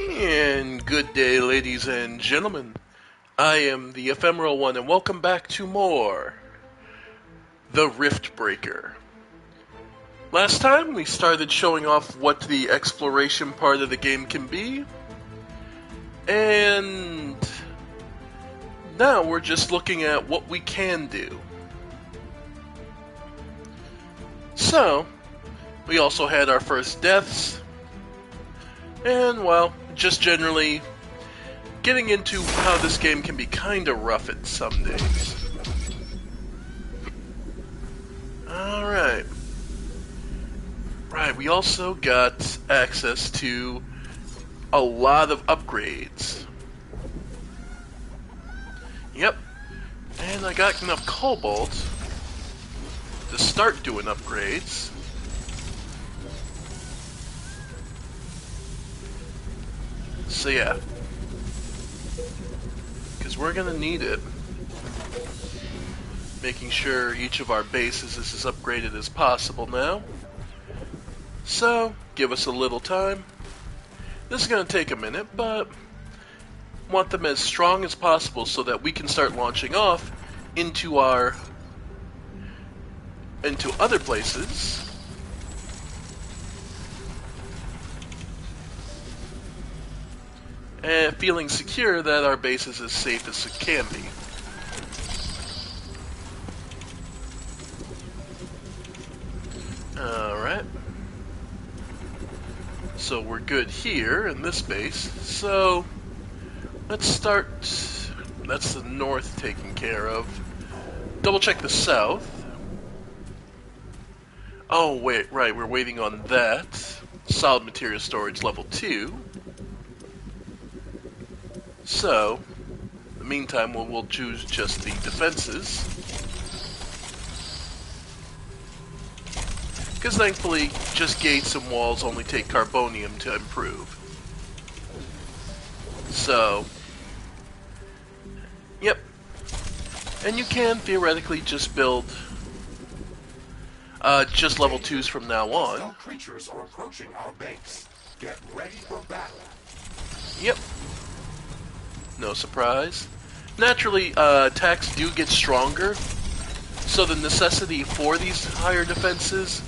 And good day, ladies and gentlemen. I am the Ephemeral One, and welcome back to more The Rift Breaker. Last time, we started showing off what the exploration part of the game can be, and now we're just looking at what we can do. So, we also had our first deaths, and, well, just generally getting into how this game can be kinda rough at some days. Alright. Right, we also got access to a lot of upgrades. Yep. And I got enough cobalt to start doing upgrades. So yeah. Because we're gonna need it. Making sure each of our bases is as upgraded as possible now. So, give us a little time. This is gonna take a minute, but want them as strong as possible so that we can start launching off into other places. And feeling secure that our base is as safe as it can be. Alright. So we're good here in this base. So let's start. That's the north taken care of. Double check the south. Oh wait, right, we're waiting on that. Solid material storage level 2. So, in the meantime, we'll choose just the defenses. Because thankfully, just gates and walls only take carbonium to improve. So, yep. And you can theoretically just build just level 2s from now on. Hostile creatures are approaching our base. Get ready for battle. Yep. No surprise. Naturally, attacks do get stronger, so the necessity for these higher defenses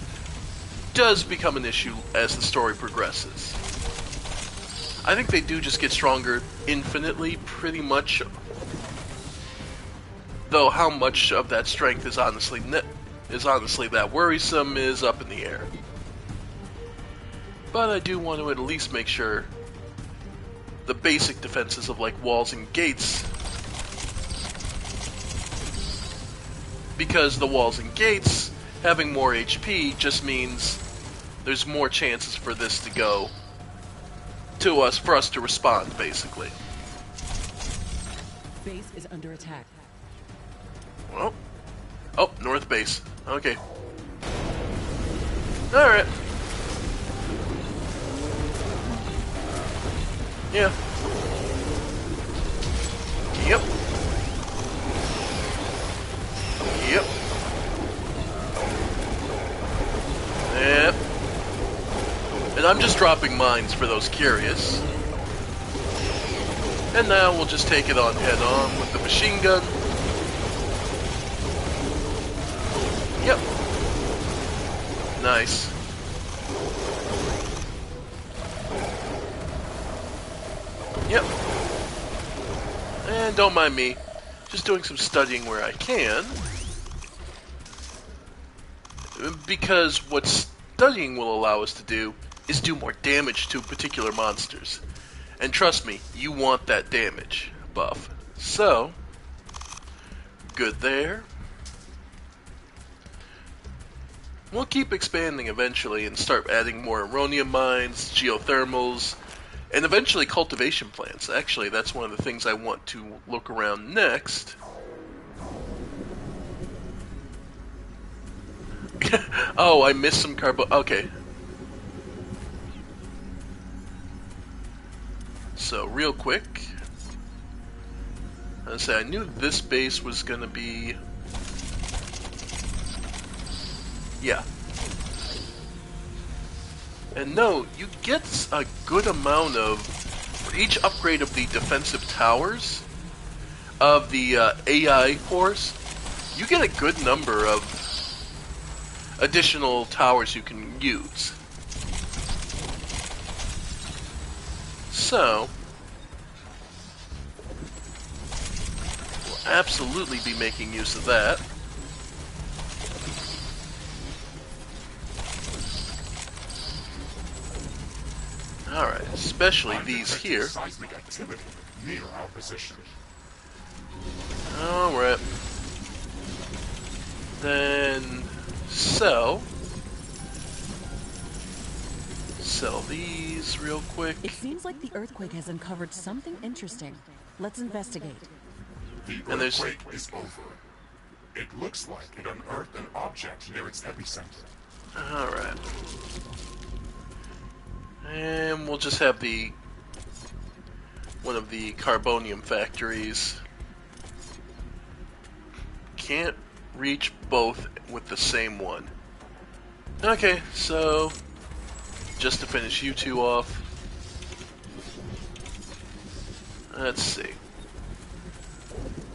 does become an issue as the story progresses. I think they do just get stronger infinitely, pretty much. Though how much of that strength is honestly that worrisome is up in the air. But I do want to at least make sure the basic defenses of like walls and gates, because the walls and gates having more HP just means there's more chances for this to go to us, for us to respond, basically. Base is under attack. Well, oh, north base. Okay. Alright. Yeah. Yep. Yep. Yep. And I'm just dropping mines for those curious. And now we'll just take it on head on with the machine gun. Yep. Nice. Yep. And don't mind me, just doing some studying where I can. Because what studying will allow us to do is do more damage to particular monsters. And trust me, you want that damage buff. So, good there. We'll keep expanding eventually and start adding more Aronium mines, geothermals, and eventually cultivation plants. Actually, that's one of the things I want to look around next. Oh, I missed some carbo... Okay. So, real quick. I knew this base was gonna be... Yeah. And no, you get a good amount of for each upgrade of the defensive towers of the AI force, you get a good number of additional towers you can use. So, we'll absolutely be making use of that. Alright, especially these here. Seismic activity near our position. Alright. Then sell these real quick. It seems like the earthquake has uncovered something interesting. Let's investigate. The And there's- earthquake is over. It looks like it unearthed an object near its epicenter. Alright. And we'll just have one of the carbonium factories. Can't reach both with the same one. Okay, so just to finish you two off. Let's see.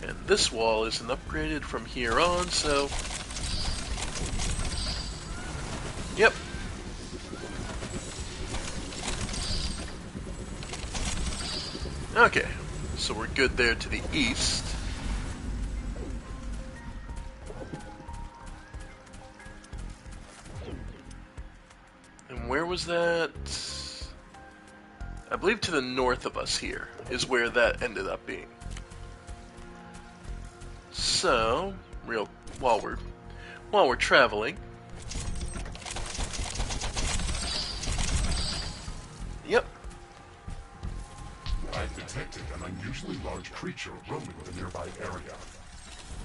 And this wall isn't upgraded from here on, so yep. Okay, so we're good there to the east. And where was that? I believe to the north of us here is where that ended up being. So, while we're traveling. Yep. I've detected an unusually large creature roaming the nearby area.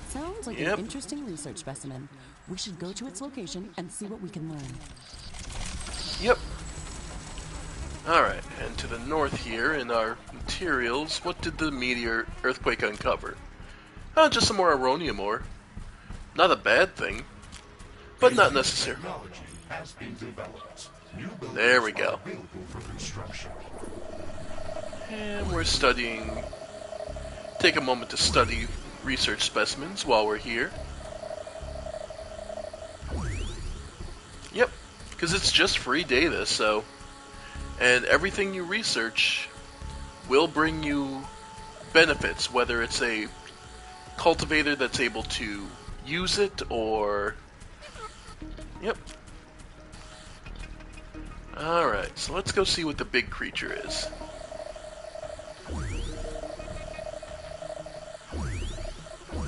Sounds like Yep. an interesting research specimen. We should go to its location and see what we can learn. Yep. Alright, and to the north here in our materials, what did the meteor earthquake uncover? Oh, just some more aronium ore. Not a bad thing, but not necessary. Technology has been developed. New buildings There we are go. available for construction. And we're studying. Take a moment to study research specimens while we're here. Yep, because it's just free data, so. And everything you research will bring you benefits, whether it's a cultivator that's able to use it or. Yep. Alright, so let's go see what the big creature is.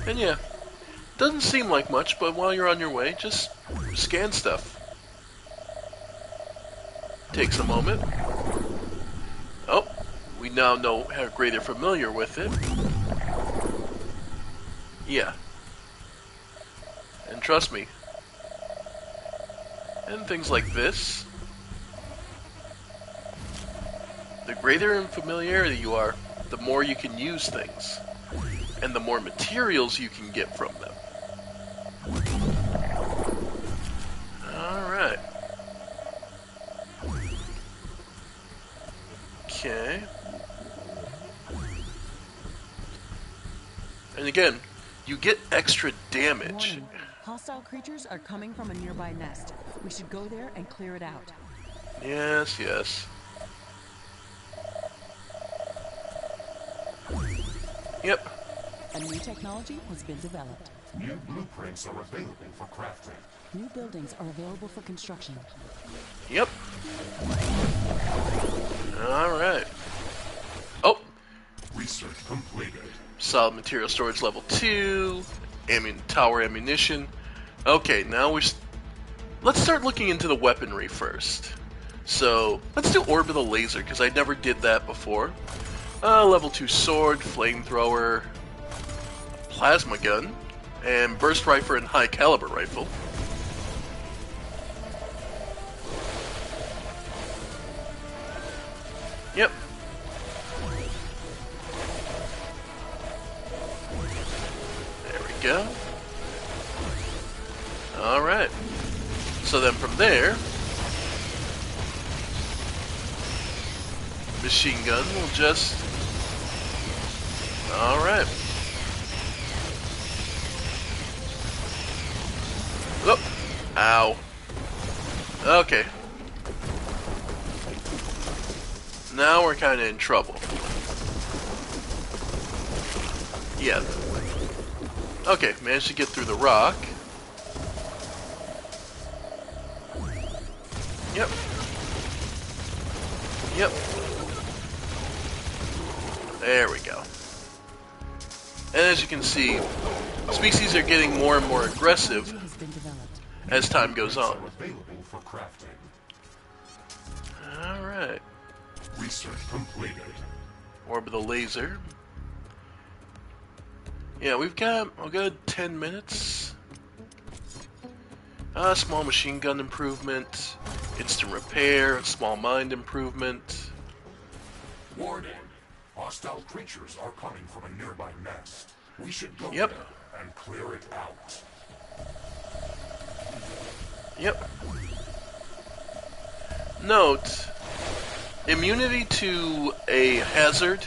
And yeah, doesn't seem like much, but while you're on your way, just scan stuff. Takes a moment. Oh, we now know how great they're familiar with it. Yeah. And trust me. And things like this. The greater in familiarity you are, the more you can use things. And the more materials you can get from them. Alright. Okay. And again, you get extra damage. Warning. Hostile creatures are coming from a nearby nest. We should go there and clear it out. Yes, yes. Yep. A new technology has been developed. New blueprints are available for crafting. New buildings are available for construction. Yep. Alright. Oh! Research completed. Solid material storage level 2. Tower ammunition. Okay, now let's start looking into the weaponry first. So, let's do orbital laser, because I never did that before. Level 2 sword, flamethrower, plasma gun, and burst rifle and high caliber rifle. Yep. There we go. Alright. So then from there, machine gun will just... Alright. Oh! Ow. Okay. Now we're kind of in trouble. Yeah. Okay, managed to get through the rock. Yep. Yep. There we go. And as you can see, species are getting more and more aggressive as time goes on. Available for crafting. Alright. Research completed. Orbital laser. Yeah, we've got a good 10 minutes. Small machine gun improvement. Instant repair. Small mind improvement. Warning. Hostile creatures are coming from a nearby nest. We should go Yep. there and clear it out. Yep. Note, immunity to a hazard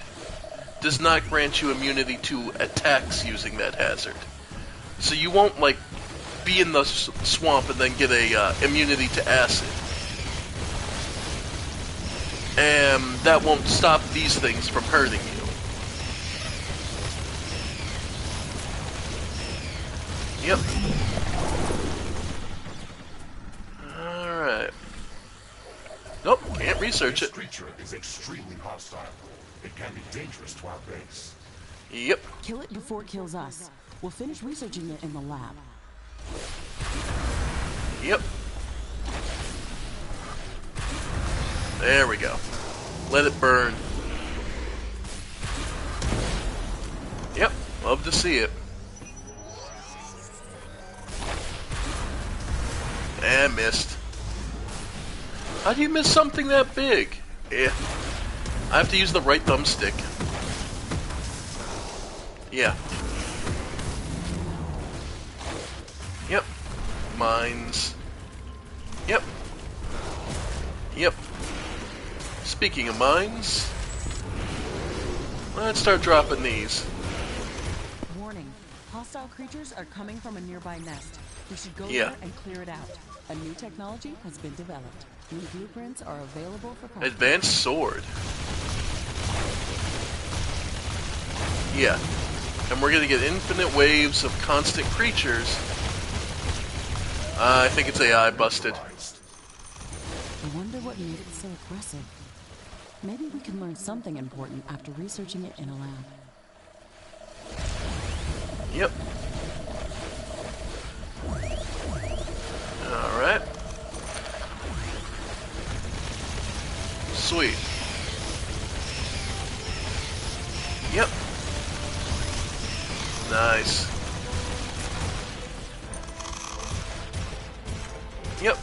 does not grant you immunity to attacks using that hazard. So you won't, like, be in the swamp and then get a immunity to acid. And that won't stop these things from hurting you. Yep. Alright. Nope, can't research This it. creature is extremely hostile. It can be dangerous to our base. Yep. Kill it before it kills us. We'll finish researching it in the lab. Yep. There we go. Let it burn. Yep, love to see it. And missed. How do you miss something that big? Yeah. I have to use the right thumbstick. Yeah. Yep. Mines. Yep. Yep. Speaking of mines, let's start dropping these. Warning. Hostile creatures are coming from a nearby nest. We should go Yeah. there and clear it out. A new technology has been developed. New blueprints are available for crafting. Advanced sword. Yeah. And we're gonna get infinite waves of constant creatures. I think it's AI busted. I wonder what made it so aggressive. Maybe we can learn something important after researching it in a lab. Yep. Alright. Sweet. Yep. Nice. Yep.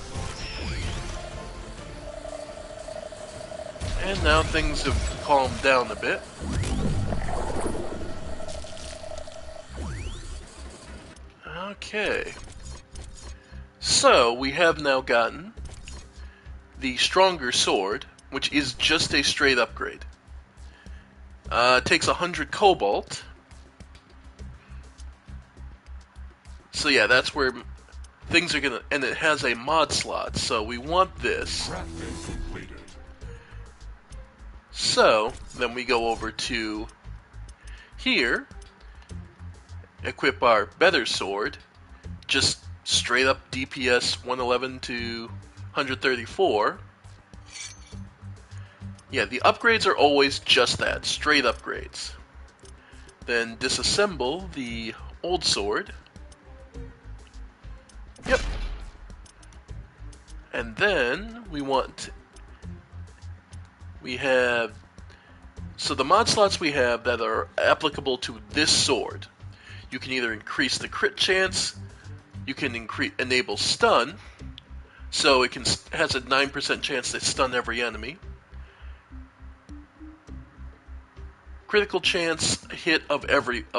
And now things have calmed down a bit. Okay. So, we have now gotten the stronger sword, which is just a straight upgrade. It takes 100 cobalt. So yeah, that's where things are gonna... And it has a mod slot, so we want this. Crafting completed. So, then we go over to here, equip our better sword, just straight up DPS 111 to 134. Yeah, the upgrades are always just that, straight upgrades. Then disassemble the old sword. Yep. And then we have, so the mod slots we have that are applicable to this sword. You can either increase the crit chance, you can enable stun, so it has a 9% chance to stun every enemy. Critical chance hit of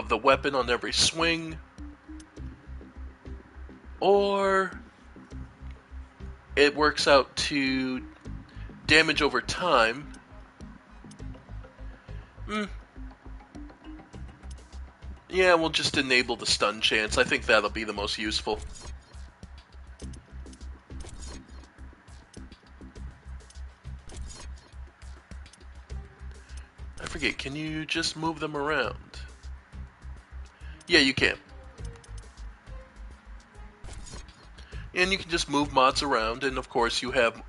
the weapon on every swing, or it works out to damage over time Yeah, we'll just enable the stun chance. I think that'll be the most useful. I forget, can you just move them around? Yeah, you can. And you can just move mods around, and of course you have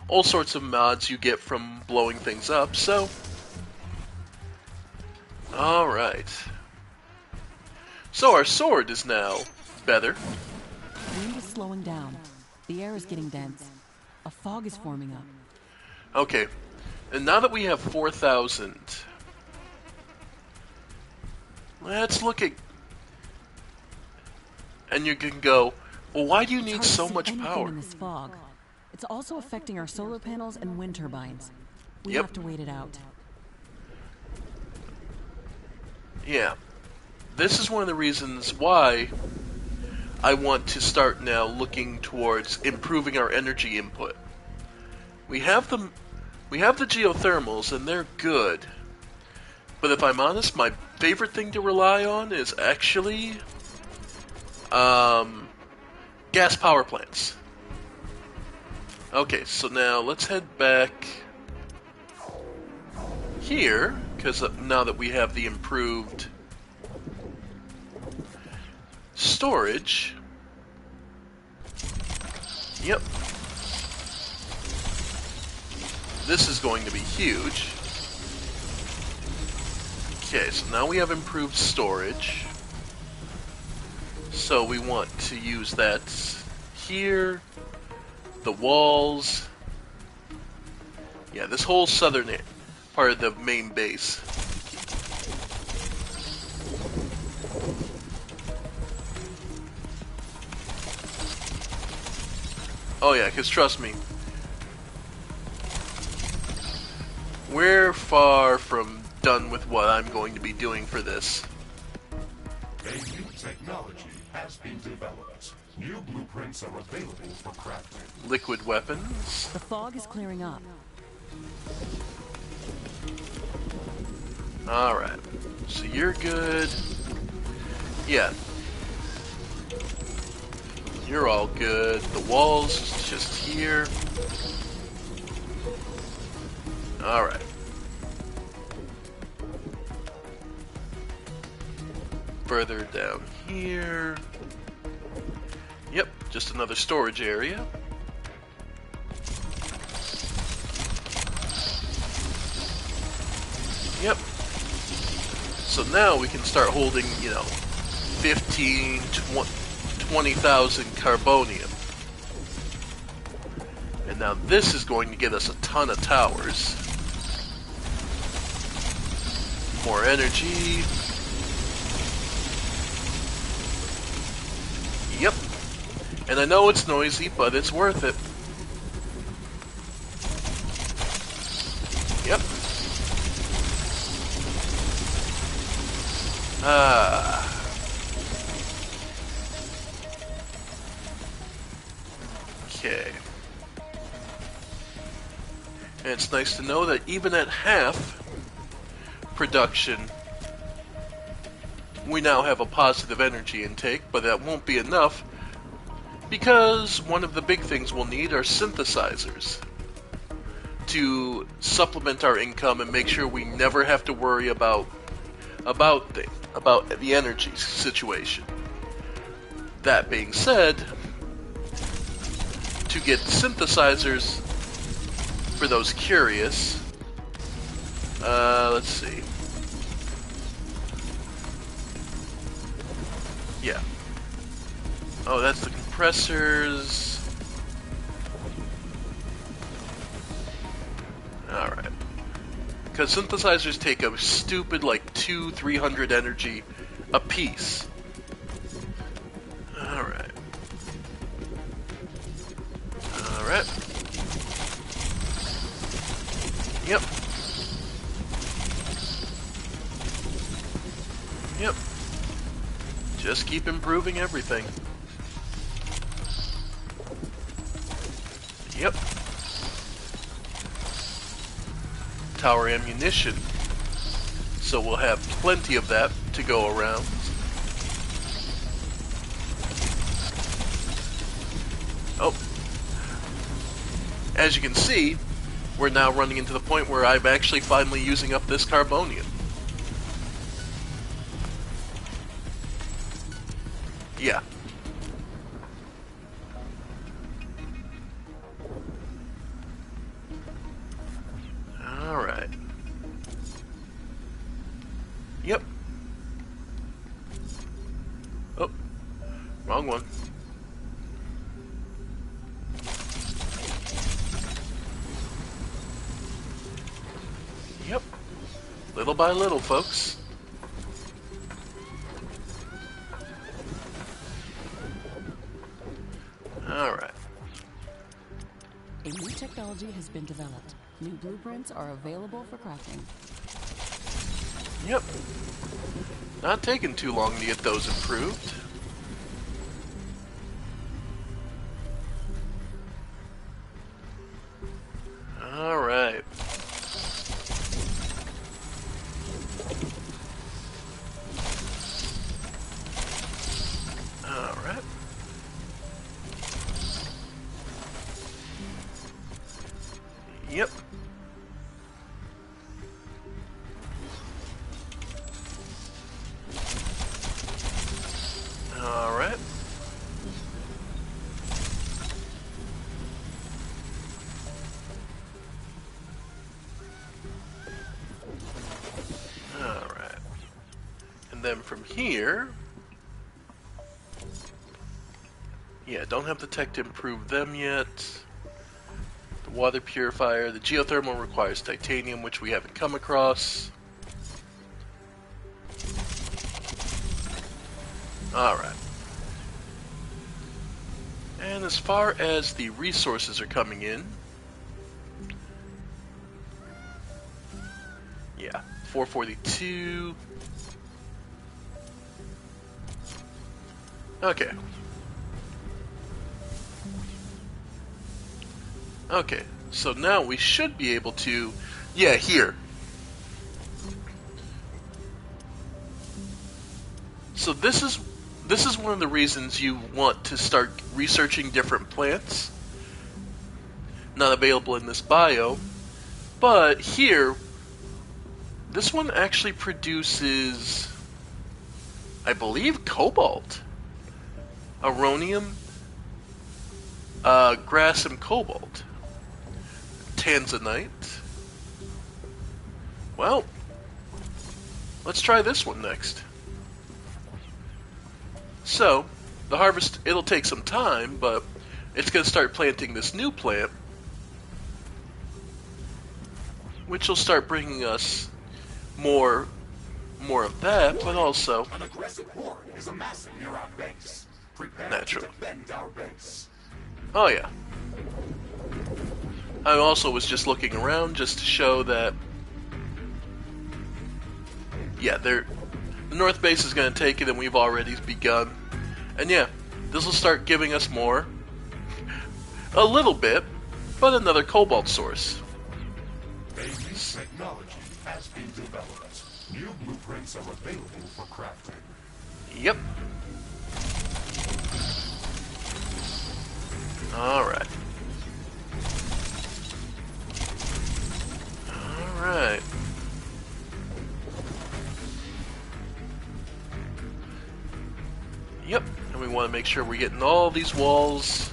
all sorts of mods you get from blowing things up, so... Alright. So our sword is now better. Wind is slowing down. The air is getting dense. A fog is forming up. Okay, and now that we have 4,000, let's look at... And you can go, well, why do you need It's so hard to see much anything power? in this fog. It's also affecting our solar panels and wind turbines. We Yep. have to wait it out. Yeah. This is one of the reasons why I want to start now looking towards improving our energy input. We have the geothermals, and they're good. But if I'm honest, my favorite thing to rely on is actually gas power plants. Okay, so now let's head back here, because now that we have the improved storage. Yep. This is going to be huge. Okay, so now we have improved storage. So we want to use that here. The walls. Yeah, this whole southern part of the main base. Oh yeah, because trust me, we're far from done with what I'm going to be doing for this. A new technology has been developed. New blueprints are available for crafting. Liquid weapons. The fog is clearing up. Alright, so you're good. Yeah. You're all good. The walls is just here. Alright. Further down here. Yep, just another storage area. Yep. So now we can start holding, 15, 20,000 carbonium. And now this is going to get us a ton of towers. More energy. Yep. And I know it's noisy, but it's worth it. Yep. Okay. And it's nice to know that even at half production, we now have a positive energy intake, but that won't be enough because one of the big things we'll need are synthesizers to supplement our income and make sure we never have to worry about the energy situation. That being said, to get synthesizers, for those curious, let's see. Yeah. Oh, that's the compressors. Alright. Because synthesizers take a stupid, 200-300 energy a piece. Alright. Alright. Yep. Yep. Just keep improving everything. Yep. Tower ammunition. So we'll have plenty of that to go around. Oh. As you can see, we're now running into the point where I'm actually finally using up this Carbonium. Yeah. Alright. Yep. Oh. Wrong one. Yep. Little by little, folks. Alright. A new technology has been developed. New blueprints are available for crafting. Yep. Not taking too long to get those improved. Alright. Alright. Yep. Alright. Alright. And then from here... Yeah, don't have the tech to improve them yet. The water purifier. The geothermal requires titanium, which we haven't come across. Alright. And as far as the resources are coming in... Yeah, 442... Okay. Okay, so now we should be able to... Yeah, here. So this is one of the reasons you want to start researching different plants. Not available in this biome. But here, this one actually produces, I believe, cobalt. Aronium, grass and cobalt. Tanzanite. Well, let's try this one next. So, the harvest, it'll take some time, but it's going to start planting this new plant, which will start bringing us more of that, but also An aggressive horde is amassing near our base. Prepare Natural. to defend our base. Oh yeah. I also was just looking around just to show that, yeah, the north base is going to take it, and we've already begun. And yeah, this will start giving us more. A little bit, but another cobalt source. A new technology has been developed. New blueprints are available for crafting. Yep. Alright. Alright. Yep, and we want to make sure we're getting all these walls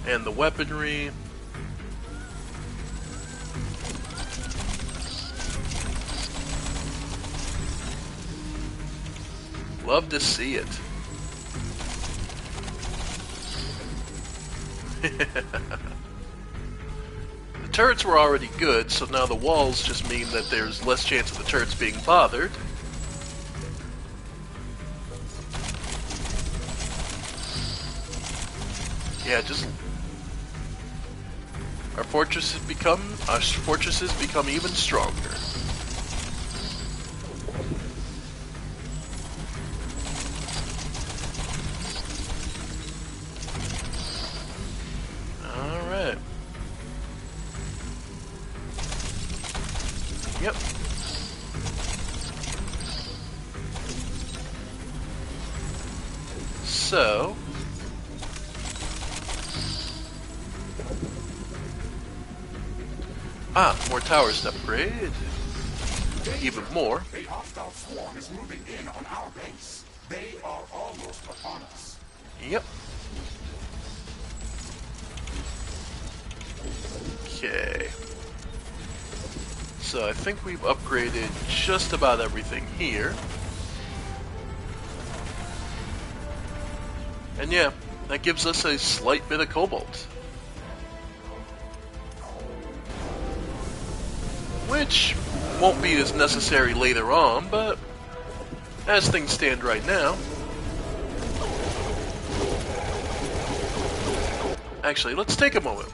and the weaponry. Love to see it. The turrets were already good, so now the walls just mean that there's less chance of the turrets being bothered. Yeah, just our fortresses become even stronger. All right. Yep. So... more towers to upgrade. Even more. A hostile swarm is moving in on our base. They are almost upon us. Yep. Okay. So I think we've upgraded just about everything here. And yeah, that gives us a slight bit of cobalt. Which won't be as necessary later on, but as things stand right now... Actually, let's take a moment.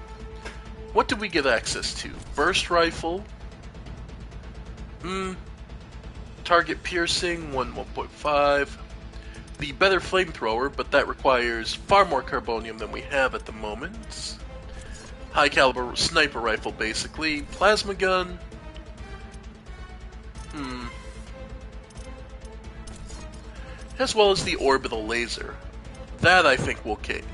What did we get access to? Burst rifle. Target piercing, 1.5. The better flamethrower, but that requires far more carbonium than we have at the moment. High caliber sniper rifle, basically. Plasma gun. As well as the orbital laser. That I think we'll take.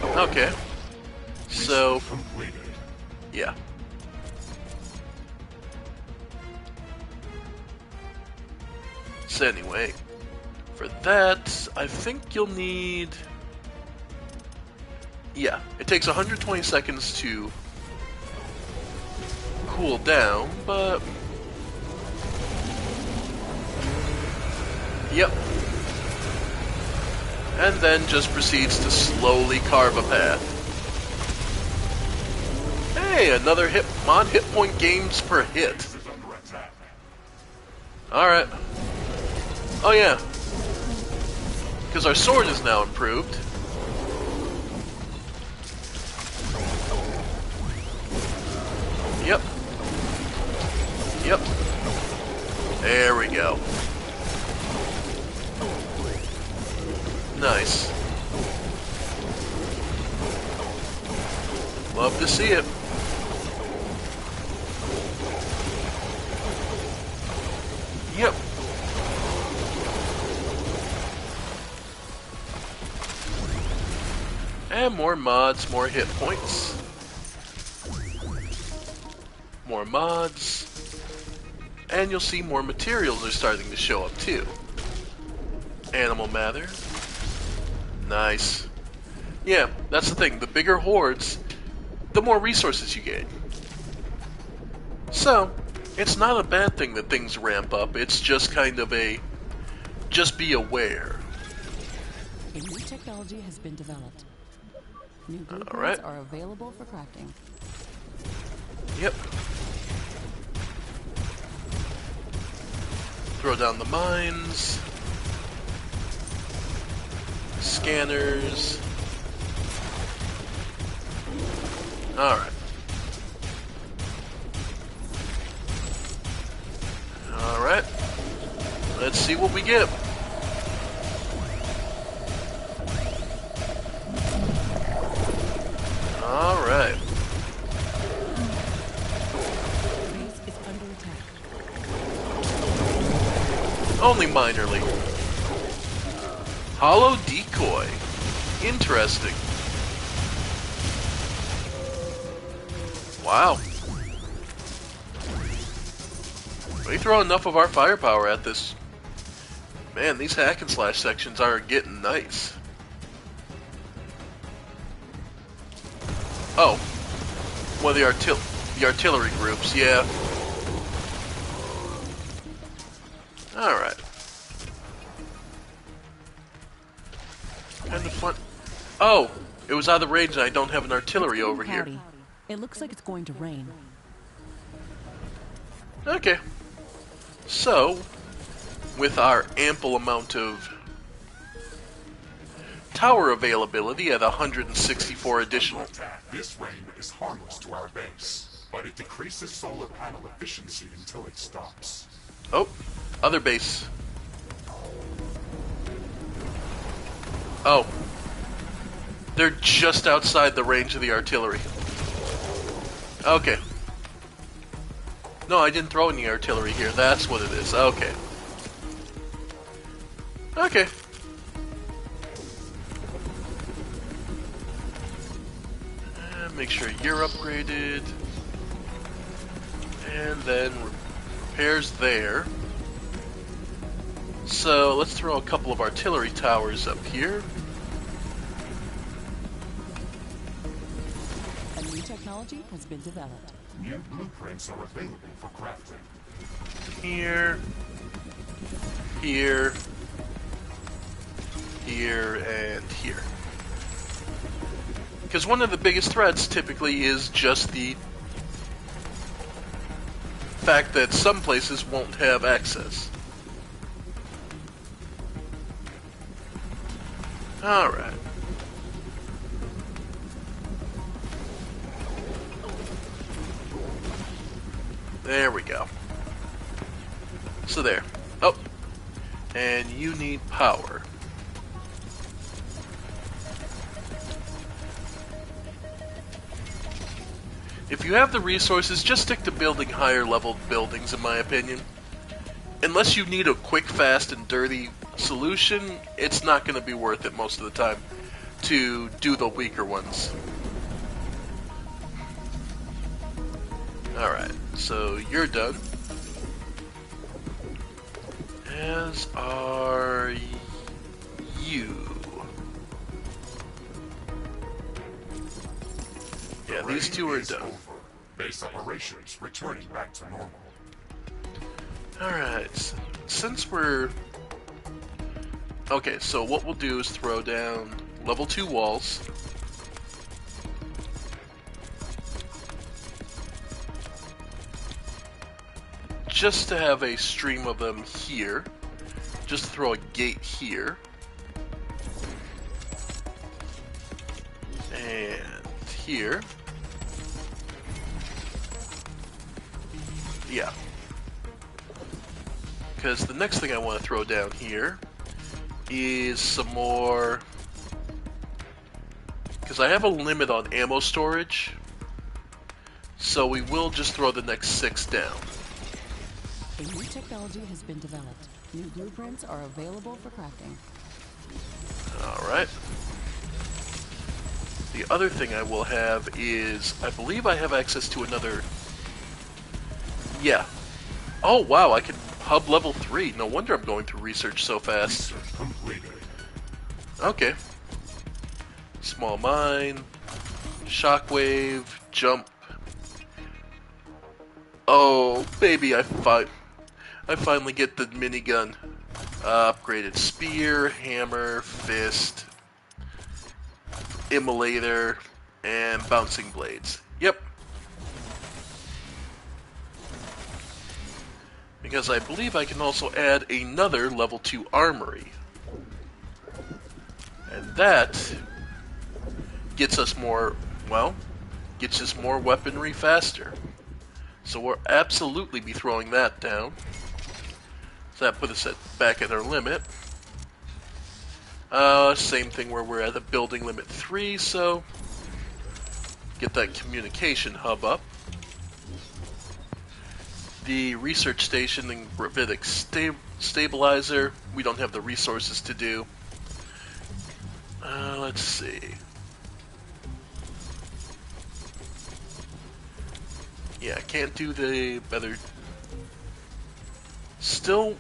Okay. So, yeah. So anyway, for that, I think you'll need... Yeah, it takes 120 seconds to cool down, but... Yep. And then just proceeds to slowly carve a path. Hey, another hit point gains per hit. Alright. Oh yeah. Because our sword is now improved. Yep. Yep. There we go. Nice. Love to see it. Yep. And more mods, more hit points. More mods. And you'll see more materials are starting to show up too. Animal matter. Nice. Yeah, that's the thing. The bigger hordes, the more resources you gain. So, it's not a bad thing that things ramp up. It's just kind of a... just be aware. A new technology has been developed. New blueprints Alright. are available for crafting. Yep. Throw down the mines. Scanners. Alright. Alright. Let's see what we get. Alright. Base is under attack. Only minorly. Hollow decoy. Interesting. Wow. We throw enough of our firepower at this. Man, these hack and slash sections are getting nice. Oh. Well, the artillery groups, yeah. Alright. And the fun. Oh, it was out of range and I don't have an artillery over here. Howdy. It looks like it's going to rain. Okay. So, with our ample amount of tower availability at 164 additional. This rain is harmless to our base, but it decreases solar panel efficiency until it stops. Oh, other base. Oh. They're just outside the range of the artillery. Okay. No, I didn't throw any artillery here. That's what it is. Okay. Okay. And make sure you're upgraded. And then repairs there. So let's throw a couple of artillery towers up here. A new technology has been developed. New blueprints are available for crafting. Here. Here. Here and here. Because one of the biggest threats typically is just the fact that some places won't have access. Alright. There we go. So there. Oh. And you need power. If you have the resources, just stick to building higher level buildings, in my opinion. Unless you need a quick, fast, and dirty solution, it's not going to be worth it most of the time to do the weaker ones. Alright, so you're done. As are you. Yeah, these two are done. Base operations returning back to normal. Alright, since we're... Okay, so what we'll do is throw down level 2 walls. Just to have a stream of them here. Just throw a gate here. And here. Yeah. Because the next thing I want to throw down here is some more... Because I have a limit on ammo storage. So we will just throw the next 6 down. A new technology has been developed. New blueprints are available for crafting. Alright. The other thing I will have is... I believe I have access to another... Yeah. Oh wow, I can hub level 3. No wonder I'm going through research so fast. Research completed. Okay. Small mine, shockwave, jump. Oh, baby, I finally get the minigun. Upgraded spear, hammer, fist, immolator, and bouncing blades. Yep. Because I believe I can also add another level 2 armory. And that gets us more, well, gets us more weaponry faster. So we'll absolutely be throwing that down. So that puts us back at our limit. Same thing where we're at the building limit 3, so get that communication hub up. The research station and gravitic stabilizer, we don't have the resources to do. Let's see. Yeah, I can't do the better. Still,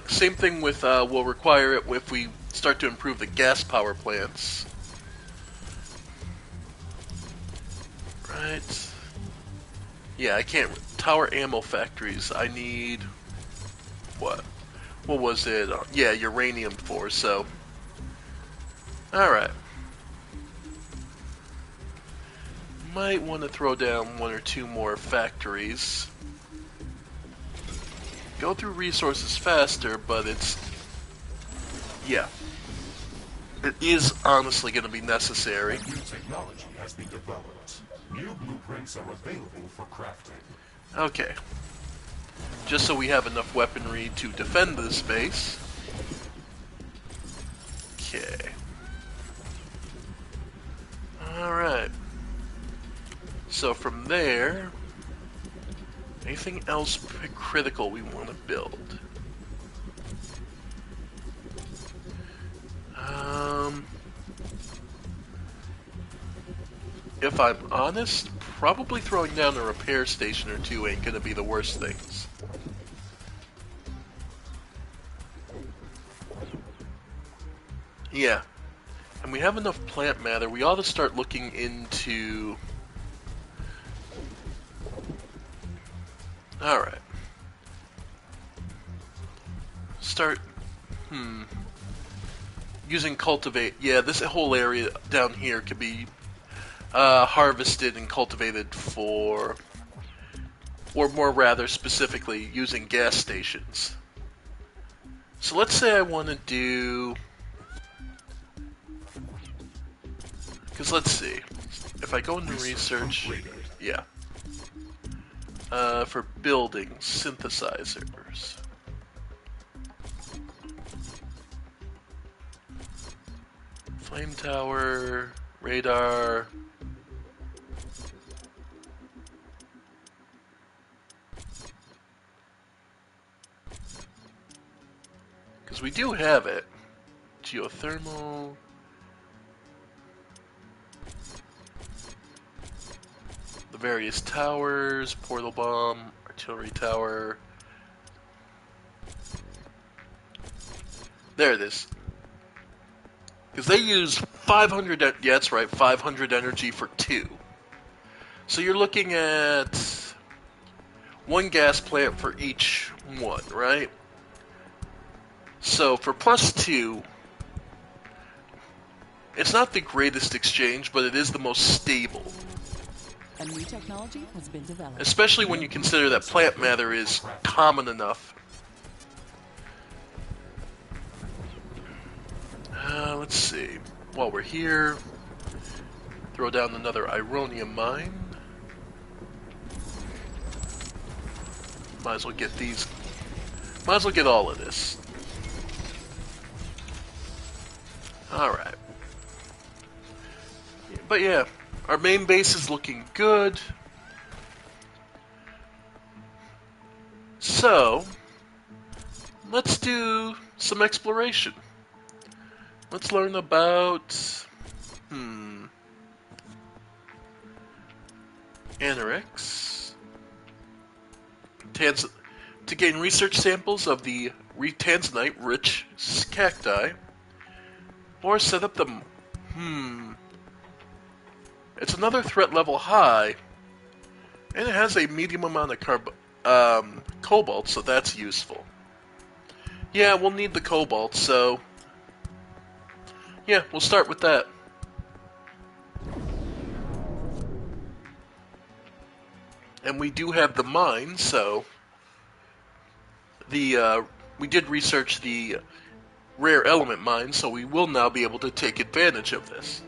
same thing with, we'll require it if we start to improve the gas power plants. Right. Yeah, I can't. Tower ammo factories, I need... What? What was it? Yeah, uranium for, so... Alright. Might want to throw down 1 or 2 more factories. Go through resources faster, but it's... Yeah. It is honestly going to be necessary. New technology has been developed. New blueprints are available for crafting. Okay. Just so we have enough weaponry to defend this base. Okay. Alright. So from there, Anything else critical we want to build? If I'm honest, probably throwing down a repair station or two ain't gonna be the worst things. Yeah. And we have enough plant matter, we ought to start looking into... Alright. Start... Using cultivate... Yeah, this whole area down here could be harvested and cultivated for... Or more rather specifically, using gas stations. So let's say I want to do... Because let's see, if I go into research, yeah, for building synthesizers, flame tower, radar, because we do have it, geothermal. The various towers, portal bomb, artillery tower. There it is. Because they use 500, yeah, that's right, 500 energy for 2. So you're looking at 1 gas plant for each one, right? So for +2, it's not the greatest exchange, but it is the most stable. A new technology has been developed. Especially when you consider that plant matter is common enough. Let's see. While we're here, throw down another Ironium mine. Might as well get these. Might as well get all of this. Alright. But yeah. Our main base is looking good. So, let's do some exploration. Let's learn about... Anorix. To gain research samples of the tanzanite-rich cacti. Or set up the... It's another threat level high, and it has a medium amount of cobalt, so that's useful. Yeah, we'll need the cobalt, so... Yeah, we'll start with that. And we do have the mine, so... we did research the rare element mine, so we will now be able to take advantage of this.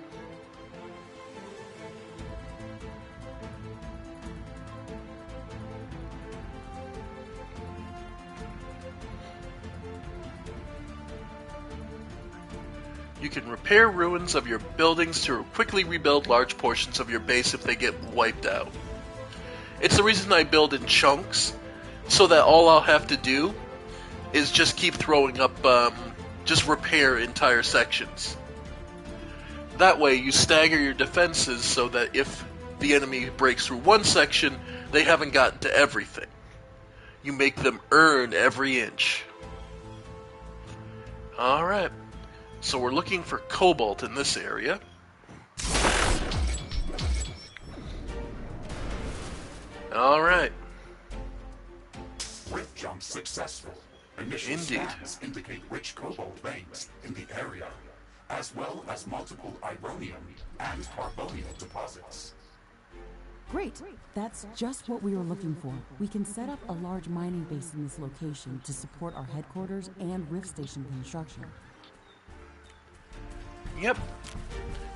You can repair ruins of your buildings to quickly rebuild large portions of your base if they get wiped out. It's the reason I build in chunks, so that all I'll have to do is just keep throwing up, just repair entire sections. That way you stagger your defenses so that if the enemy breaks through one section, they haven't gotten to everything. You make them earn every inch. Alright. So we're looking for cobalt in this area. Alright. Rig jump successful. Initial Indeed. scans indicate rich cobalt veins in the area, as well as multiple ironium and carbonium deposits. Great. That's just what we were looking for. We can set up a large mining base in this location to support our headquarters and rift station construction. Yep.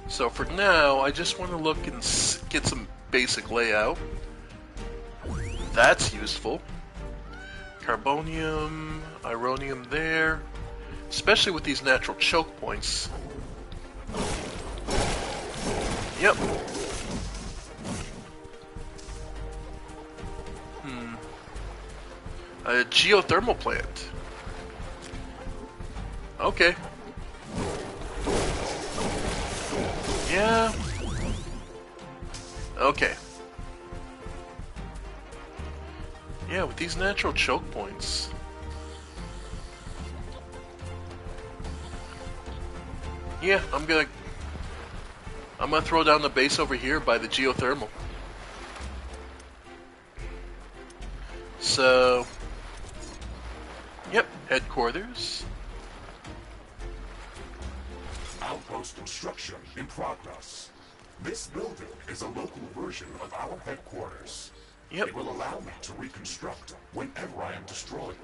So for now, I just want to look and get some basic layout. That's useful. Carbonium, ironium there. Especially with these natural choke points. Yep. A geothermal plant. Okay. Yeah. Okay. Yeah, with these natural choke points. Yeah, I'm gonna throw down the base over here by the geothermal. So, yep, headquarters. Outpost construction in progress. This building is a local version of our headquarters. Yep. It will allow me to reconstruct whenever I am destroyed.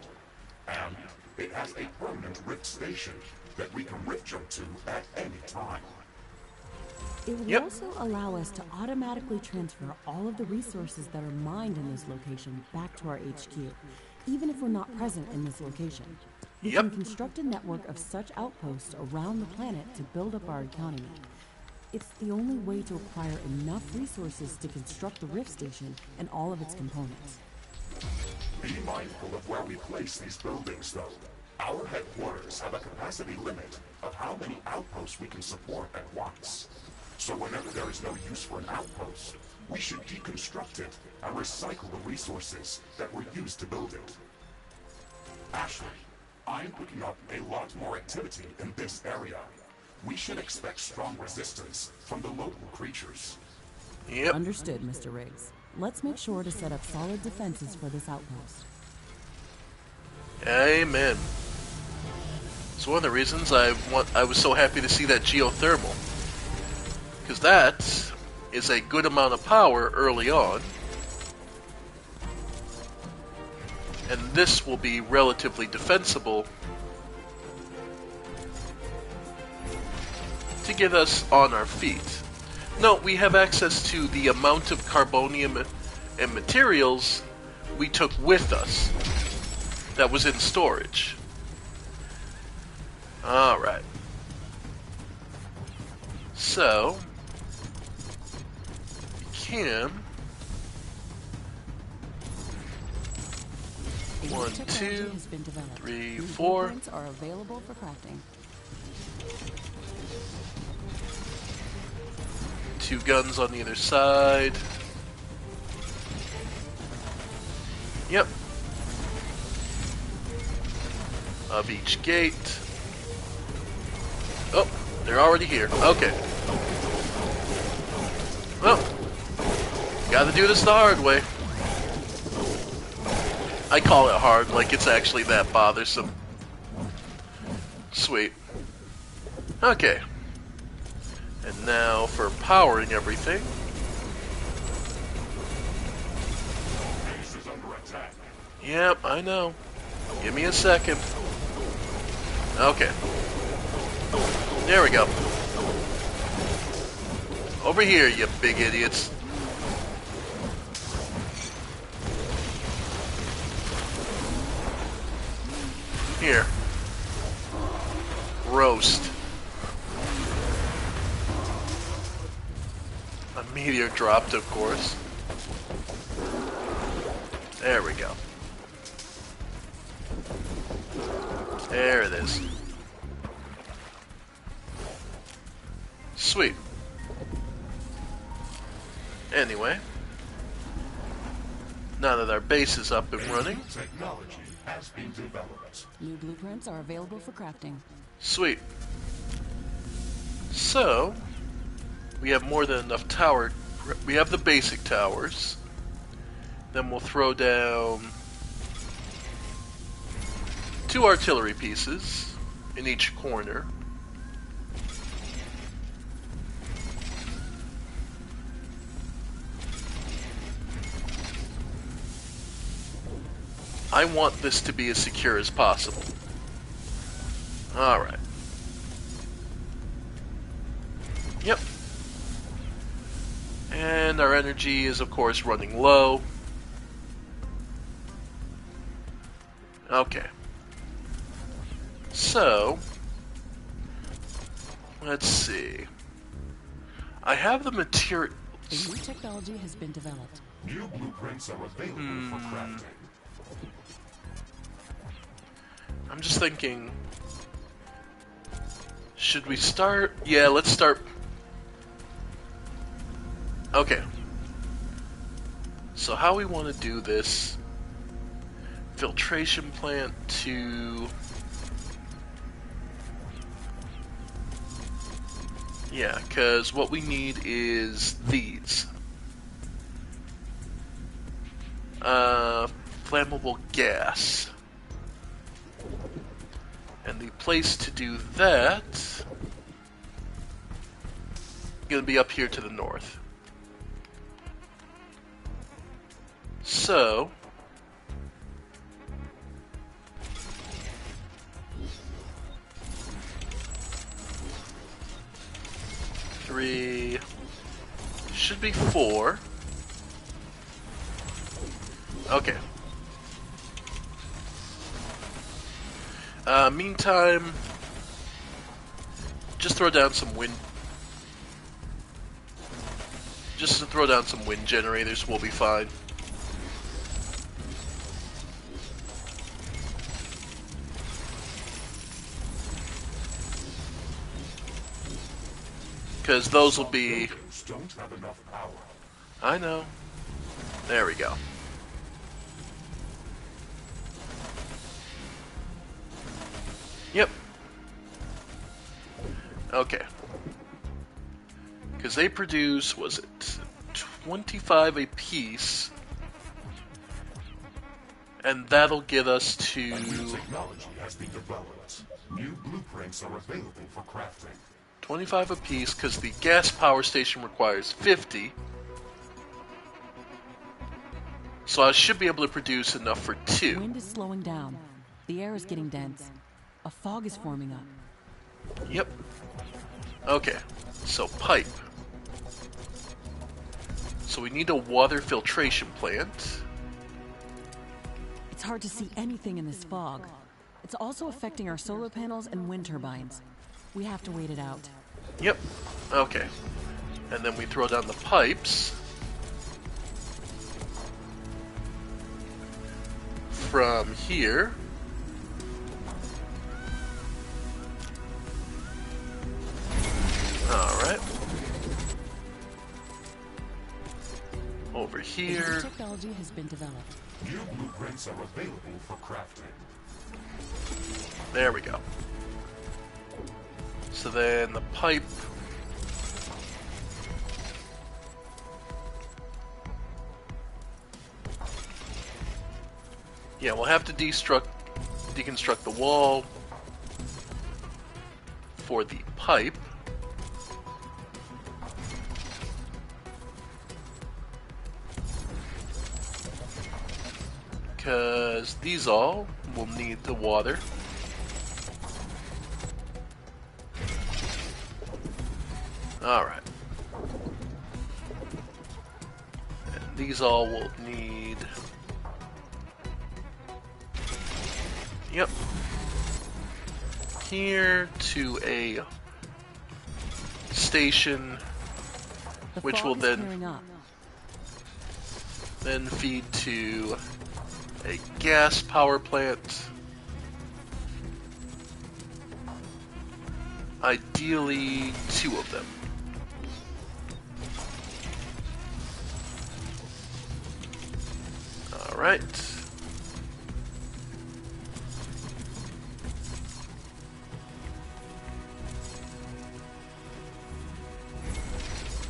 And it has a permanent rift station that we can rift jump to at any time. It will Yep. also allow us to automatically transfer all of the resources that are mined in this location back to our HQ, even if we're not present in this location. We Yep. can construct a network of such outposts around the planet to build up our economy. It's the only way to acquire enough resources to construct the Rift Station and all of its components. Be mindful of where we place these buildings, though. Our headquarters have a capacity limit of how many outposts we can support at once. So whenever there is no use for an outpost, we should deconstruct it and recycle the resources that were used to build it. Ashley, I'm picking up a lot more activity in this area. We should expect strong resistance from the local creatures. Yep. Understood, Mr. Riggs. Let's make sure to set up solid defenses for this outpost. Amen. It's one of the reasons I was so happy to see that geothermal. Because that is a good amount of power early on. And this will be relatively defensible to get us on our feet. No, we have access to the amount of carbonium and materials we took with us that was in storage. Alright. So, we can... One, two, Has been developed. 3, New 4. blueprints are available for crafting. 2 guns on either side. Yep. Of each gate. Oh, they're already here. Okay. Well, gotta do this the hard way. I call it hard, like it's actually that bothersome. Sweet. Okay. And now for powering everything. Base is under attack. Yep, I know. Give me a second. Okay. There we go. Over here, you big idiots. Here. Roast. A meteor dropped, of course. There we go. There it is. Sweet. Anyway. Now that our base is up and running. Technology has been developed. New blueprints are available for crafting. Sweet. So, we have more than enough tower. We have the basic towers. Then we'll throw down 2 artillery pieces in each corner. I want this to be as secure as possible. Alright. Yep. And our energy is, of course, running low. Okay. So, let's see. I have the material. A new technology has been developed. New blueprints are available for crafting. I'm just thinking, should we start? Yeah, let's start. Okay. So how we want to do this, filtration plant to, yeah, because what we need is these. Flammable gas. And the place to do that is going to be up here to the north. So, three, should be four. Okay. Meantime, just throw down some wind. Just to throw down some wind generators, we'll be fine. Because those will be. Don't have enough power. I know. There we go. Yep. Okay. Because they produce, was it 25 a piece? And that'll get us to. A new technology has been developed. New blueprints are available for crafting. 25 a piece, because the gas power station requires 50. So I should be able to produce enough for 2. Wind is slowing down. The air is getting dense. A fog is forming up. Yep. Okay, so pipe. So we need a water filtration plant. It's hard to see anything in this fog. It's also affecting our solar panels and wind turbines. We have to wait it out. Yep. Okay. And then we throw down the pipes from here. Alright. Over here. This technology has been developed. New blueprints are available for crafting. There we go. So then the pipe. Yeah, we'll have to deconstruct the wall for the pipe. Because these all will need the water. Alright. And these all will need. Yep. Here to a station, The which fog will is then clearing up. feed to a gas power plant. Ideally, 2 of them. Alright.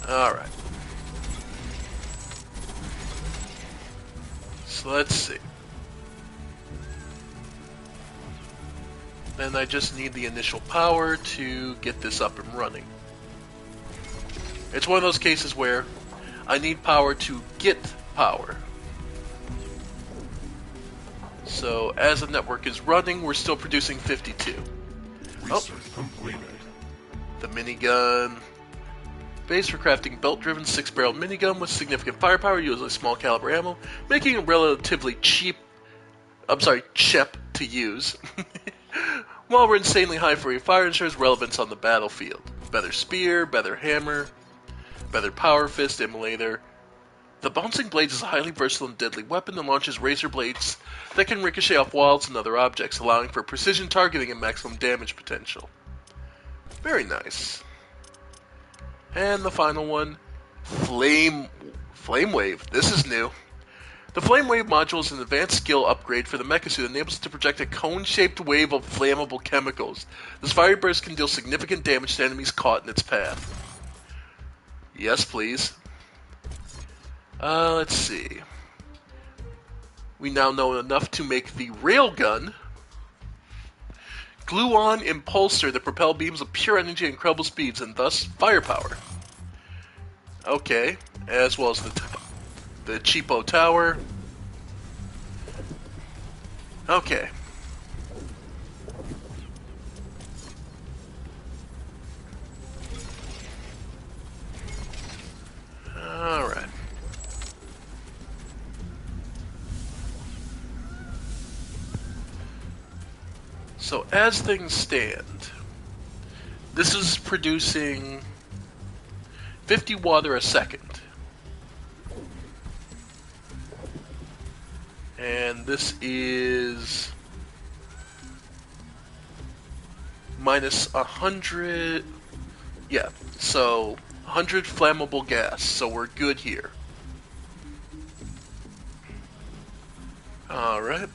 Alright. So let's see. Then I just need the initial power to get this up and running. It's one of those cases where I need power to get power. So as the network is running, we're still producing 52. Research completed. The minigun. Base for crafting belt-driven 6-barrel minigun with significant firepower, usually small caliber ammo, making it relatively cheap to use. While we're insanely high for your fire, ensures relevance on the battlefield. Better spear, better hammer, better power fist, immolator, The Bouncing Blades is a highly versatile and deadly weapon that launches razor blades that can ricochet off walls and other objects, allowing for precision targeting and maximum damage potential. Very nice. And the final one, Flame Wave. This is new. The Flame Wave module is an advanced skill upgrade for the mecha suit that enables it to project a cone-shaped wave of flammable chemicals. This fiery burst can deal significant damage to enemies caught in its path. Yes, please. Let's see. We now know enough to make the Railgun. Gluon Impulsor that propel beams of pure energy at incredible speeds and thus firepower. Okay, as well as the cheapo tower. Okay. Alright. So as things stand, this is producing 50 water a second. And this is minus 100, yeah, so 100 flammable gas, so we're good here. Alright.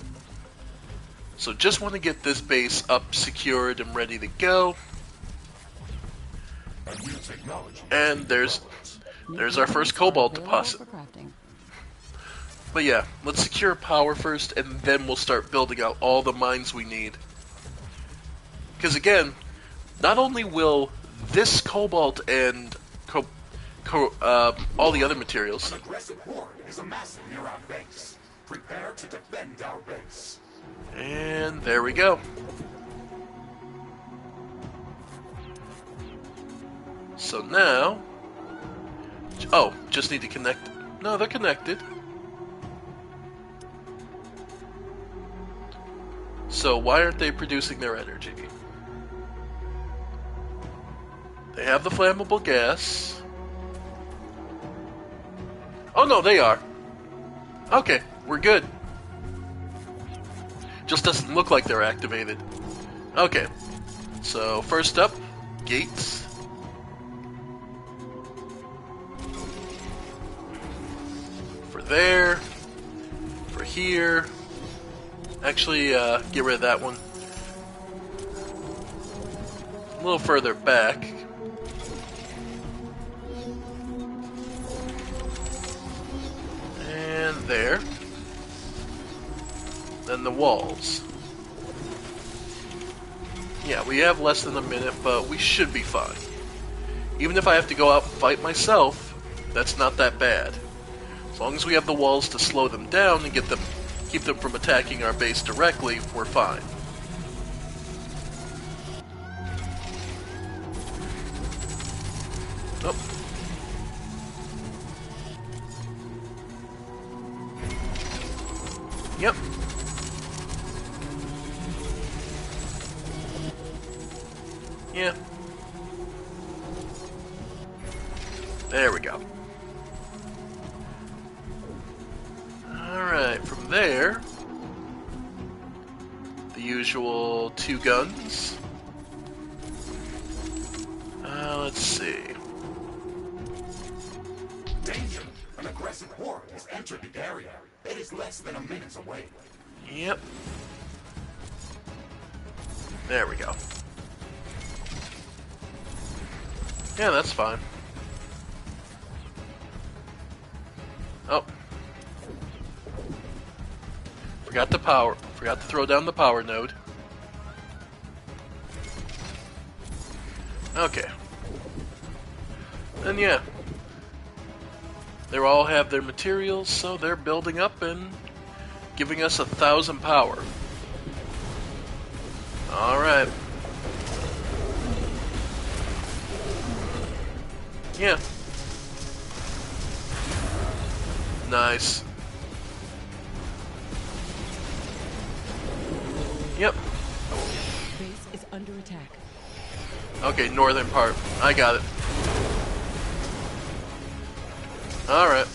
So just want to get this base up, secured, and ready to go. And there's our first cobalt deposit. But yeah, let's secure power first, and then we'll start building out all the mines we need. Because again, not only will this cobalt and all the other materials. An aggressive horde is amassing near our base. Prepare to defend our base. And there we go. So now, oh, just need to connect. No, they're connected. So why aren't they producing their energy? They have the flammable gas. Oh no, they are. Okay, we're good. Just doesn't look like they're activated. Okay, so first up, gates. For there, for here. Actually, get rid of that one. A little further back. And there. Then the walls. Yeah, we have less than a minute, but we should be fine. Even if I have to go out and fight myself, that's not that bad. As long as we have the walls to slow them down and keep them from attacking our base directly, we're fine. Oh. Yep. Yeah. There we go. Alright, from there, the usual 2 guns. Let's see. Danger! An aggressive horde has entered the area. It is less than a minute away. Yep. There we go. Yeah, that's fine. Oh. Forgot to throw down the power node. Okay. And yeah. They all have their materials, so they're building up and giving us 1,000 power. Alright. Yeah. Nice. Yep. Base is under attack. Okay, northern part. I got it. Alright.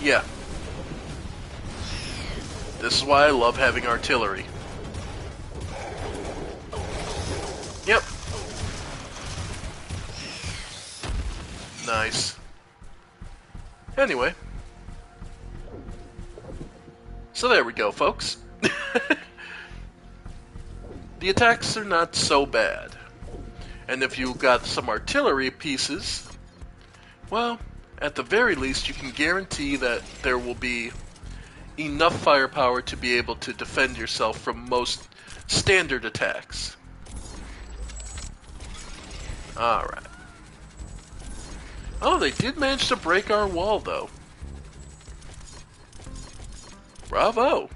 Yeah. This is why I love having artillery. Yep. Nice. Anyway. So there we go, folks. The attacks are not so bad. And if you got some artillery pieces, well, at the very least you can guarantee that there will be enough firepower to be able to defend yourself from most standard attacks. Alright. Oh, they did manage to break our wall, though. Bravo!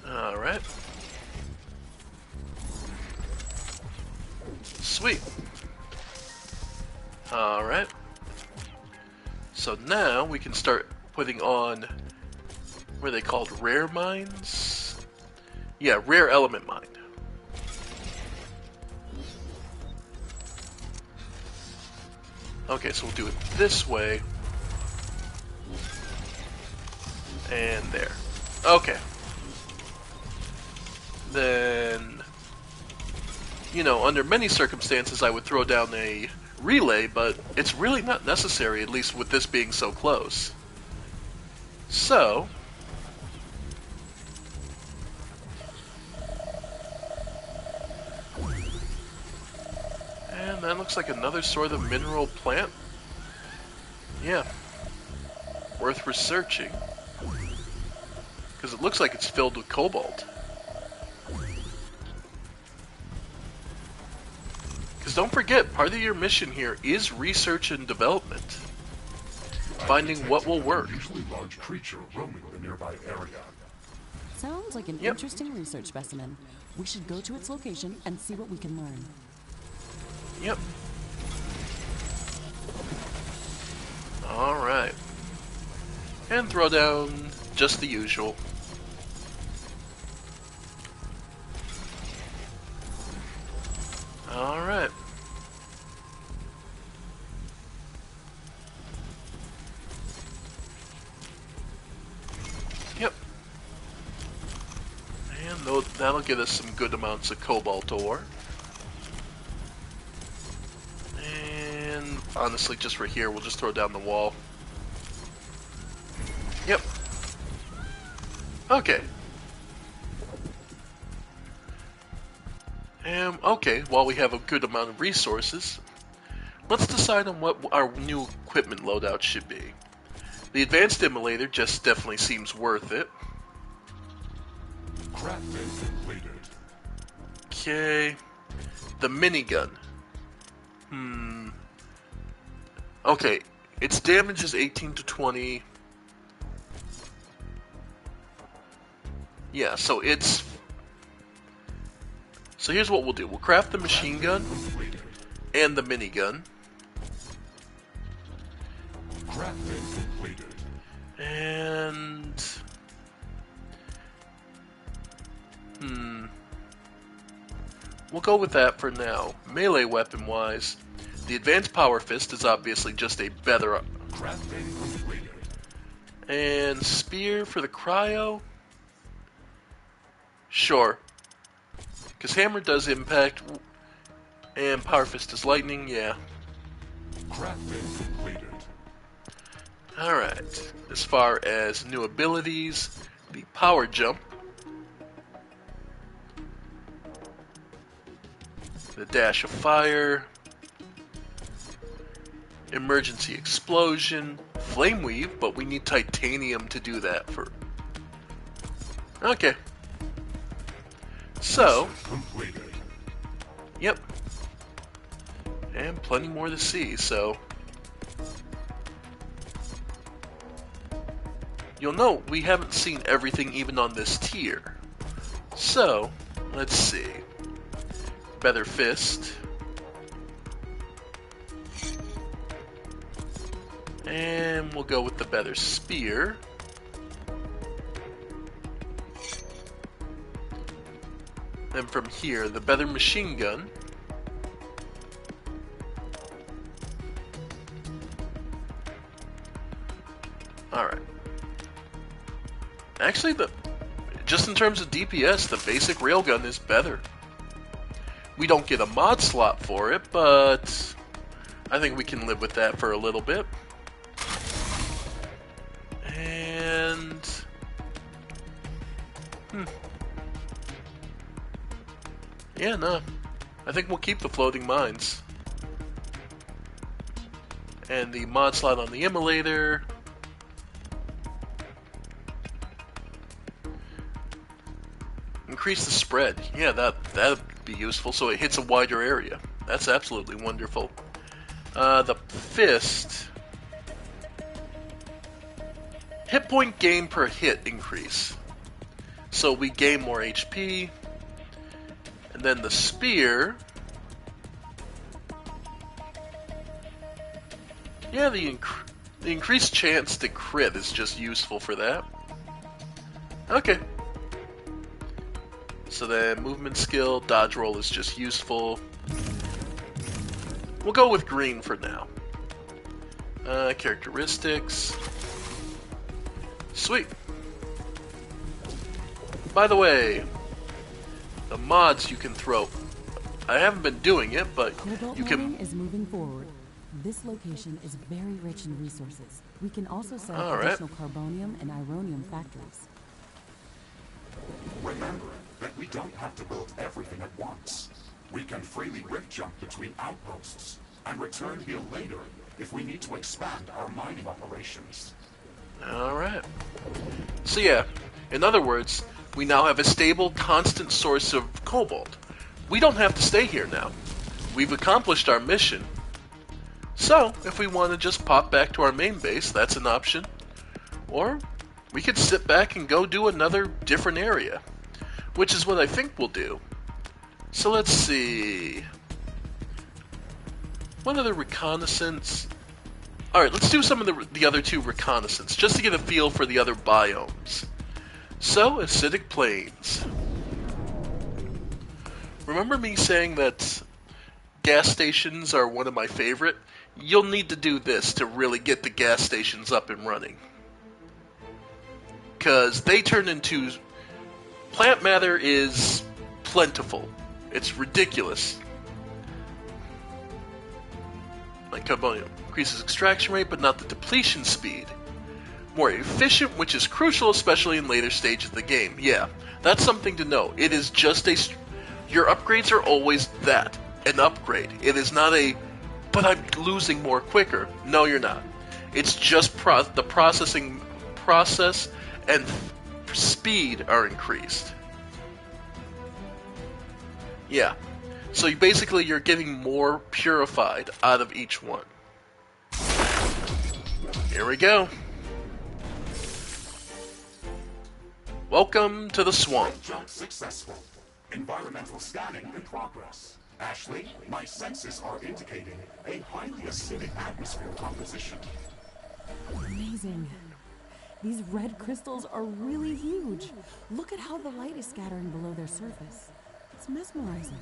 Alright. Sweet. Alright. So now we can start putting on, what are they called, rare mines? Yeah, rare element mine. Okay, so we'll do it this way. And there. Okay. Then, you know, under many circumstances I would throw down a relay, but it's really not necessary, at least with this being so close. So, and that looks like another sort of mineral plant. Yeah. Worth researching. Because it looks like it's filled with cobalt. Because don't forget, part of your mission here is research and development. Finding what will work. Usually large creature roaming the nearby area. Sounds like an interesting research specimen. We should go to its location and see what we can learn. Yep. Alright. And throw down just the usual. Alright. Yep. And that'll give us some good amounts of cobalt ore. And honestly, just for here, we'll just throw down the wall. Yep. Okay. Okay, while we have a good amount of resources, let's decide on what our new equipment loadout should be. The advanced immolator just definitely seems worth it. Crafting completed. Okay. The minigun. Okay, its damage is 18 to 20. Yeah, so it's... So here's what we'll do. We'll craft the machine gun and the minigun. Crafting completed. And... We'll go with that for now. Melee weapon-wise, the Advanced Power Fist is obviously just a better... Crafting completed. And Spear for the Cryo? Sure. Because Hammer does impact, and Power Fist is lightning, yeah. Crafting completed. Alright. As far as new abilities, the Power Jump, the Dash of Fire, Emergency Explosion, Flame Weave, but we need titanium to do that for... Okay. So, Completed. yep. And plenty more to see, so... You'll note we haven't seen everything even on this tier. So, let's see. Better Fist. And we'll go with the Better Spear. Then from here, the Better Machine Gun. Alright. Actually, just in terms of DPS, the basic railgun is better. We don't get a mod slot for it, but I think we can live with that for a little bit. And... yeah, no. I think we'll keep the floating mines. And the mod slot on the immolator. Increase the spread. Yeah, that'd be useful, so it hits a wider area. That's absolutely wonderful. The fist. Hit point gain per hit increase. So we gain more HP. And then the spear. Yeah, the increased chance to crit is just useful for that. Okay. So then movement skill, dodge roll is just useful. We'll go with green for now. Characteristics. Sweet. By the way, the mods you can throw. I haven't been doing it, but Cobalt you can... mining is moving forward. This location is very rich in resources. We can also set up Alright. additional carbonium and ironium factories. Remember that we don't have to build everything at once. We can freely rift jump between outposts and return here later if we need to expand our mining operations. Alright. So yeah, in other words, we now have a stable, constant source of cobalt. We don't have to stay here now. We've accomplished our mission. So, if we want to just pop back to our main base, that's an option. Or, we could sit back and go do another different area. Which is what I think we'll do. So let's see. What other reconnaissance? Alright, let's do some of the other two reconnaissance, just to get a feel for the other biomes. So, acidic plains. Remember me saying that gas stations are one of my favorite? You'll need to do this to really get the gas stations up and running. Because they turn into... plant matter is plentiful. It's ridiculous. Like carbonium. Increases extraction rate, but not the depletion speed. More efficient, which is crucial, especially in later stages of the game. Yeah, that's something to know. It is just a... your upgrades are always that. An upgrade. It is not a... but I'm losing more quicker. No, you're not. It's just the processing process and speed are increased. Yeah. So you're getting more purified out of each one. Here we go. Welcome to the swamp. Jump successful. Environmental scanning in progress. Ashley, my senses are indicating a highly acidic atmosphere composition. Amazing. These red crystals are really huge. Look at how the light is scattering below their surface. It's mesmerizing.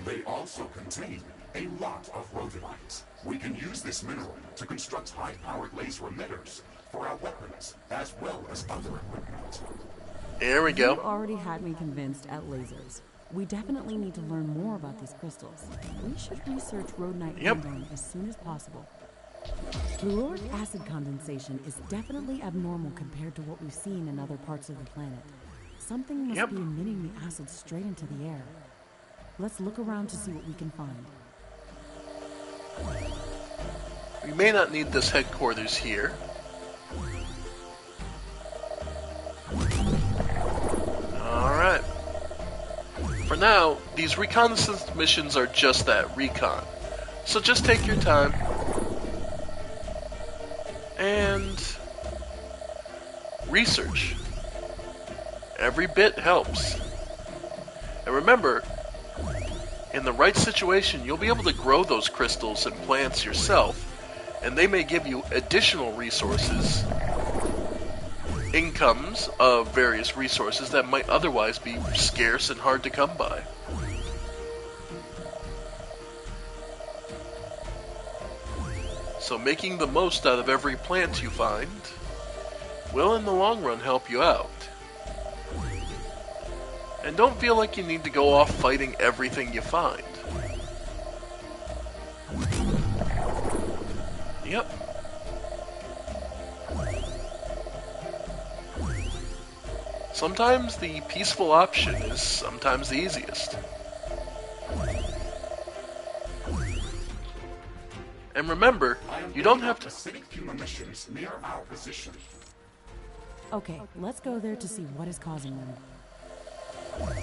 They also contain a lot of rhodonite. We can use this mineral to construct high-powered laser emitters for our weapons, as well as other equipment. Here we You go. already had me convinced at lasers. We definitely need to learn more about these crystals. We should research rhodonite handling as soon as possible. Fluoric acid condensation is definitely abnormal compared to what we've seen in other parts of the planet. Something must be emitting the acid straight into the air. Let's look around to see what we can find. We may not need this headquarters here. Alright. For now, these reconnaissance missions are just that, recon. So just take your time. And... research. Every bit helps. And remember, in the right situation, you'll be able to grow those crystals and plants yourself, and they may give you additional resources, incomes of various resources that might otherwise be scarce and hard to come by. So making the most out of every plant you find will in the long run help you out. And don't feel like you need to go off fighting everything you find. Yep. Sometimes the peaceful option is sometimes the easiest. And remember, you don't have to... Acidic fume emissions near our position. Okay, let's go there to see what is causing them.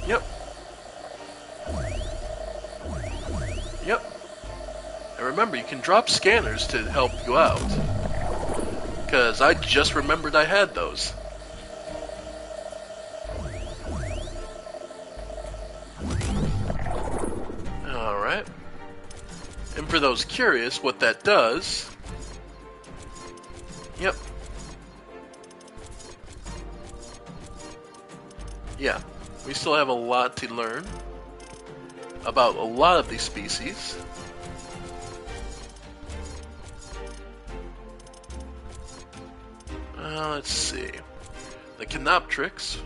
Yep. Yep. And remember, you can drop scanners to help you out. Because I just remembered I had those. Alright. And for those curious what that does... Yep. Yeah. We still have a lot to learn about a lot of these species. Let's see. The Canoptrix.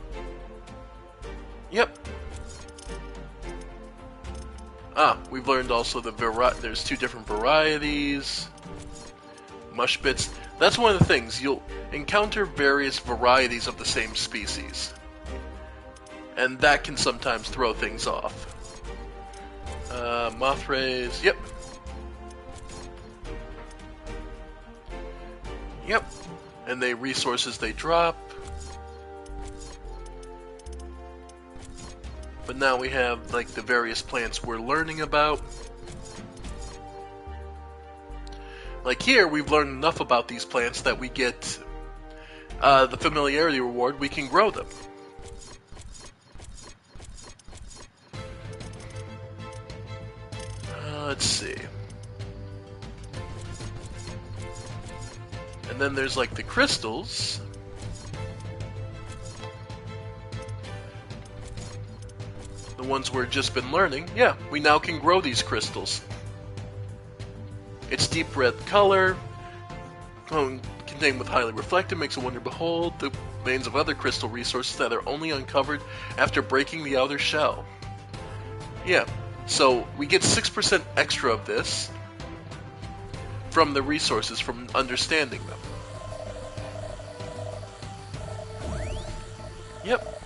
Yep. We've learned also there's two different varieties. Mushbits. That's one of the things. You'll encounter various varieties of the same species. And that can sometimes throw things off. Mothrays, yep. Yep. And the resources they drop. But now we have like the various plants we're learning about. Like here, we've learned enough about these plants that we get the familiarity reward, we can grow them. Let's see. And then there's like the crystals. The ones we've just been learning. Yeah, we now can grow these crystals. Its deep red color, contained with highly reflective, makes a wonder to behold. The veins of other crystal resources that are only uncovered after breaking the outer shell. Yeah. So we get 6% extra of this from the resources, from understanding them. Yep.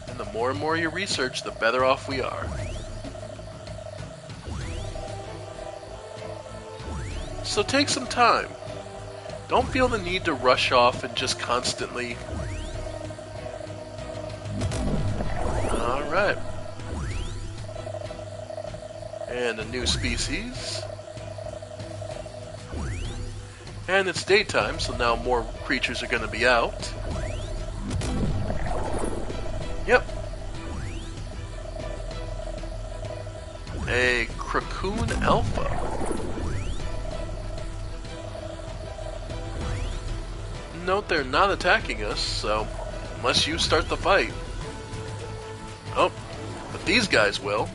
And the more and more you research, the better off we are. So take some time. Don't feel the need to rush off and just constantly... Alright. And a new species. And it's daytime, so now more creatures are going to be out. Yep. A Krakoon Alpha. Note they're not attacking us, so unless you start the fight. Oh, but these guys will.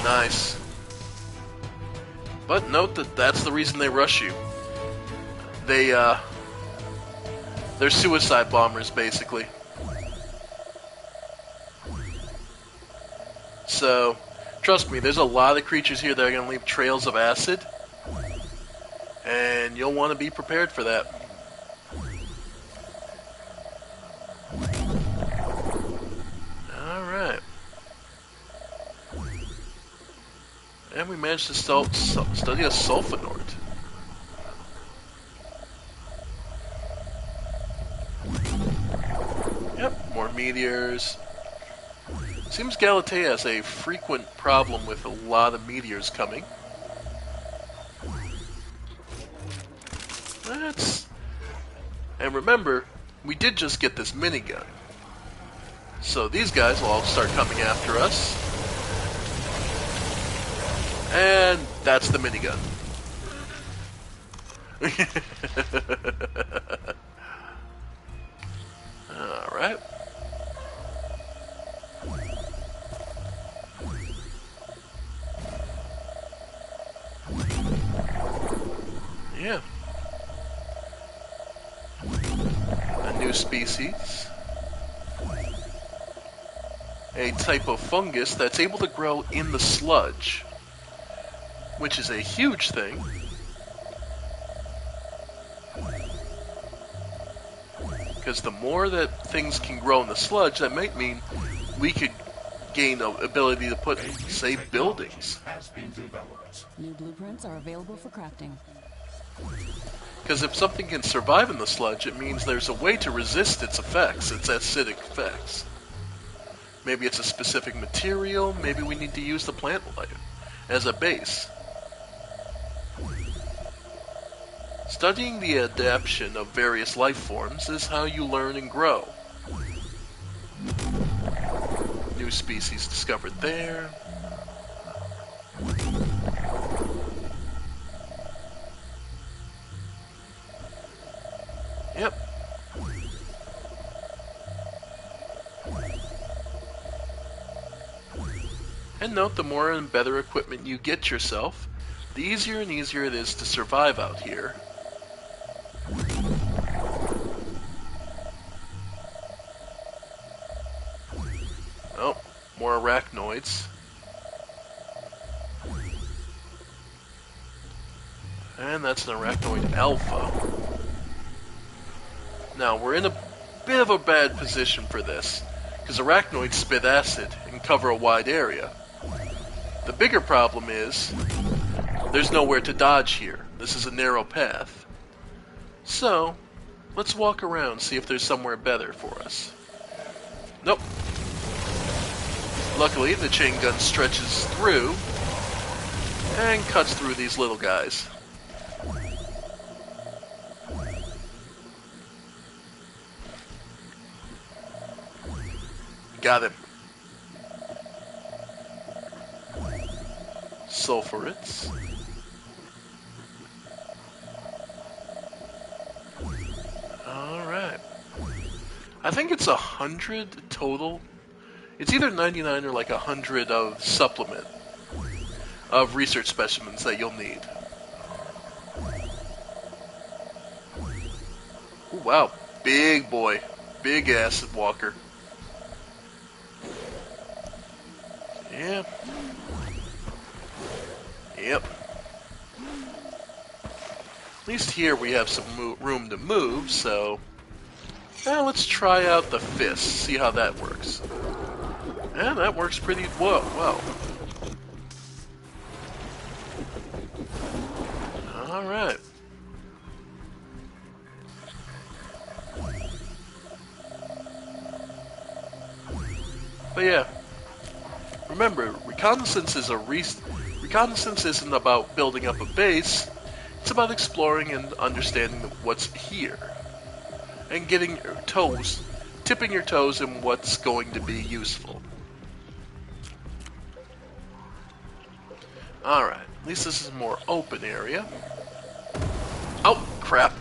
Nice. But note that that's the reason they rush you. They're suicide bombers, basically. So, trust me, there's a lot of creatures here that are going to leave trails of acid. And you'll want to be prepared for that. Alright. And we managed to study a Sulfonort. Yep, more meteors. Seems Galatea has a frequent problem with a lot of meteors coming. And remember, we did just get this minigun. So these guys will all start coming after us. And that's the minigun. Alright. species. A type of fungus that's able to grow in the sludge, which is a huge thing. Because the more that things can grow in the sludge, that might mean we could gain the ability to put, say, buildings. New blueprints are available for crafting. Because if something can survive in the sludge, it means there's a way to resist its effects, its acidic effects. Maybe it's a specific material, maybe we need to use the plant life as a base. Studying the adaptation of various life forms is how you learn and grow. New species discovered there. Yep. And note, the more and better equipment you get yourself, the easier and easier it is to survive out here. Oh, more arachnoids. And that's an arachnoid alpha. Now, we're in a bit of a bad position for this, because arachnoids spit acid and cover a wide area. The bigger problem is, there's nowhere to dodge here. This is a narrow path. So, let's walk around, see if there's somewhere better for us. Nope. Luckily, the chain gun stretches through and cuts through these little guys. Got him. Sulfurates. Alright. I think it's 100 total. It's either 99 or like 100 of supplement of research specimens that you'll need. Ooh, wow. Big boy. Big acid walker. Yeah. Yep. At least here we have some room to move, so... let's try out the fist, see how that works. Yeah, that works pretty well. Alright. But yeah. Remember, reconnaissance isn't about building up a base, it's about exploring and understanding what's here. And getting your toes, tipping your toes in what's going to be useful. Alright, at least this is a more open area. Oh, crap.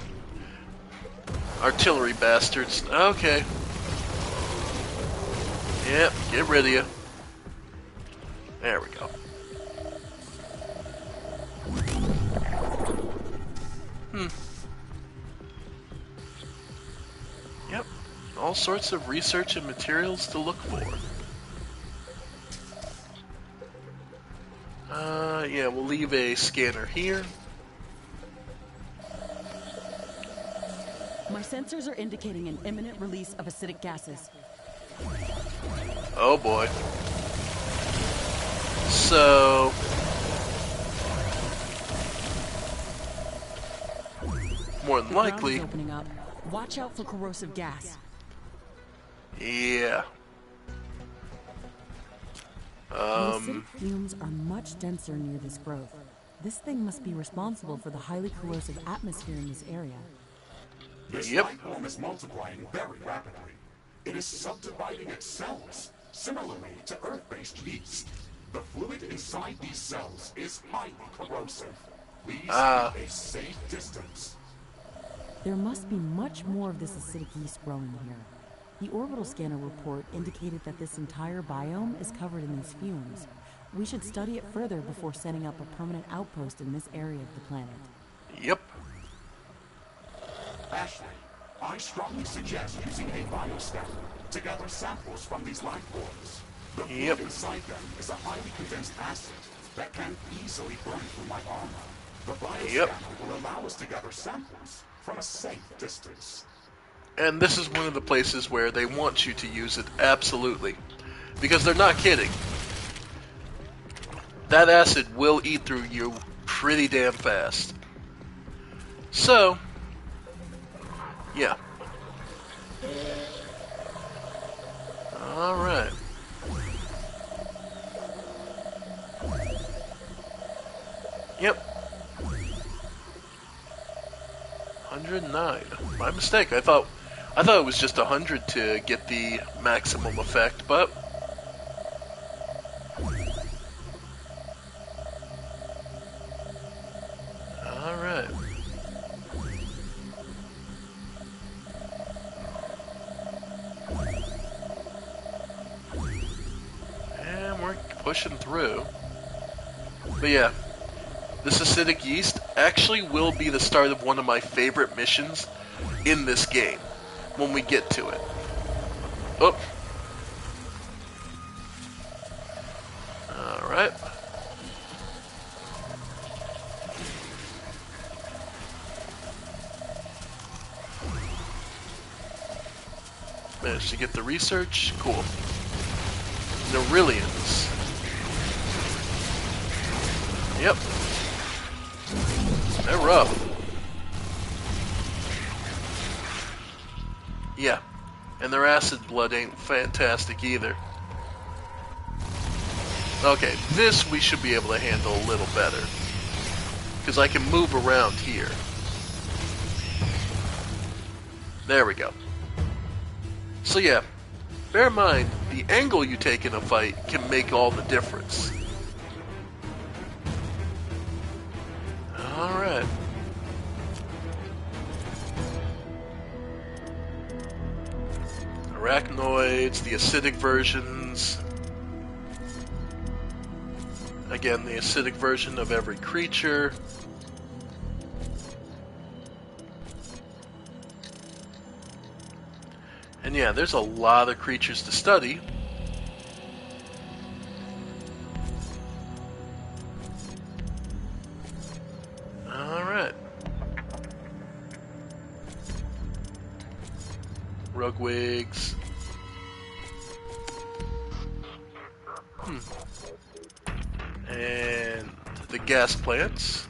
Artillery bastards. Okay. Yep, get rid of you. There we go. Yep, all sorts of research and materials to look for. Yeah, we'll leave a scanner here. My sensors are indicating an imminent release of acidic gases. Oh boy. So... more than likely... opening up. Watch out for corrosive gas. Yeah. The acidic fumes are much denser near this growth. This thing must be responsible for the highly corrosive atmosphere in this area. This life form is multiplying very rapidly. It is subdividing its cells, similarly to Earth-based yeast. The fluid inside these cells is highly corrosive. Please keep a safe distance. There must be much more of this acidic yeast growing here. The orbital scanner report indicated that this entire biome is covered in these fumes. We should study it further before setting up a permanent outpost in this area of the planet. Yep. Ashley, I strongly suggest using a bioscanner to gather samples from these life forms. The fluid inside them is a highly condensed acid that can easily burn through my armor. The bioscanner will allow us to gather samples from a safe distance. And this is one of the places where they want you to use it, absolutely. Because they're not kidding. That acid will eat through you pretty damn fast. So, yeah. Alright. Yep. 109. My mistake. I thought it was just 100 to get the maximum effect, but alright. And we're pushing through. But yeah, this acidic yeast actually will be the start of one of my favorite missions in this game when we get to it. Oh. Alright. Managed to get the research. Cool. Neurillians. Yep. They're rough. Yeah. And their acid blood ain't fantastic either. Okay, this we should be able to handle a little better. Because I can move around here. There we go. So yeah, bear in mind, the angle you take in a fight can make all the difference. Alright. Arachnoids, the acidic versions. Again, the acidic version of every creature. And yeah, there's a lot of creatures to study. Alright. Rugwigs. And the gas plants.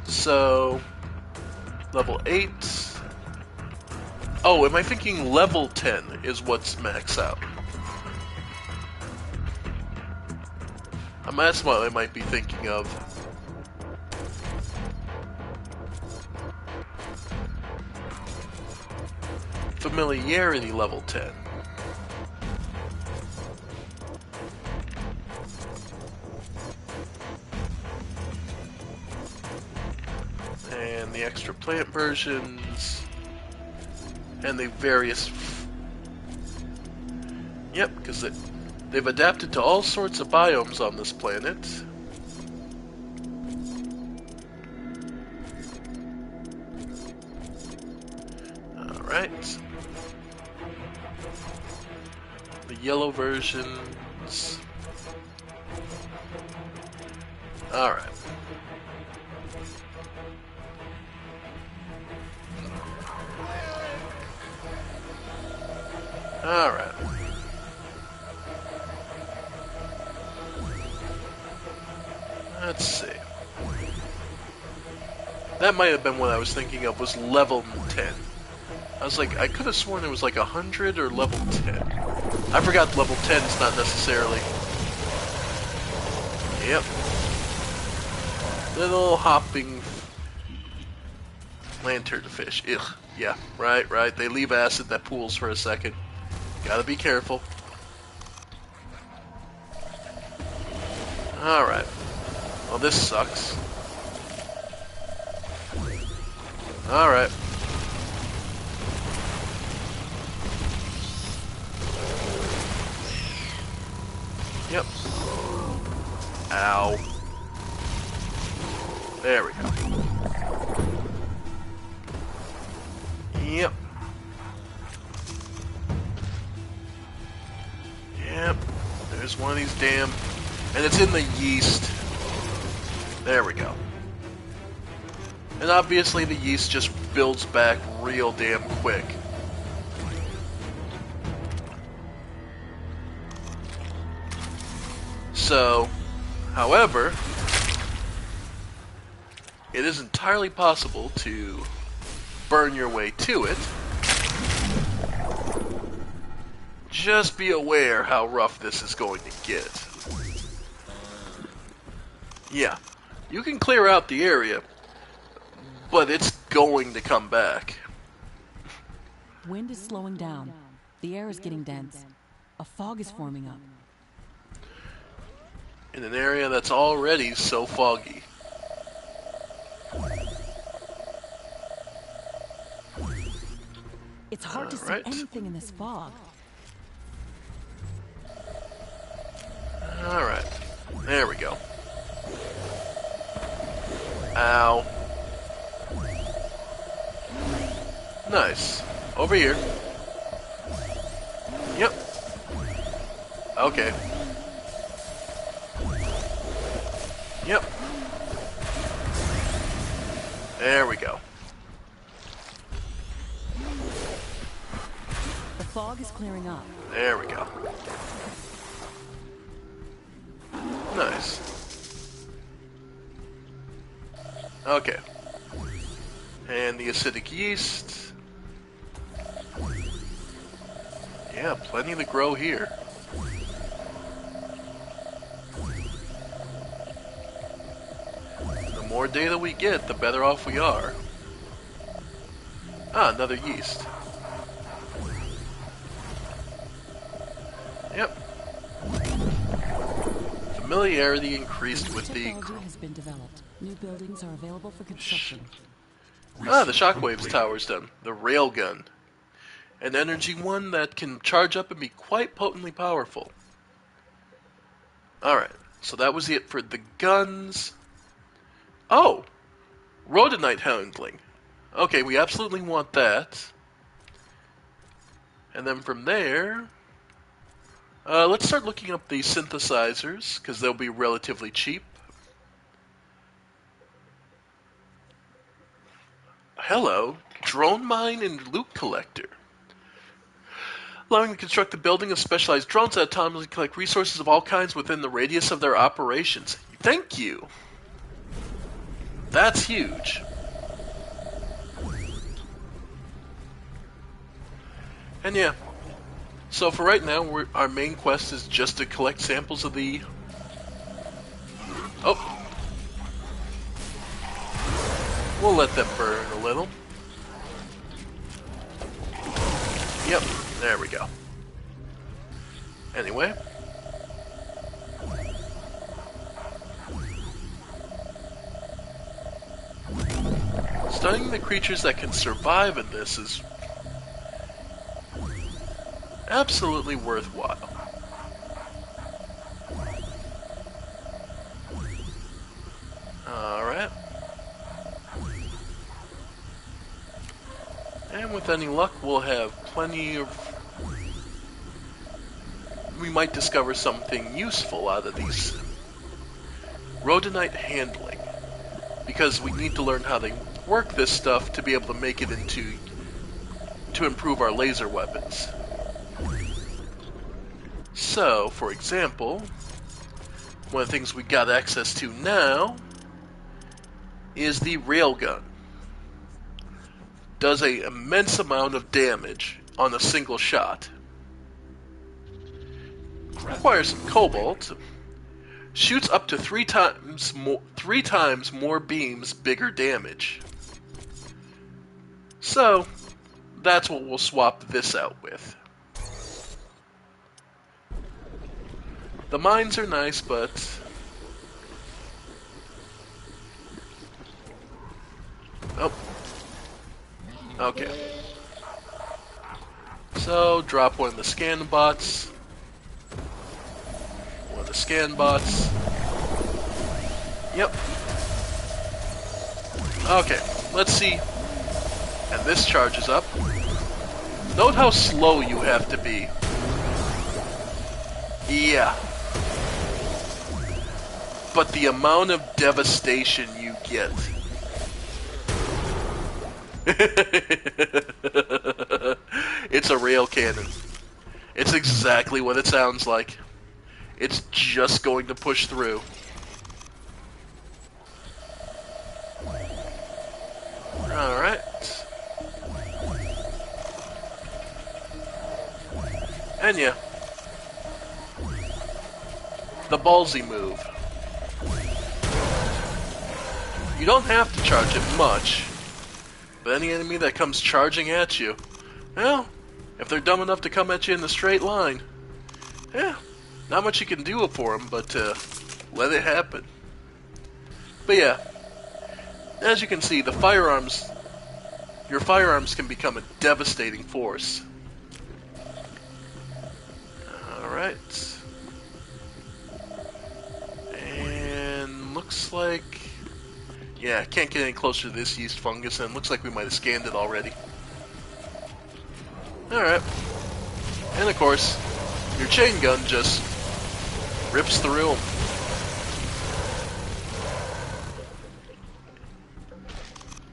So, level 8. Oh, am I thinking level 10 is what's max out? That's what I might be thinking of. Familiarity level 10. And the extra plant versions. And the various... Yep, because they've adapted to all sorts of biomes on this planet. Alright. The yellow versions. Alright. Alright. Let's see. That might have been what I was thinking of, was level 10. I was like, I could have sworn it was like 100 or level 10. I forgot level 10 is not necessarily... Yep. Little hopping... lanternfish. Ugh. Yeah, right. They leave acid that pools for a second. Gotta be careful. Alright. Well, this sucks. Alright. Yep. Ow. There we go. Yep. Yep. There's one of these damn... And it's in the yeast. There we go. And obviously the yeast just builds back real damn quick. So, however, it is entirely possible to burn your way to it. Just be aware how rough this is going to get. Yeah, you can clear out the area, but it's going to come back. Wind is slowing down. The air is getting dense. A fog is forming up. In an area that's already so foggy. It's hard to see anything in this fog. Alright, there we go. Ow. Nice. Over here. Yep. Okay. Yep. There we go. The fog is clearing up. There we go. Nice. Okay. And the acidic yeast. Yeah, plenty to grow here. The more data we get, the better off we are. Ah, another yeast. Yep. Familiarity increased with the... Technology has been developed. New buildings are available for construction. Ah, the Shockwave's tower's done. The Railgun. An energy one that can charge up and be quite potently powerful. Alright, so that was it for the guns. Oh! Rhodonite handling. Okay, we absolutely want that. And then from there... let's start looking up the synthesizers, because they'll be relatively cheap. Hello, drone mine and loot collector. Allowing to construct the building of specialized drones that autonomously collect resources of all kinds within the radius of their operations. Thank you! That's huge. And yeah, so for right now, our main quest is just to collect samples of the... Oh! We'll let them burn a little. Yep, there we go. Anyway. Studying the creatures that can survive in this is absolutely worthwhile. Alright. And with any luck, we'll have plenty of... We might discover something useful out of these. Rhodonite handling. Because we need to learn how they work this stuff to be able to make it into... to improve our laser weapons. So, for example, one of the things we got access to now is the railgun. Does an immense amount of damage on a single shot. Requires some cobalt. Shoots up to 3 times more beams, bigger damage. So, that's what we'll swap this out with. The mines are nice, but... Oh. Okay. So, drop one of the scan bots. One of the scan bots. Yep. Okay, let's see. And this charges up. Note how slow you have to be. Yeah. But the amount of devastation you get. It's a rail cannon. It's exactly what it sounds like. It's just going to push through. Alright. And yeah. The ballsy move. You don't have to charge it much, but any enemy that comes charging at you, well, if they're dumb enough to come at you in a straight line, yeah, not much you can do for them, but let it happen. But yeah, as you can see, the firearms, your firearms can become a devastating force. Alright. And looks like... yeah, can't get any closer to this yeast fungus, and looks like we might have scanned it already. Alright. And of course, your chain gun just rips through them.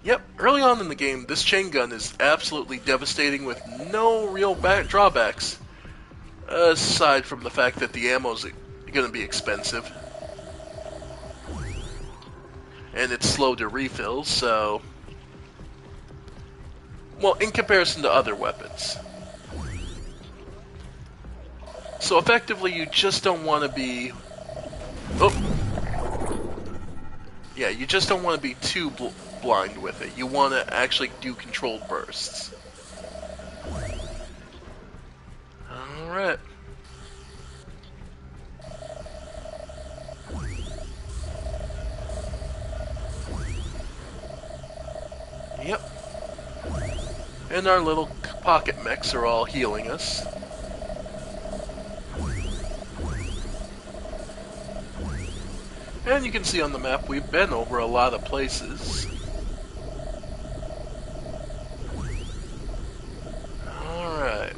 Yep, early on in the game, this chain gun is absolutely devastating with no real drawbacks. Aside from the fact that the ammo's going to be expensive. And it's slow to refill, so... well, in comparison to other weapons. So effectively, you just don't want to be... oh! Yeah, you just don't want to be too blind with it. You want to actually do controlled bursts. Alright. Yep. And our little pocket mechs are all healing us. And you can see on the map we've been over a lot of places. Alright.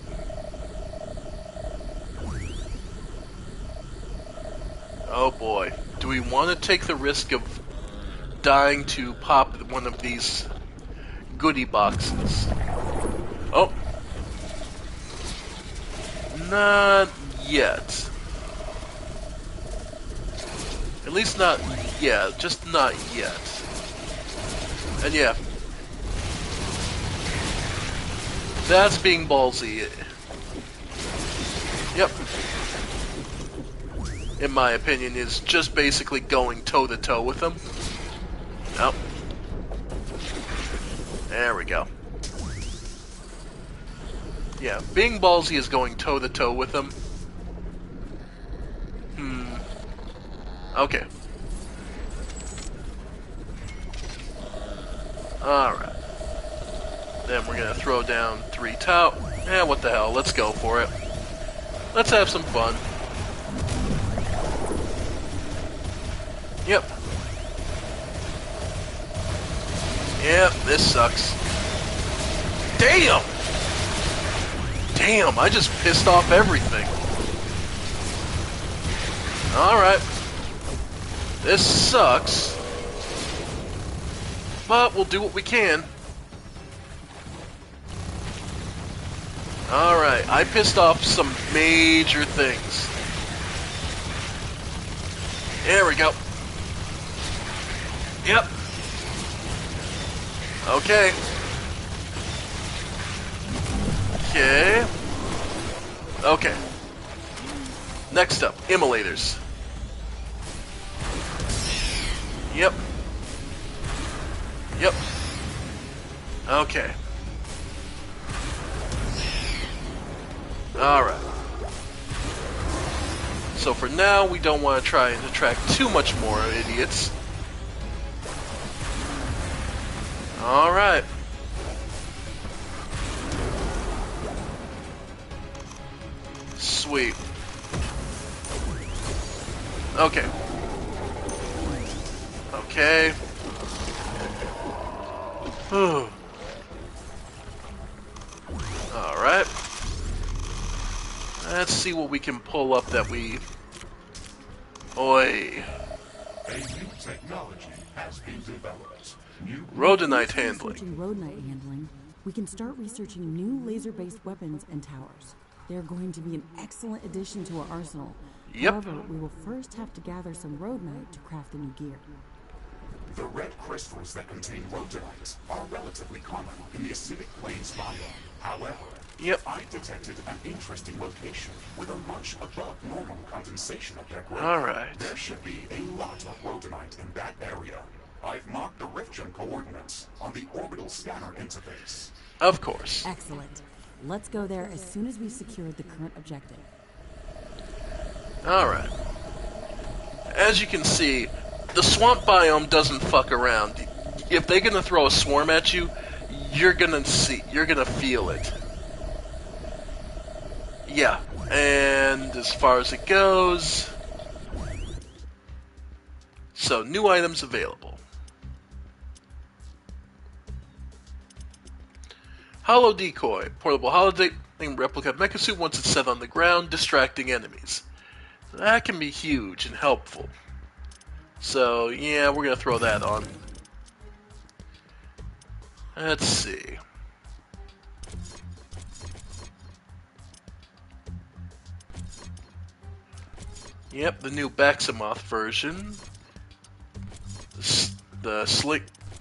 Oh boy. Do we want to take the risk of dying to pop one of these goodie boxes? Oh. Not yet. At least not, yeah, just not yet. And yeah. That's being ballsy. Yep. In my opinion, is just basically going toe-to-toe with them. Oh. There we go. Yeah, being ballsy is going toe-to-toe with them. Okay. Alright. Then we're gonna throw down 3 tau. Eh, what the hell, let's go for it. Let's have some fun. Yep. Yep, this sucks. Damn! Damn, I just pissed off everything. Alright. This sucks. But we'll do what we can. Alright, I pissed off some major things. There we go. Yep. Okay. Okay. Okay. Next up, immolators. Yep. Yep. Okay. Alright. So for now, we don't want to try and attract too much more idiots. Alright. Sweet. Okay. Okay. Alright. Let's see what we can pull up that we... Oi. A new technology has been developed. Rhodonite handling. Researching Rhodonite handling, we can start researching new laser-based weapons and towers. They're going to be an excellent addition to our arsenal. Yep. However, we will first have to gather some Rhodonite to craft the new gear. The red crystals that contain rhodonite are relatively common in the acidic plains biome. However, I detected an interesting location with a much above normal condensation of their growth. Alright. There should be a lot of rhodonite in that area. I've marked the Riftgen coordinates on the orbital scanner interface. Of course. Excellent. Let's go there as soon as we've secured the current objective. Alright. As you can see, the swamp biome doesn't fuck around. If they're gonna throw a swarm at you, you're gonna feel it. Yeah, and as far as it goes... So, new items available. Hollow Decoy. Portable holodeck replica mechasuit once it's set on the ground, distracting enemies. That can be huge and helpful. So, yeah, we're gonna throw that on. Let's see. Yep, the new Baximoth version. The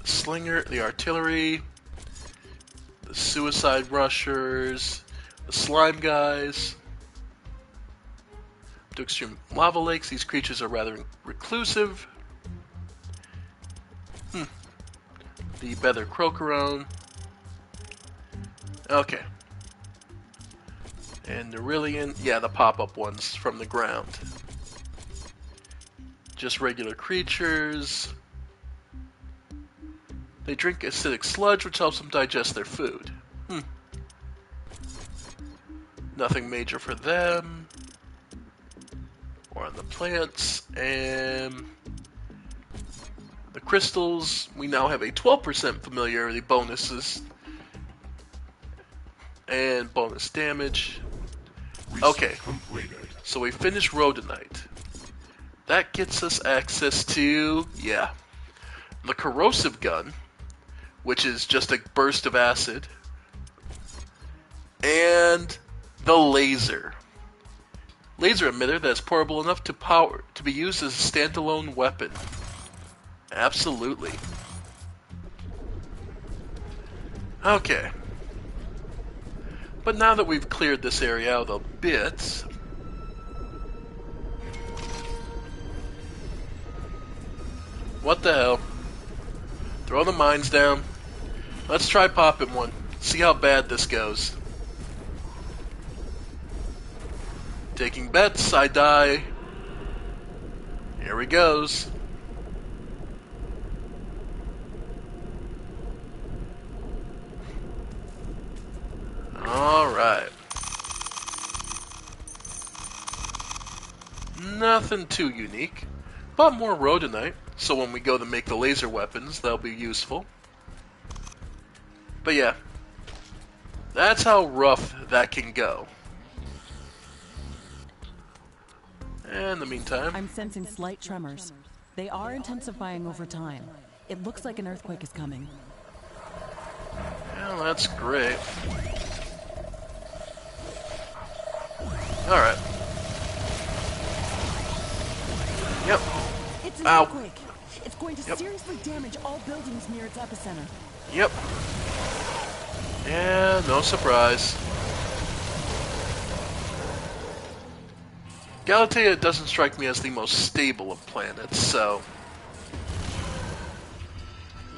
Slinger, the Artillery, the Suicide Rushers, the Slime Guys. To extreme lava lakes, these creatures are rather reclusive. The Beather Crocorone. Okay. And Nerillion, yeah, the pop-up ones from the ground. Just regular creatures. They drink acidic sludge, which helps them digest their food. Nothing major for them. Or on the plants. And the crystals, we now have a 12% familiarity bonuses. And bonus damage. Okay, so we finished Rhodonite. That gets us access to, yeah, the Corrosive Gun, which is just a burst of acid, and the Laser. Laser emitter that is portable enough to be used as a standalone weapon. Absolutely. Okay. But now that we've cleared this area out a bit... What the hell? Throw the mines down. Let's try popping one. See how bad this goes. Taking bets, I die. Here he goes. Alright. Nothing too unique, but more Rhodonite, so when we go to make the laser weapons, they'll be useful. But yeah, that's how rough that can go. And in the meantime... I'm sensing slight tremors. They are intensifying over time. It looks like an earthquake is coming. Well, that's great. Alright. Yep. It's an earthquake. It's going to seriously damage all buildings near its epicenter. Yep. Yeah, no surprise. Galatea doesn't strike me as the most stable of planets, so...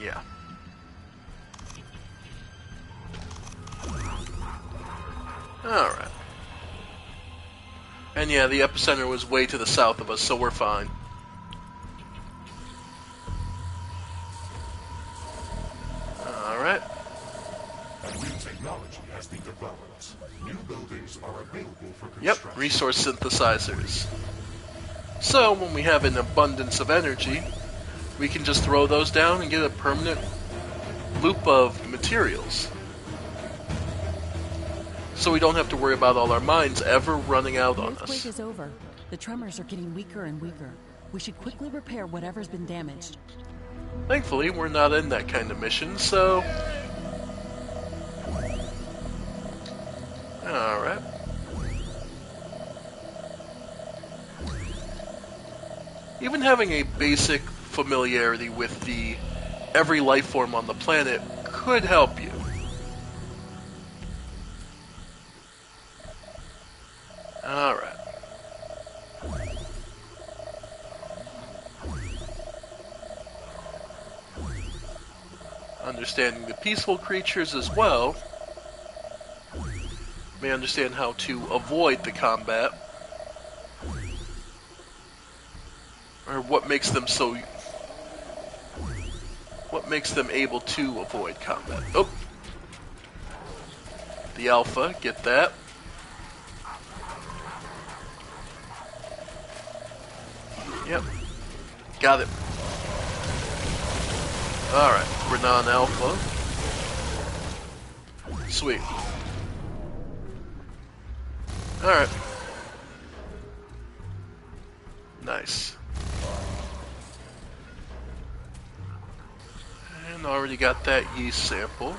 yeah. Alright. And yeah, the epicenter was way to the south of us, so we're fine. Alright. A new technology has been developed. New buildings are available for construction. Yep, resource synthesizers. So, when we have an abundance of energy, we can just throw those down and get a permanent loop of materials. So we don't have to worry about all our mines ever running out The on earthquake us. is over. The tremors are getting weaker and weaker. We should quickly repair whatever's been damaged. Thankfully, we're not in that kind of mission, so... Alright. Even having a basic familiarity with every life form on the planet could help you. Alright. Understanding the peaceful creatures as well, may understand how to avoid the combat, or what makes them able to avoid combat. Oh, the alpha, get that. Yep, got it. Alright, Renan Alpha. Sweet. Alright. Nice. And already got that yeast sample.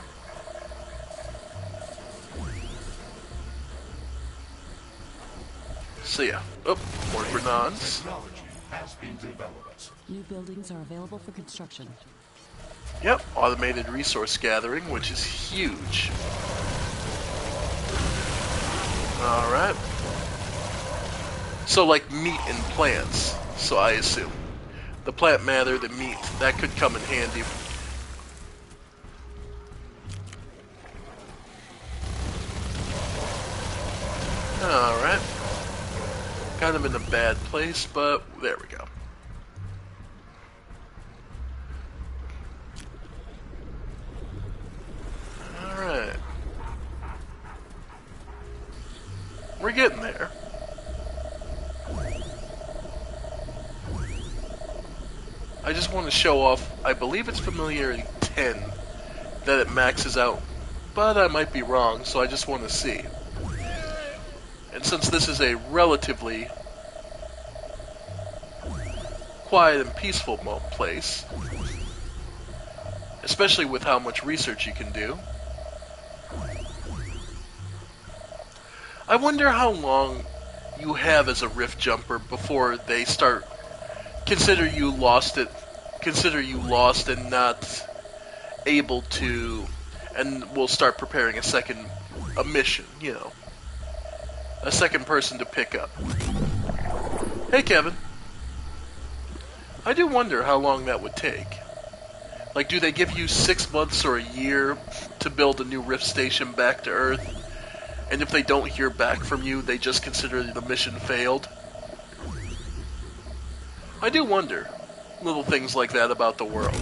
So yeah. Oh, more Renans. Technology has been developed. New buildings are available for construction. Yep, automated resource gathering, which is huge. Alright. So like meat and plants, so I assume. The plant matter, the meat, that could come in handy. Alright. Kind of in a bad place, but there we go. Alright. We're getting there. I just want to show off, I believe it's Familiarity 10 that it maxes out, but I might be wrong, so I just want to see. And since this is a relatively quiet and peaceful place, especially with how much research you can do, I wonder how long you have as a rift jumper before they start consider you lost and not able to, and will start preparing a mission, you know, a second person to pick up. Hey Kevin, I do wonder how long that would take. Like, do they give you 6 months or a year to build a new rift station back to Earth? And if they don't hear back from you, they just consider the mission failed? I do wonder little things like that about the world.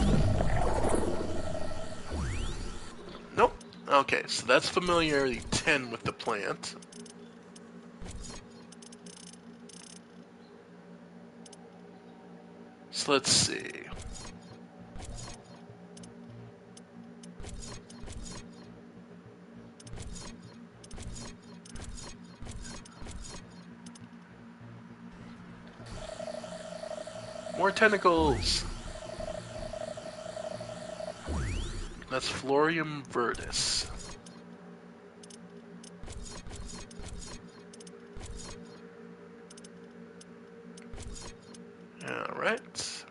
Nope. Okay, so that's Familiarity 10 with the plant. So let's see. More tentacles! That's Florium Verdis. Alright.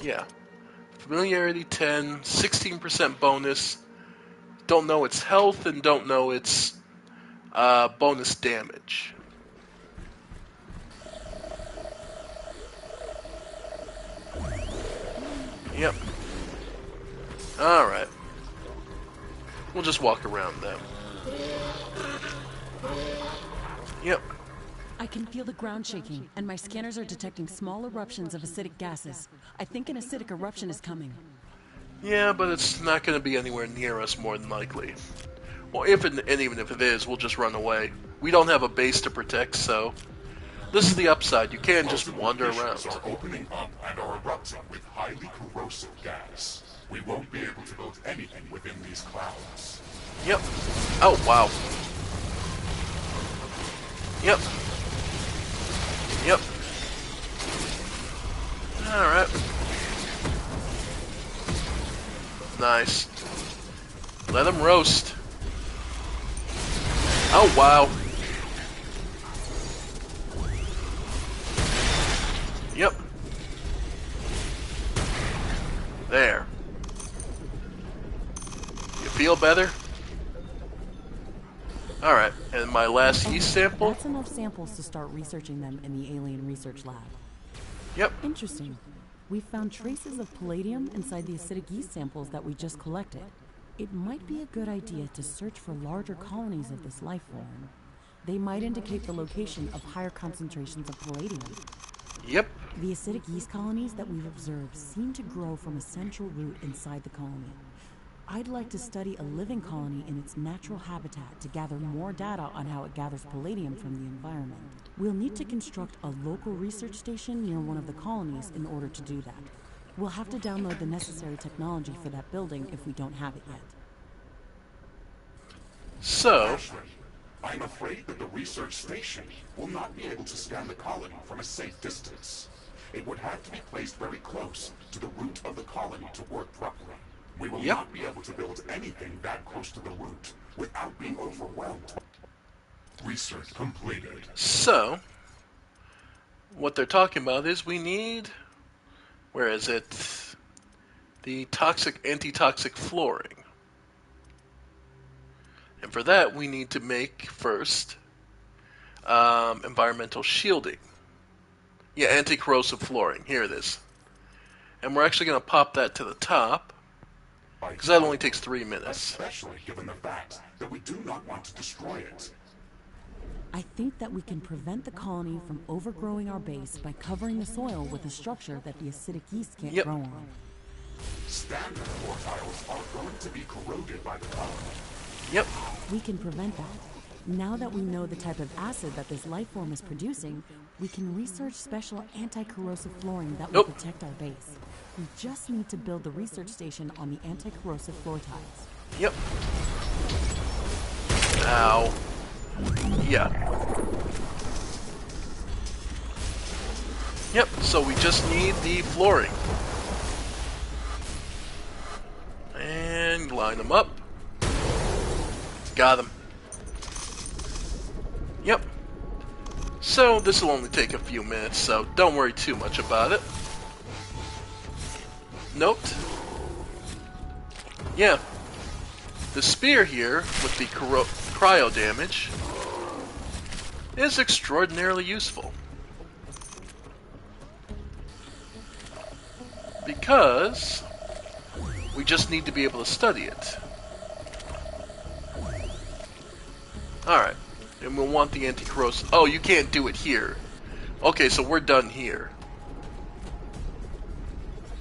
Yeah. Familiarity 10, 16% bonus. Don't know its health and don't know its bonus damage. Yep. Alright. We'll just walk around them. Yep. I can feel the ground shaking, and my scanners are detecting small eruptions of acidic gases. I think an acidic eruption is coming. Yeah, but it's not going to be anywhere near us, more than likely. Well, and even if it is, we'll just run away. We don't have a base to protect, so This is the upside. You can't just Multiple wander fissures around. are opening up and are erupting with highly corrosive gas. We won't be able to build anything within these clouds. Yep. Oh, wow. Yep. Yep. Alright. Nice. Let them roast. Oh, wow. Yep. There. You feel better? Alright, and my last yeast sample? That's enough samples to start researching them in the alien research lab. Yep. Interesting. We found traces of palladium inside the acidic yeast samples that we just collected. It might be a good idea to search for larger colonies of this life form. They might indicate the location of higher concentrations of palladium. Yep. The acidic yeast colonies that we've observed seem to grow from a central root inside the colony. I'd like to study a living colony in its natural habitat to gather more data on how it gathers palladium from the environment. We'll need to construct a local research station near one of the colonies in order to do that. We'll have to download the necessary technology for that building if we don't have it yet. So, Ashley, I'm afraid that the research station will not be able to scan the colony from a safe distance. It would have to be placed very close to the root of the colony to work properly. We will Yep. not be able to build anything that close to the root without being overwhelmed. Research completed. so, what they're talking about is we need, where is it? The antitoxic flooring. And for that, we need to make first environmental shielding. Yeah, anti-corrosive flooring. Here it is. And we're actually going to pop that to the top, because that only takes 3 minutes. Especially given the fact that we do not want to destroy it. I think that we can prevent the colony from overgrowing our base by covering the soil with a structure that the acidic yeast can't Yep. grow on. Standard floor tiles are going to be corroded by the colony. Yep. We can prevent that. Now that we know the type of acid that this life form is producing, we can research special anti-corrosive flooring that will Oh. protect our base. We just need to build the research station on the anti-corrosive floor tiles. Yep. Ow. Yeah. Yep, so we just need the flooring. And line them up. Got them. Yep. So this will only take a few minutes, so don't worry too much about it. Note. Yeah. The spear here, with the cryo damage, is extraordinarily useful. Because we just need to be able to study it. Alright. And we'll want the anti-corrosive. Oh, you can't do it here. Okay, so we're done here.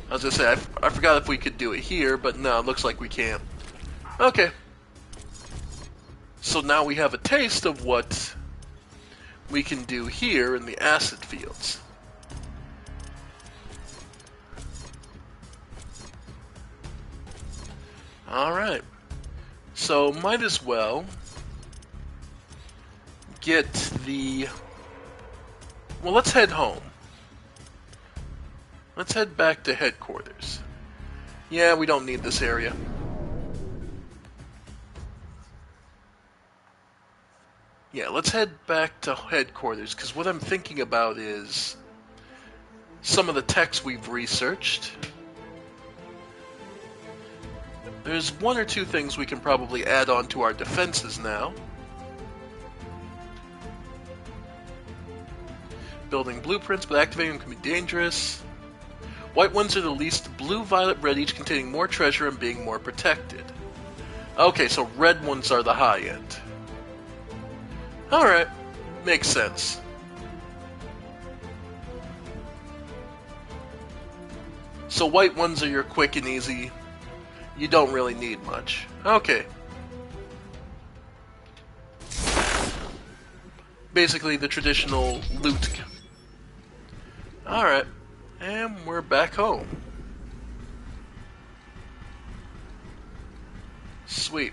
I was gonna say, I forgot if we could do it here, but no, it looks like we can't. Okay. So now we have a taste of what we can do here in the acid fields. Alright. So might as well get the... Well, let's head home. Let's head back to headquarters. Yeah, we don't need this area. Yeah, let's head back to headquarters, because what I'm thinking about is some of the techs we've researched. There's one or two things we can probably add on to our defenses now. Building blueprints, but activating them can be dangerous. White ones are the least. Blue, violet, red, each containing more treasure and being more protected. Okay, so red ones are the high end. Alright, makes sense. So white ones are your quick and easy. You don't really need much. Okay. basically the traditional loot. Alright, and we're back home. Sweet.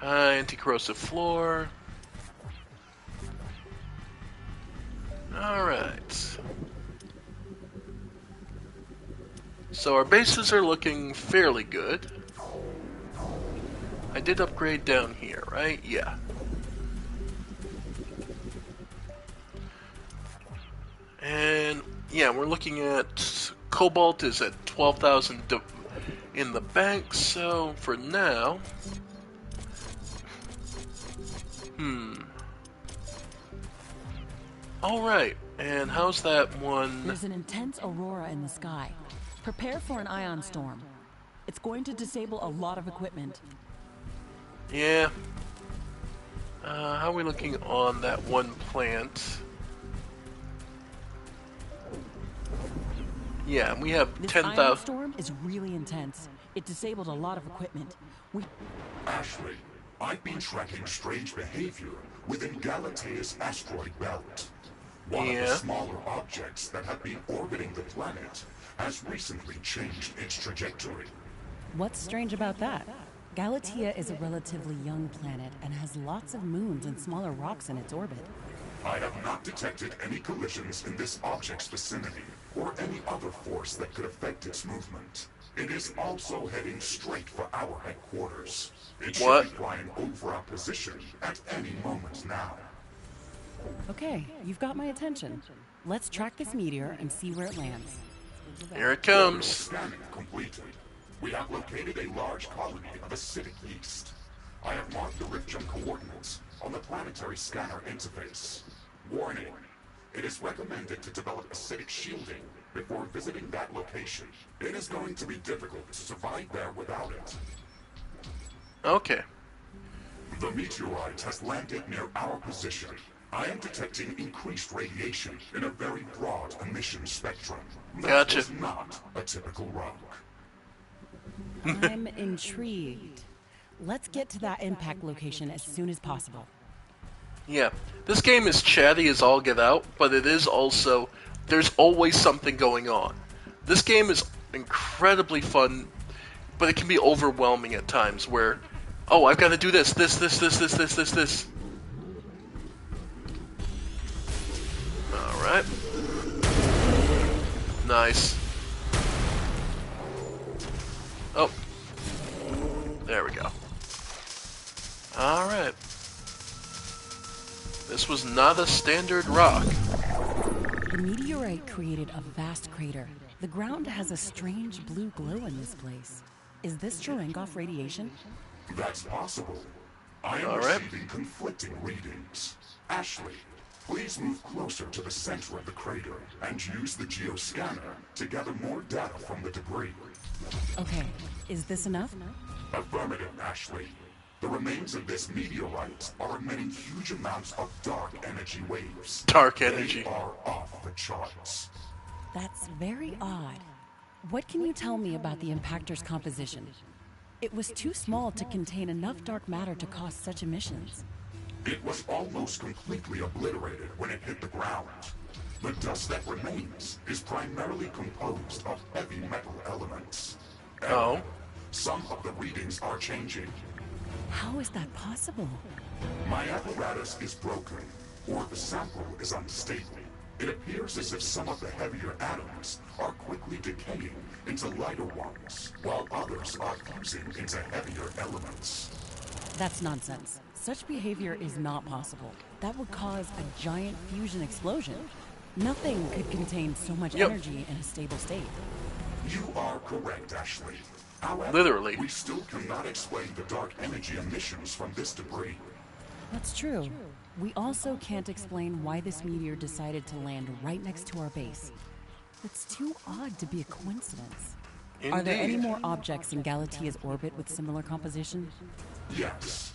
Anti-corrosive floor. Alright. So our bases are looking fairly good. I did upgrade down here, right? Yeah. And yeah, we're looking at Cobalt is at 12,000 in the bank, so for now... Alright, and how's that one? There's an intense aurora in the sky. Prepare for an ion storm. It's going to disable a lot of equipment. Yeah. How are we looking on that one plant? Yeah, we have This 10,000. ion storm is really intense. It disabled a lot of equipment. Ashley, I've been tracking strange behavior within Galatea's asteroid belt. One of the smaller objects that have been orbiting the planet has recently changed its trajectory. What's strange about that? Galatea is a relatively young planet and has lots of moons and smaller rocks in its orbit. I have not detected any collisions in this object's vicinity, or any other force that could affect its movement. It is also heading straight for our headquarters. It should be flying over our position at any moment now. Okay, you've got my attention. Let's track this meteor and see where it lands. Here it comes. Scanning completed. We have located a large colony of acidic yeast. I have marked the rift jump coordinates on the planetary scanner interface. Warning. It is recommended to develop acidic shielding before visiting that location. It is going to be difficult to survive there without it. Okay. The meteorite has landed near our position. I am detecting increased radiation in a very broad emission spectrum. That was not a typical rock. I'm intrigued. Let's get to that impact location as soon as possible. Yeah, this game is chatty as all get out, but it is also, there's always something going on. This game is incredibly fun, but it can be overwhelming at times where, oh, I've got to do this. Alright. Nice. Oh. There we go. Alright. This was not a standard rock. The meteorite created a vast crater. The ground has a strange blue glow in this place. Is this Cherenkov radiation? That's possible. I am receiving conflicting readings. Ashley, please move closer to the center of the crater and use the geoscanner to gather more data from the debris. Okay, is this enough? Affirmative, Ashley. The remains of this meteorite are emitting huge amounts of dark energy waves. Dark energy. They are off the charts. That's very odd. What can you tell me about the impactor's composition? It was too small to contain enough dark matter to cause such emissions. It was almost completely obliterated when it hit the ground. The dust that remains is primarily composed of heavy metal elements. Oh. Some of the readings are changing. How is that possible? My apparatus is broken, or the sample is unstable. It appears as if some of the heavier atoms are quickly decaying into lighter ones, while others are fusing into heavier elements. That's nonsense. Such behavior is not possible. That would cause a giant fusion explosion. Nothing could contain so much energy in a stable state. You are correct, Ashley. However, literally, we still cannot explain the dark energy emissions from this debris. That's true. We also can't explain why this meteor decided to land right next to our base. It's too odd to be a coincidence. Indeed. Are there any more objects in Galatea's orbit with similar composition? Yes.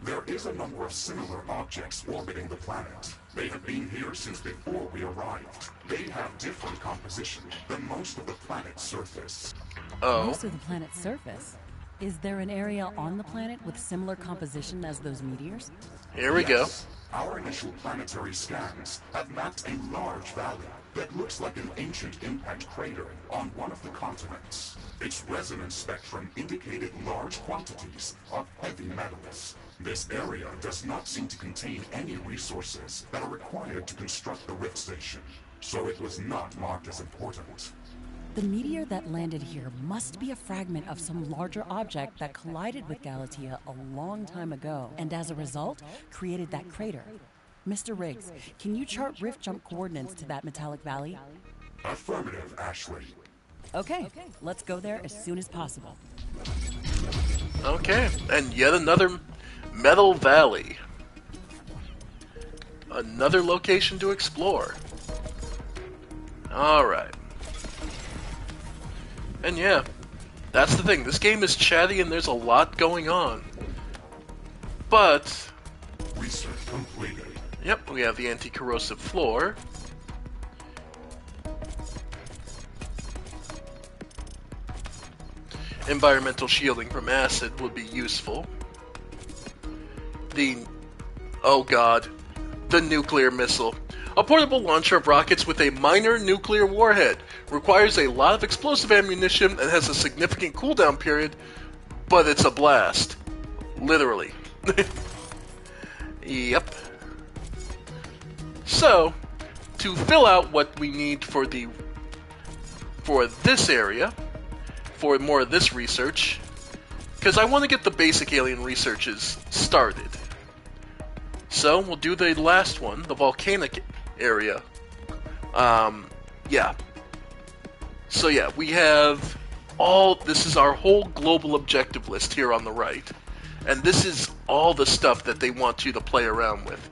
There is a number of similar objects orbiting the planet. They have been here since before we arrived. They have different composition than most of the planet's surface. Oh. Most of the planet's surface? Is there an area on the planet with similar composition as those meteors? Here we go. Yes. Our initial planetary scans have mapped a large valley that looks like an ancient impact crater on one of the continents. Its resonance spectrum indicated large quantities of heavy metals. This area does not seem to contain any resources that are required to construct the rift station, so it was not marked as important. The meteor that landed here must be a fragment of some larger object that collided with Galatea a long time ago, and as a result, created that crater. Mr. Riggs, can you chart rift jump coordinates to that metallic valley? Affirmative, Ashley. Okay, let's go there as soon as possible. Okay, and yet another metal valley. Another location to explore. Alright. And yeah, that's the thing. This game is chatty and there's a lot going on. But... Research completed. Yep, we have the anti-corrosive floor. Environmental shielding from acid would be useful. Oh god, the nuclear missile. A portable launcher of rockets with a minor nuclear warhead. Requires a lot of explosive ammunition and has a significant cooldown period, but it's a blast. Literally. Yep. So, to fill out what we need for this area, for more of this research, because I want to get the basic alien researches started. So, we'll do the last one, the volcanic area. Yeah. So yeah, we have this is our whole global objective list here on the right. And this is all the stuff that they want you to play around with.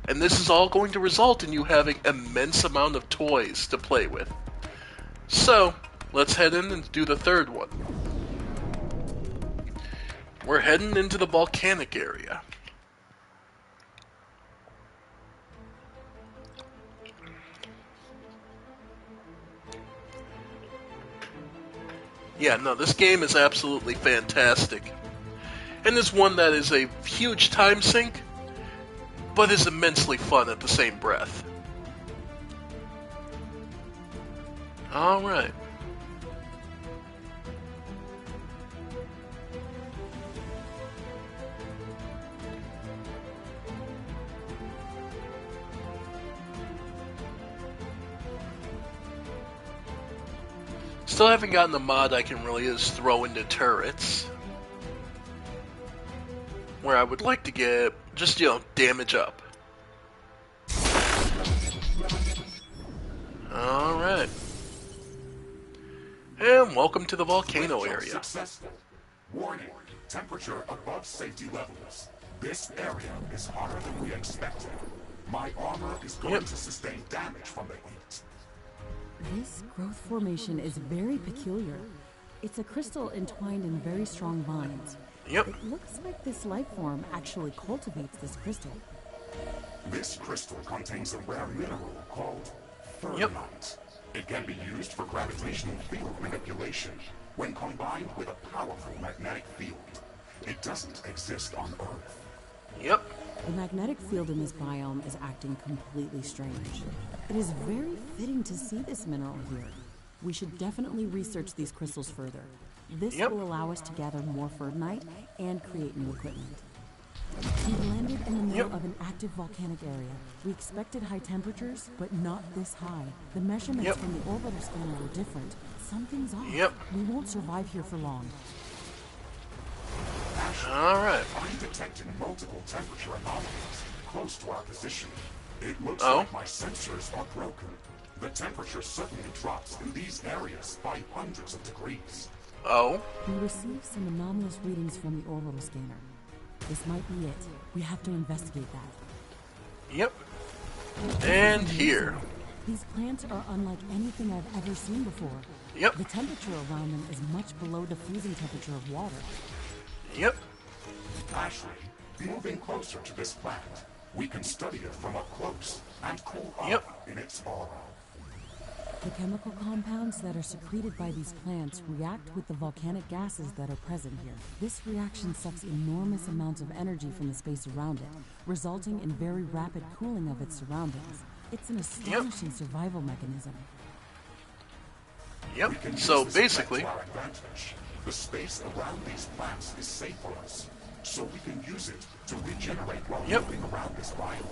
And this is all going to result in you having immense amount of toys to play with. So, let's head in and do the third one. We're heading into the volcanic area. Yeah, no, this game is absolutely fantastic. And is one that is a huge time sink, but is immensely fun at the same breath. Alright. Still haven't gotten the mod I can really just throw into turrets. Where I would like to get just, damage up. Alright. And welcome to the volcano area. Successful. Warning, temperature above safety levels. This area is hotter than we expected. My armor is going to sustain damage from the heat. This growth formation is very peculiar. It's a crystal entwined in very strong vines. Yep. It looks like this life form actually cultivates this crystal. This crystal contains a rare mineral called ferrite. It can be used for gravitational field manipulation when combined with a powerful magnetic field. It doesn't exist on Earth. Yep. The magnetic field in this biome is acting completely strange. It is very fitting to see this mineral here. We should definitely research these crystals further. This will allow us to gather more Ferdinite and create new equipment. We landed in the middle of an active volcanic area. We expected high temperatures, but not this high. The measurements from the orbiter scanner were different. Something's off. We won't survive here for long. Alright. I'm detecting multiple temperature anomalies close to our position. It looks like my sensors are broken. The temperature suddenly drops in these areas by hundreds of degrees. We received some anomalous readings from the orbital scanner. This might be it. We have to investigate that. Yep. And here. These plants are unlike anything I've ever seen before. Yep. The temperature around them is much below the freezing temperature of water. Yep. Ashley, moving closer to this plant, we can study it from up close and cool off in its aura. The chemical compounds that are secreted by these plants react with the volcanic gases that are present here. This reaction sucks enormous amounts of energy from the space around it, resulting in very rapid cooling of its surroundings. It's an astonishing survival mechanism. Yep, so basically... To our advantage. The space around these plants is safe for us, so we can use it to regenerate while moving around this biome.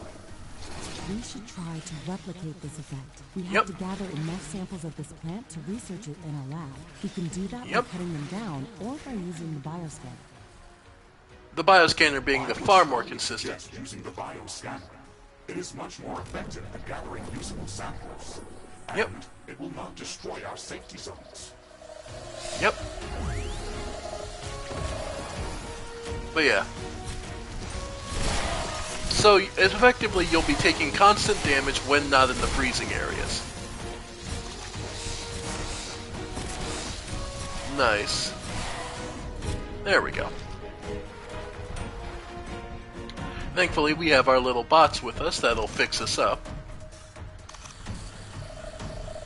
We should try to replicate this effect. We have to gather enough samples of this plant to research it in our lab. We can do that by cutting them down or by using the bioscanner. The bioscanner being the far more consistent. Just using the bioscanner. It is much more effective at gathering usable samples. And it will not destroy our safety zones. Yep. But yeah. So, effectively, you'll be taking constant damage when not in the freezing areas. Nice. There we go. Thankfully, we have our little bots with us that'll fix us up.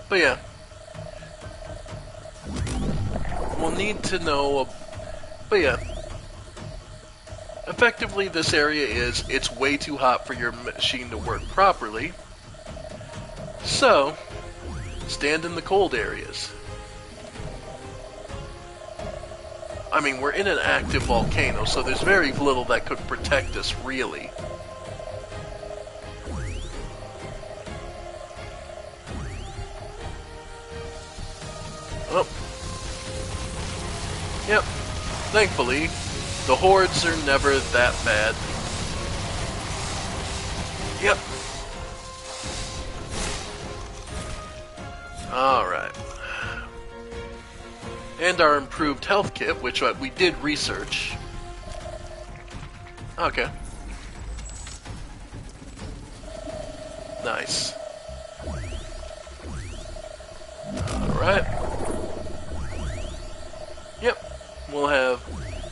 But yeah. We'll need to know... But yeah. Effectively, this area it's way too hot for your machine to work properly. So, stand in the cold areas. I mean, we're in an active volcano, so there's very little that could protect us, really. Oh. Yep. Thankfully, the hordes are never that bad. Yep. Alright. And our improved health kit, which we did research. Okay. Nice. Alright. Yep. We'll have...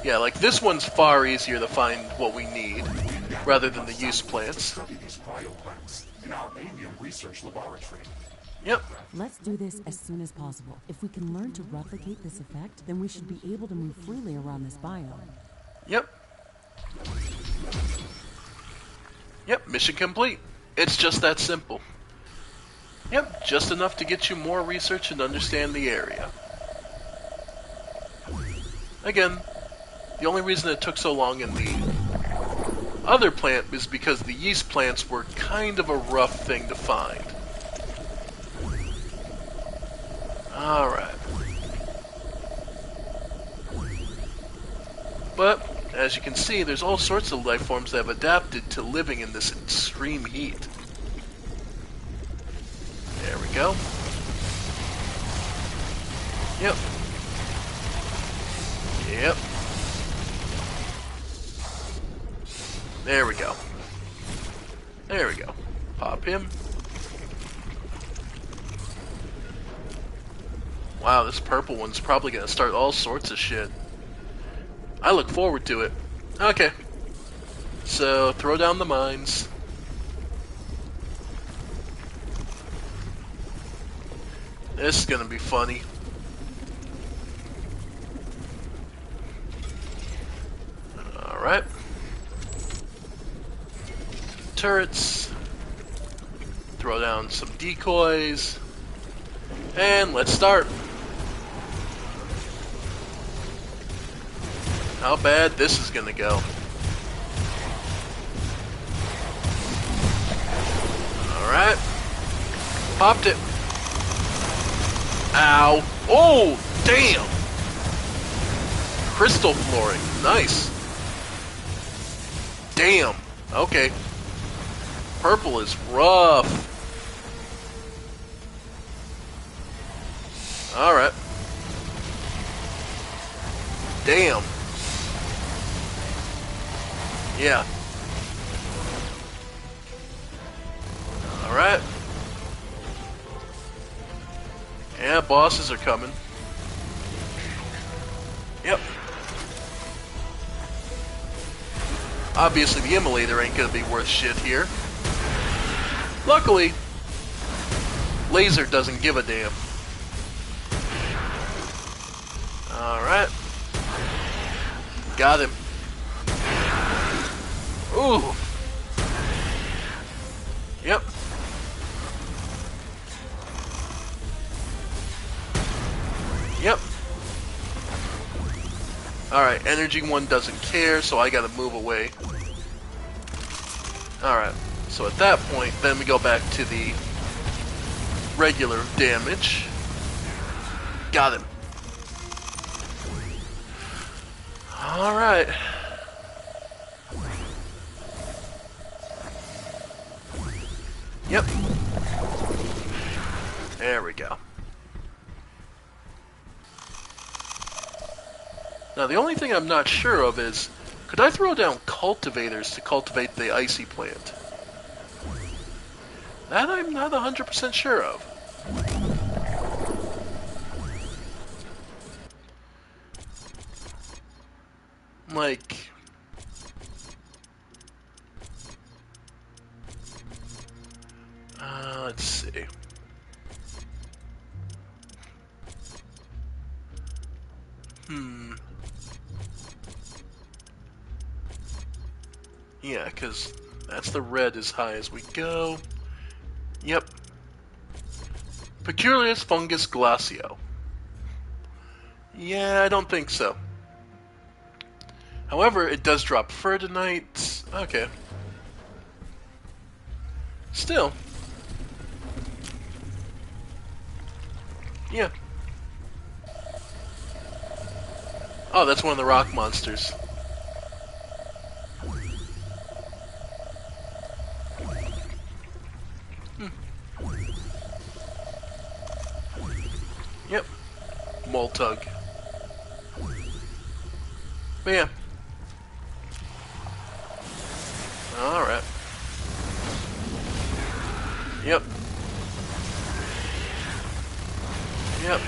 Yeah, like this one's far easier to find what we need, rather than the use plants. Study these cryoplants in our alien research laboratory. Yep. Let's do this as soon as possible. If we can learn to replicate this effect, then we should be able to move freely around this biome. Yep. Yep, mission complete. It's just that simple. Yep, just enough to get you more research and understand the area. Again, the only reason it took so long in the other plant is because the yeast plants were kind of a rough thing to find. Alright. But, as you can see, there's all sorts of life forms that have adapted to living in this extreme heat. There we go. Yep. Yep. There we go. There we go. Pop him. Wow, this purple one's probably gonna start all sorts of shit. I look forward to it. Okay. So, throw down the mines. This is gonna be funny. Alright. Turrets. Throw down some decoys. And let's start. How bad this is gonna go. Alright. Popped it. Ow. Oh, damn. Crystal flooring. Nice. Damn. Okay. Purple is rough. Alright. Damn. Yeah. Alright. Yeah, bosses are coming. Yep. Obviously the immolator ain't gonna be worth shit here. Luckily, Laser doesn't give a damn. Alright. Got him. Ooh. Yep. Yep. Alright, Energy 1 doesn't care, so I gotta move away. Alright, so at that point, then we go back to the regular damage. Got him. Alright. Yep. There we go. Now the only thing I'm not sure of is, could I throw down cultivators to cultivate the icy plant? That I'm not 100% sure of. Like... let's see. Yeah, because that's the red as high as we go. Yep. Peculius fungus glacio. Yeah, I don't think so. However, it does drop Ferdinite. Okay. Still. Yeah. Oh, that's one of the rock monsters. Yep. Moltug. But yeah. Alright. Yep. Yep.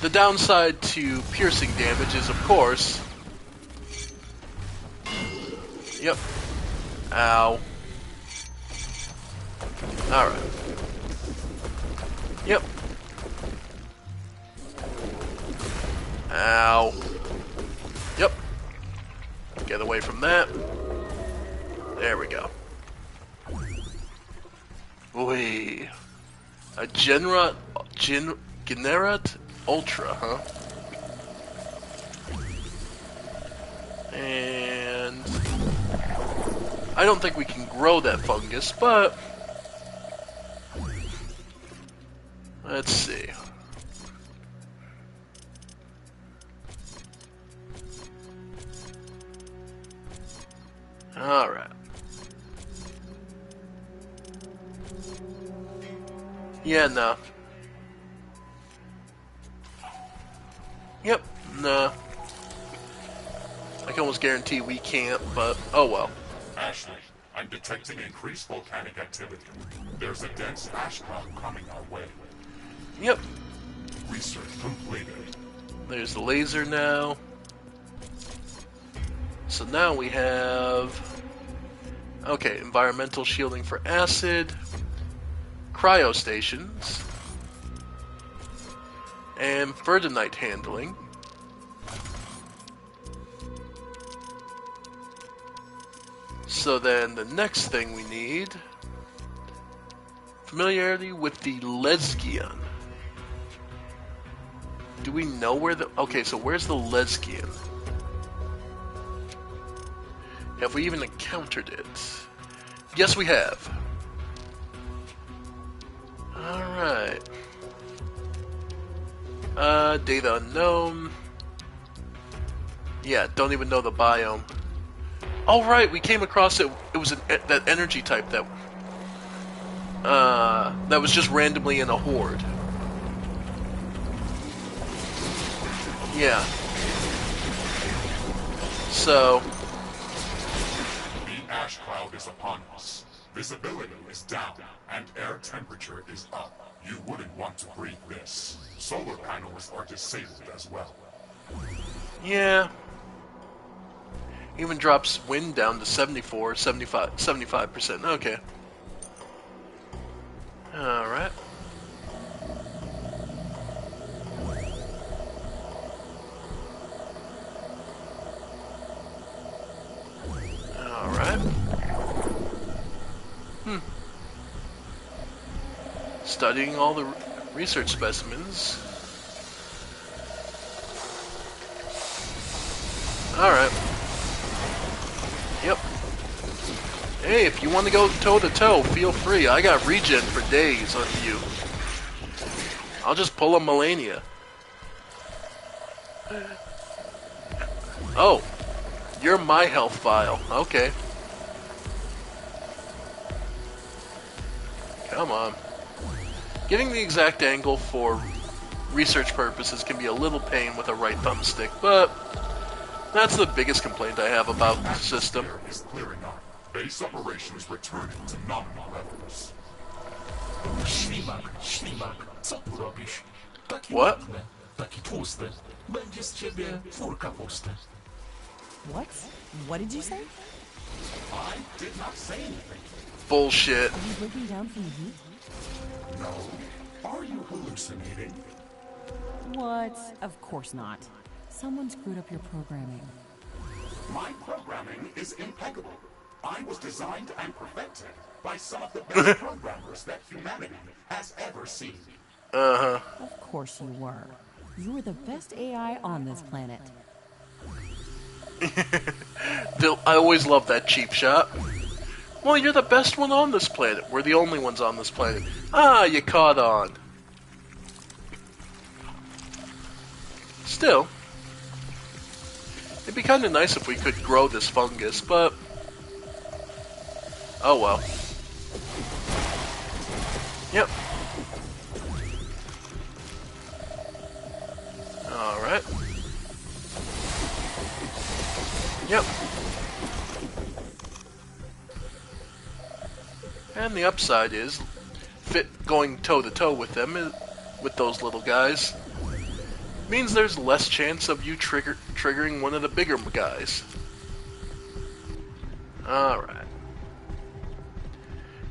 The downside to piercing damage is, of course... Yep. Ow. Alright. Yep. Ow. Yep. Get away from that. There we go. Wee. A Generat Ultra, huh? And I don't think we can grow that fungus, but let's see. All right. Yeah, no. Yep, nah. I can almost guarantee we can't, but oh well. Ashley, I'm detecting increased volcanic activity. There's a dense ash cloud coming our way. Yep. Research completed. There's the laser now. So now we have... Okay, environmental shielding for acid. Cryo stations. And Ferdinite handling. So then the next thing we need... Familiarity with the Lesgian. Do we know where the... Okay, so where's the Lesgian? Have we even encountered it? Yes, we have. Alright. Data unknown. Yeah, don't even know the biome. Oh, right, we came across it. It was that energy type that was just randomly in a horde. Yeah. So... The ash cloud is upon us. Visibility is down, and air temperature is up. You wouldn't want to breathe this. Solar panels are disabled as well. Yeah. Even drops wind down to 74, 75%. Okay. Alright. Alright. Studying all the research specimens. Alright. Yep. Hey, if you want to go toe-to-toe, feel free. I got regen for days on you. I'll just pull a Melania. Oh. You're my health vial. Okay. Come on. Getting the exact angle for research purposes can be a little pain with a right thumbstick, but that's the biggest complaint I have about the system. Atmosphere is clearing up. Base operations returning to nominal levels. Ślimak, co tu robisz? Taki What? ładny, taki tłusty. Będzie z ciebie czwórka pusty. What? What did you say? I did not say anything. Bullshit. Are you breaking down from the heat? No. Are you hallucinating? What? Of course not. Someone screwed up your programming. My programming is impeccable. I was designed and perfected by some of the best programmers that humanity has ever seen. Uh-huh. Of course you were. You were the best AI on this planet. I always love that cheap shot. Well, you're the best one on this planet. We're the only ones on this planet. Ah, you caught on. Still, it'd be kind of nice if we could grow this fungus, but oh well. Yep. Alright. Yep. And the upside is, going toe-to-toe with them, with those little guys, means there's less chance of you triggering one of the bigger guys. Alright.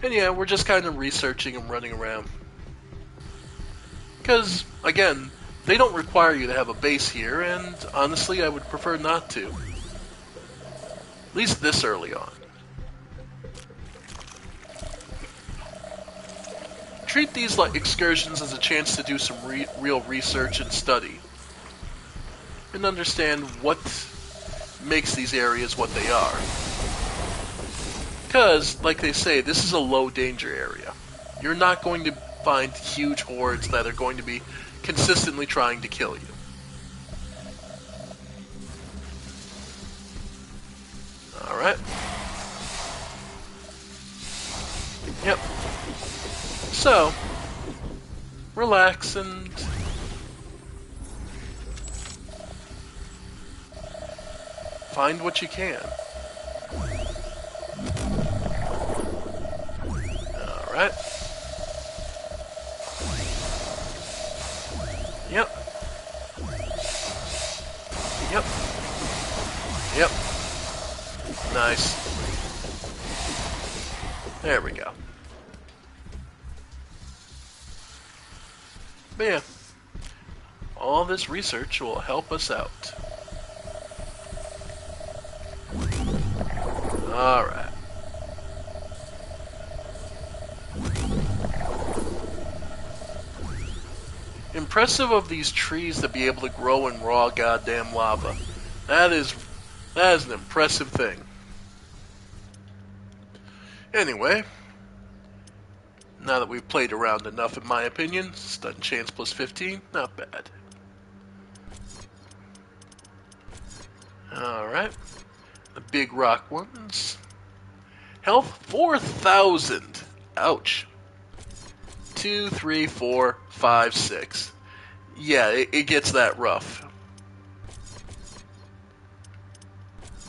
And yeah, we're just kind of researching and running around. Because, again, they don't require you to have a base here, and honestly, I would prefer not to. At least this early on. Treat these like excursions as a chance to do some real research and study. And understand what makes these areas what they are. Because, like they say, this is a low danger area. You're not going to find huge hordes that are going to be consistently trying to kill you. Alright. Yep. So, relax and find what you can. Alright. Yep. Yep. Yep. Nice. There we go. But yeah, all this research will help us out. Alright. Impressive of these trees to be able to grow in raw goddamn lava. That is an impressive thing. Anyway, now that we've played around enough, in my opinion, stun chance plus 15, not bad. Alright. The big rock ones. Health 4,000. Ouch. 2, 3, 4, 5, 6. Yeah, it gets that rough.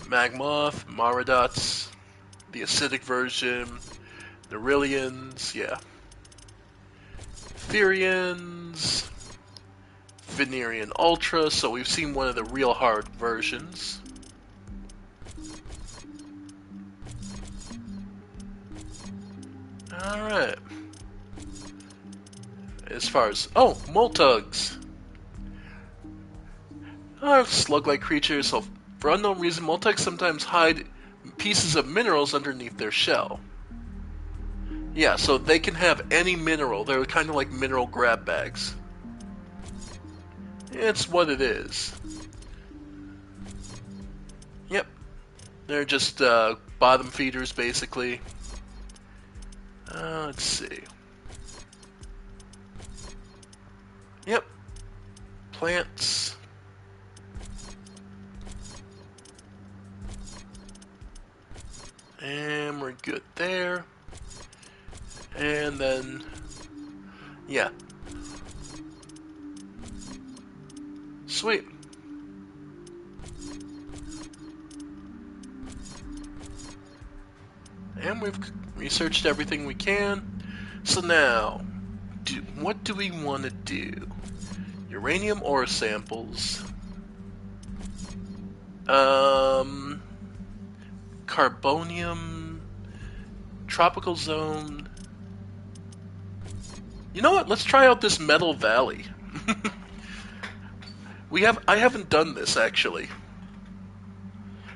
Magmoth, Maradots, the acidic version, Nerillians, yeah. Therians, Venerian Ultra, so we've seen one of the real hard versions. Alright. As far as... oh, Moltugs! Slug-like creatures, so for unknown reason, Moltugs sometimes hide pieces of minerals underneath their shell. Yeah, so they can have any mineral. They're kind of like mineral grab bags. It's what it is. Yep. They're just bottom feeders, basically. Let's see. Yep. Plants. And we're good there. And then, yeah. Sweet. And we've researched everything we can. So now, what do we want to do? Uranium ore samples. Carbonium. Tropical zone. You know what? Let's try out this Metal Valley. I haven't done this actually.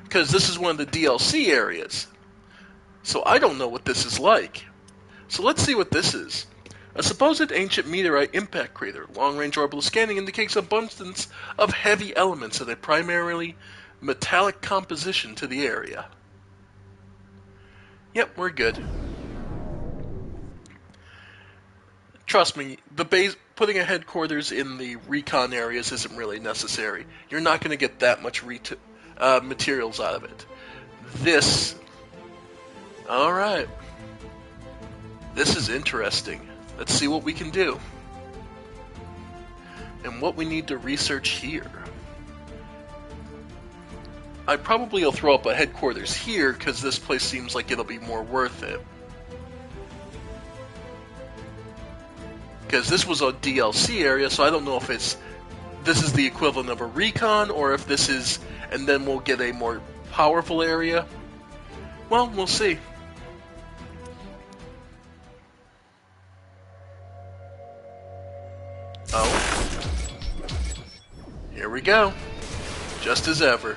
Because this is one of the DLC areas. So I don't know what this is like. So let's see what this is. A supposed ancient meteorite impact crater. Long-range orbital scanning indicates abundance of heavy elements and a primarily metallic composition to the area. Yep, we're good. Trust me, putting a headquarters in the recon areas isn't really necessary. You're not going to get that much materials out of it. This... Alright. This is interesting. Let's see what we can do. And what we need to research here. I probably will throw up a headquarters here, because this place seems like it'll be more worth it. Because this was a DLC area, so I don't know if this is the equivalent of a recon, or if this is, and then we'll get a more powerful area. Well, we'll see. Oh. Here we go. Just as ever.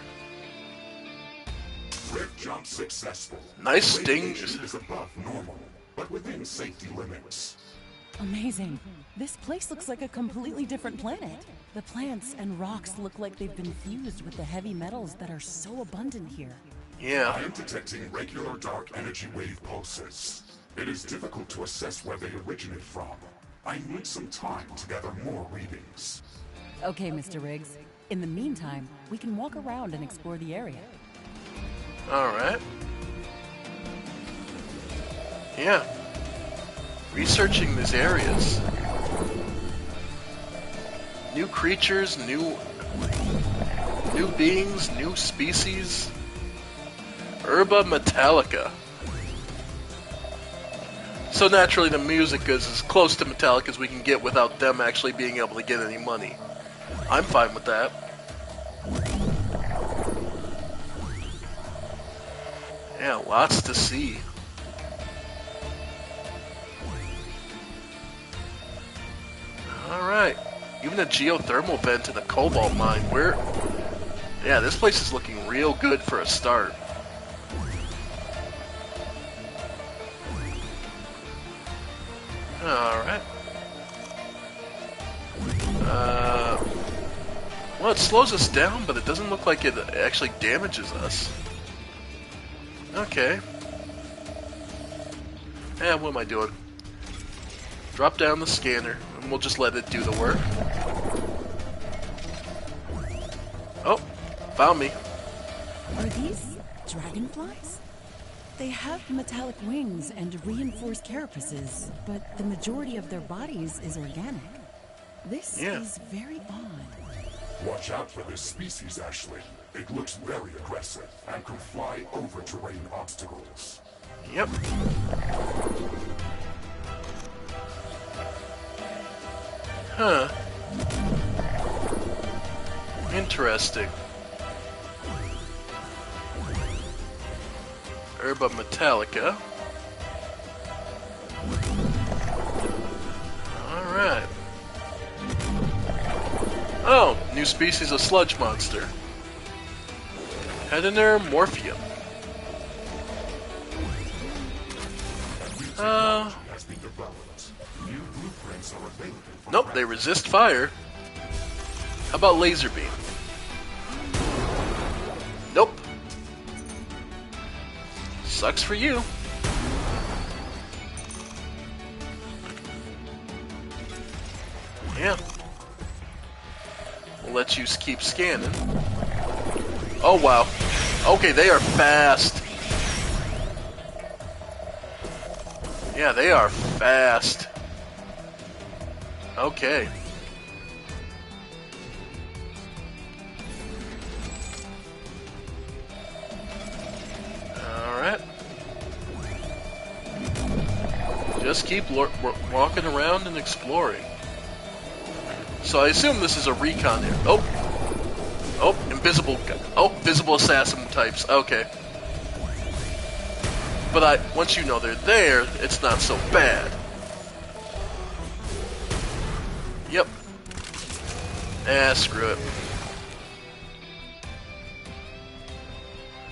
Rift jump successful. Nice sting. Radiation is above normal, but within safety limits. Amazing. This place looks like a completely different planet. The plants and rocks look like they've been fused with the heavy metals that are so abundant here. Yeah. I am detecting regular dark energy wave pulses. It is difficult to assess where they originate from. I need some time to gather more readings. Okay, Mr. Riggs. In the meantime, we can walk around and explore the area. Alright. Yeah. Researching these areas. New creatures, new beings, new species. Herba Metallica. So naturally the music is as close to Metallica as we can get without them actually being able to get any money. I'm fine with that. Yeah, lots to see. Alright. Even a geothermal vent in a cobalt mine. Yeah, this place is looking real good for a start. Alright. Well, it slows us down, but it doesn't look like it actually damages us. Okay. What am I doing? Drop down the scanner, and we'll just let it do the work. Oh, found me. Are these dragonflies? They have metallic wings and reinforced carapaces, but the majority of their bodies is organic. This is very odd. Watch out for this species, Ashley. It looks very aggressive and can fly over terrain obstacles. Yep. Huh. Interesting. Herba Metallica. Alright. Oh, new species of sludge monster. Hedener Morphium. technology has been developed. New blueprints are available for Nope, they resist fire. How about laser beam? Nope. Sucks for you. Yeah. We'll let you keep scanning. Oh, wow. Okay, they are fast. Yeah, they are fast. Okay. Alright. Just keep walking around and exploring. So I assume this is a recon here. Oh! Oh, invisible... Oh, visible assassin types. Okay. But once you know they're there, it's not so bad. Yep. Screw it.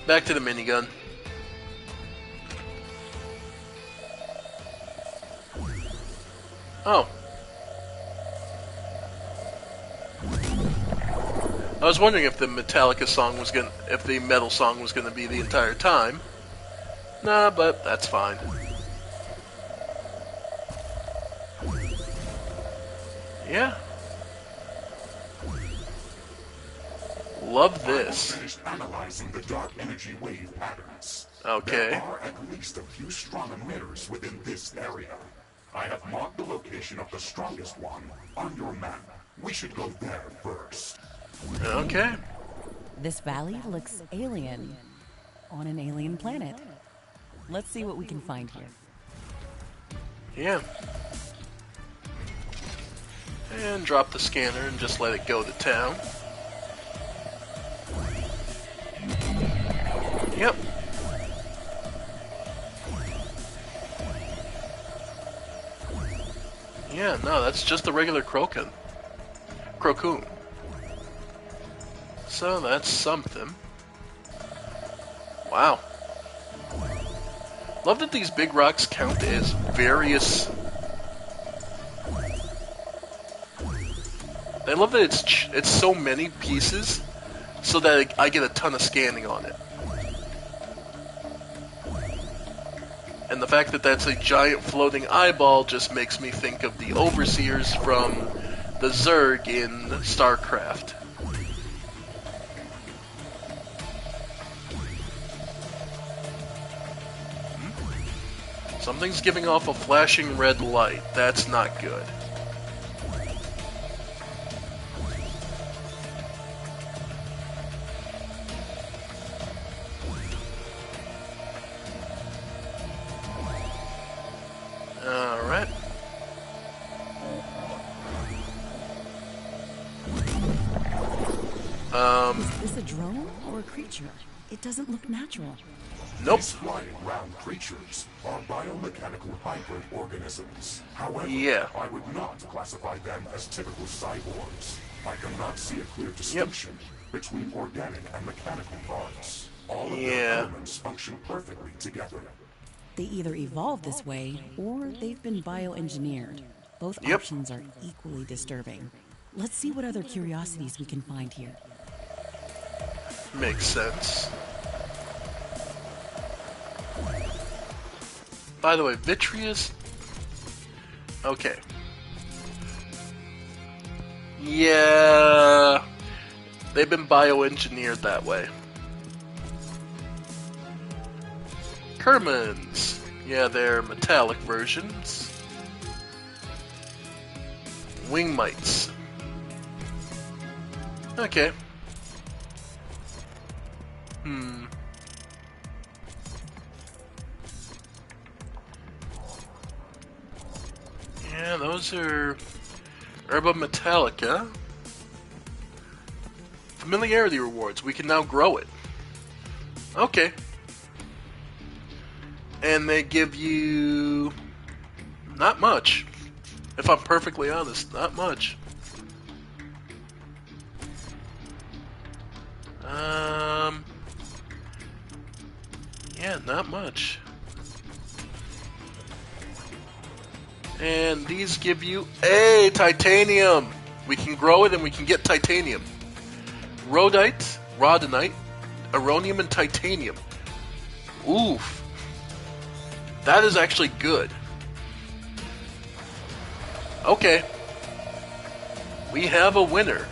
Back to the minigun. Oh. I was wondering if the Metallica song was if the metal song was gonna be the entire time. Nah, but that's fine. Yeah. Love this. I finished analyzing the dark energy wave patterns. Okay. There are at least a few strong emitters within this area. I have marked the location of the strongest one on your map. We should go there first. Okay. This valley looks alien. On an alien planet. Let's see what we can find here. Yeah. And drop the scanner and just let it go to town. Yep. Yeah, no, that's just a regular Crocoon. So that's something. Wow. Love that these big rocks count as various... I love that it's so many pieces, so that I get a ton of scanning on it. And the fact that that's a giant floating eyeball just makes me think of the Overseers from the Zerg in StarCraft. Something's giving off a flashing red light. That's not good. Alright. Is this a drone or a creature? It doesn't look natural. Nope. These flying ground creatures are biomechanical hybrid organisms. However, Yeah. I would not classify them as typical cyborgs. I cannot see a clear distinction between organic and mechanical parts. All of their elements function perfectly together. They either evolved this way, or they've been bioengineered. Both Yep. options are equally disturbing. Let's see what other curiosities we can find here. Makes sense. By the way, Vitreous... Okay. Yeah... They've been bioengineered that way. Kermans. Yeah, they're metallic versions. Wingmites. Okay. Yeah, those are Herba Metallica. Familiarity rewards. We can now grow it. Okay. And they give you... not much. If I'm perfectly honest, not much. Yeah, not much. And these give you a titanium. We can grow it and we can get titanium. Rhodite, rhodonite, aronium, and titanium. Oof. That is actually good. Okay. We have a winner.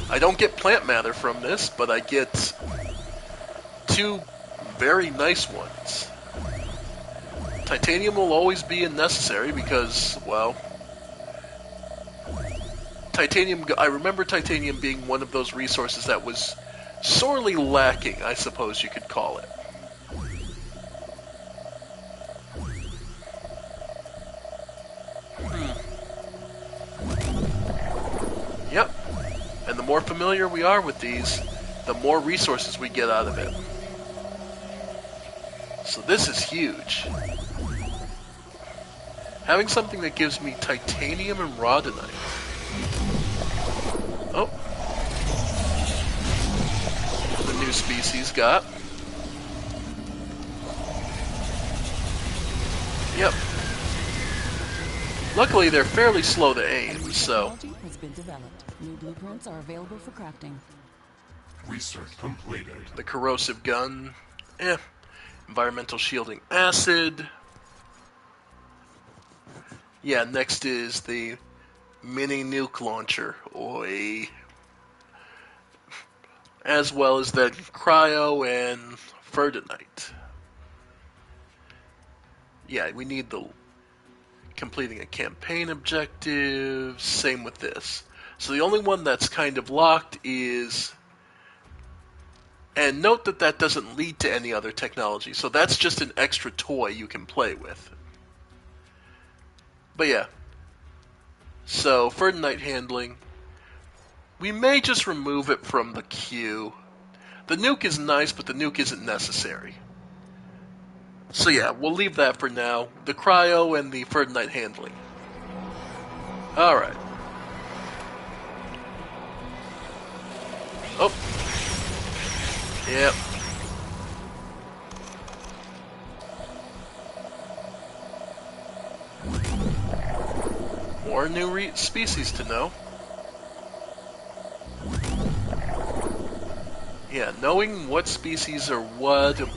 I don't get plant matter from this, but I get two very nice ones. Titanium will always be necessary because, well, titanium, I remember titanium being one of those resources that was sorely lacking, I suppose you could call it. Yep. And the more familiar we are with these, the more resources we get out of it. So this is huge. Having something that gives me titanium and rhodonite. Oh. The new species got. Yep. Luckily, they're fairly slow to aim, so... Technology has been developed. New blueprints are available for crafting. Research completed. The corrosive gun. Environmental shielding acid. Yeah, next is the mini nuke launcher. Oi. As well as the cryo and ferdinite. Yeah, we need the completing a campaign objective. Same with this. So the only one that's kind of locked is... And note that that doesn't lead to any other technology. So that's just an extra toy you can play with. But yeah. So, ferdinite handling. We may just remove it from the queue. The nuke is nice, but the nuke isn't necessary. So yeah, we'll leave that for now. The cryo and the ferdinite handling. Alright. Oh. Yep. More new species to know. Yeah, knowing what species are what, and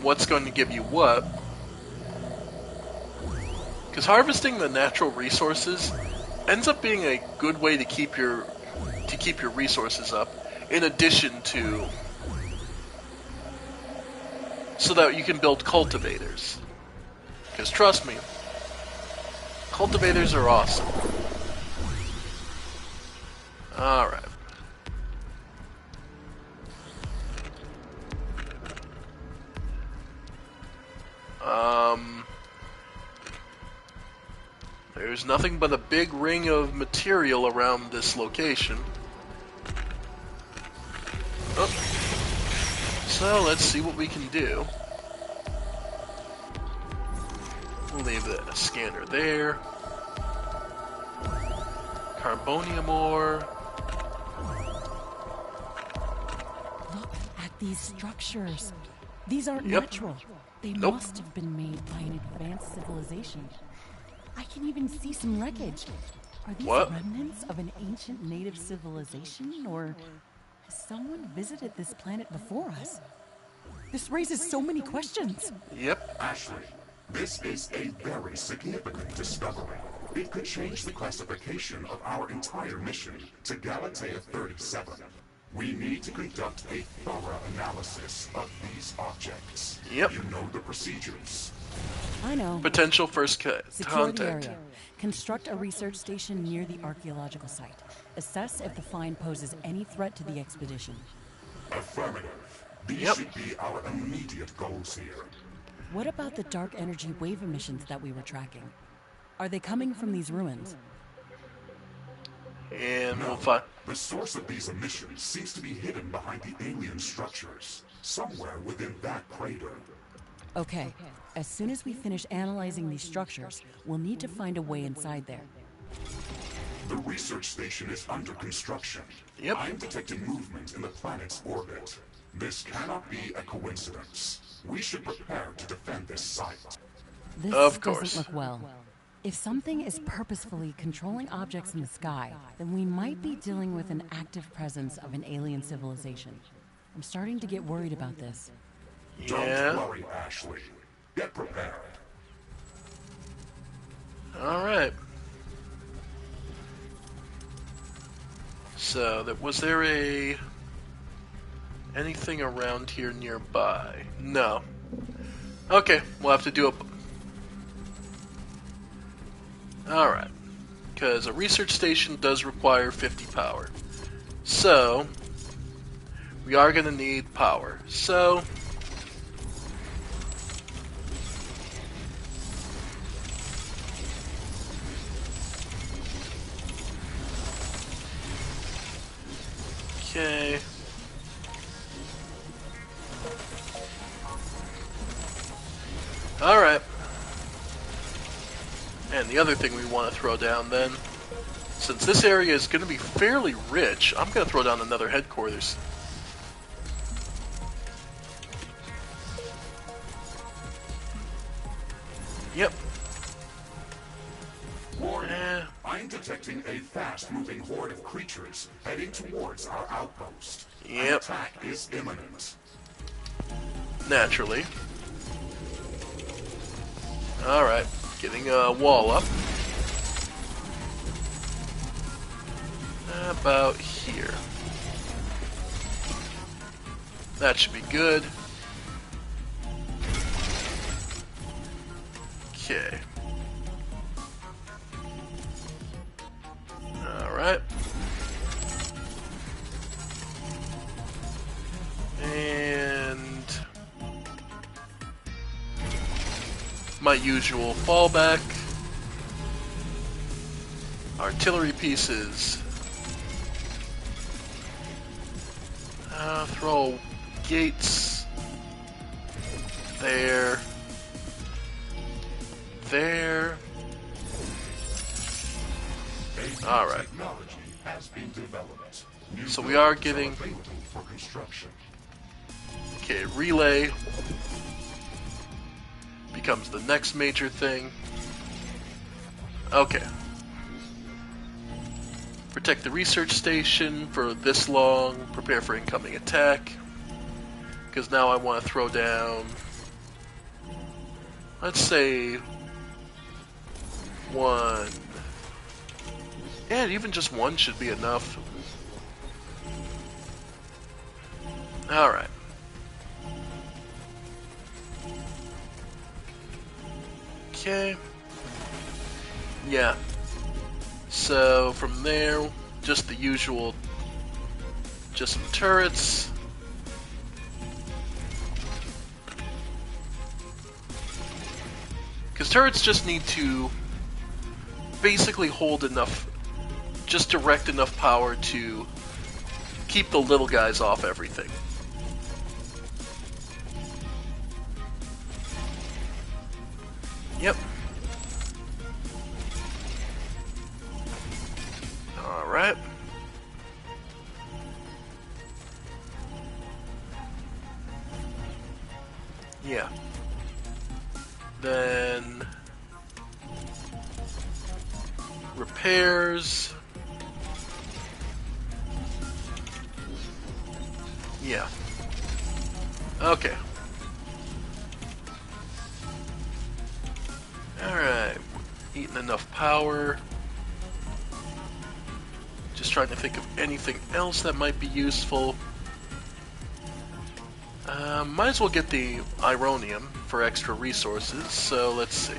what's going to give you what. Because harvesting the natural resources ends up being a good way to keep your resources up, in addition to so that you can build cultivators. Because trust me, cultivators are awesome. Alright. There's nothing but a big ring of material around this location. Oh. So let's see what we can do. We'll leave the scanner there. Carbonium ore. Look at these structures. These aren't Yep. natural. They Nope. must have been made by an advanced civilization. I can even see some wreckage. Are these What? remnants of an ancient native civilization, or has someone visited this planet before us? This raises so many questions. Yep. Ashley, this is a very significant discovery. It could change the classification of our entire mission to Galatea 37. We need to conduct a thorough analysis of these objects. Yep. You know the procedures. I know. Potential first Secure the contact. area. Construct a research station near the archaeological site. Assess if the find poses any threat to the expedition. Affirmative. These Yep. should be our immediate goals here. What about the dark energy wave emissions that we were tracking? Are they coming from these ruins? And we'll find... The source of these emissions seems to be hidden behind the alien structures, somewhere within that crater. Okay. As soon as we finish analyzing these structures, we'll need to find a way inside there. The research station is under construction. Yep. I am detecting movement in the planet's orbit. This cannot be a coincidence. We should prepare to defend this site. This Of course. doesn't look well. If something is purposefully controlling objects in the sky, then we might be dealing with an active presence of an alien civilization. I'm starting to get worried about this. Yeah. Don't worry, Ashley. Get prepared. Alright. So, was there anything around here nearby? No. Okay, we'll have to do Alright. Because a research station does require 50 power. So, we are going to need power. So, okay. Alright. And the other thing we want to throw down then, since this area is going to be fairly rich, I'm going to throw down another headquarters. Yep. Warning. I'm detecting a fast-moving horde of creatures heading towards our outpost. An Yep. attack is imminent. Naturally. Alright, getting a wall up. About here. That should be good. Okay. Alright. And my usual fallback. Artillery pieces. Throw gates. There. There. Alright. Technology has been developed. New So we are buildings getting... available for construction. Okay, relay becomes the next major thing. Okay. Protect the research station for this long. Prepare for incoming attack. Because now I want to throw down... Let's say... one... Yeah, even just one should be enough. Alright. Okay. Yeah. So, from there, just the usual, just some turrets. Because turrets just need to basically hold enough, just direct enough power to keep the little guys off everything. Yep. Alright. Yeah. Then... repairs. Yeah. Okay. Alright. Eating enough power. Just trying to think of anything else that might be useful. Might as well get the Ironium for extra resources, so let's see.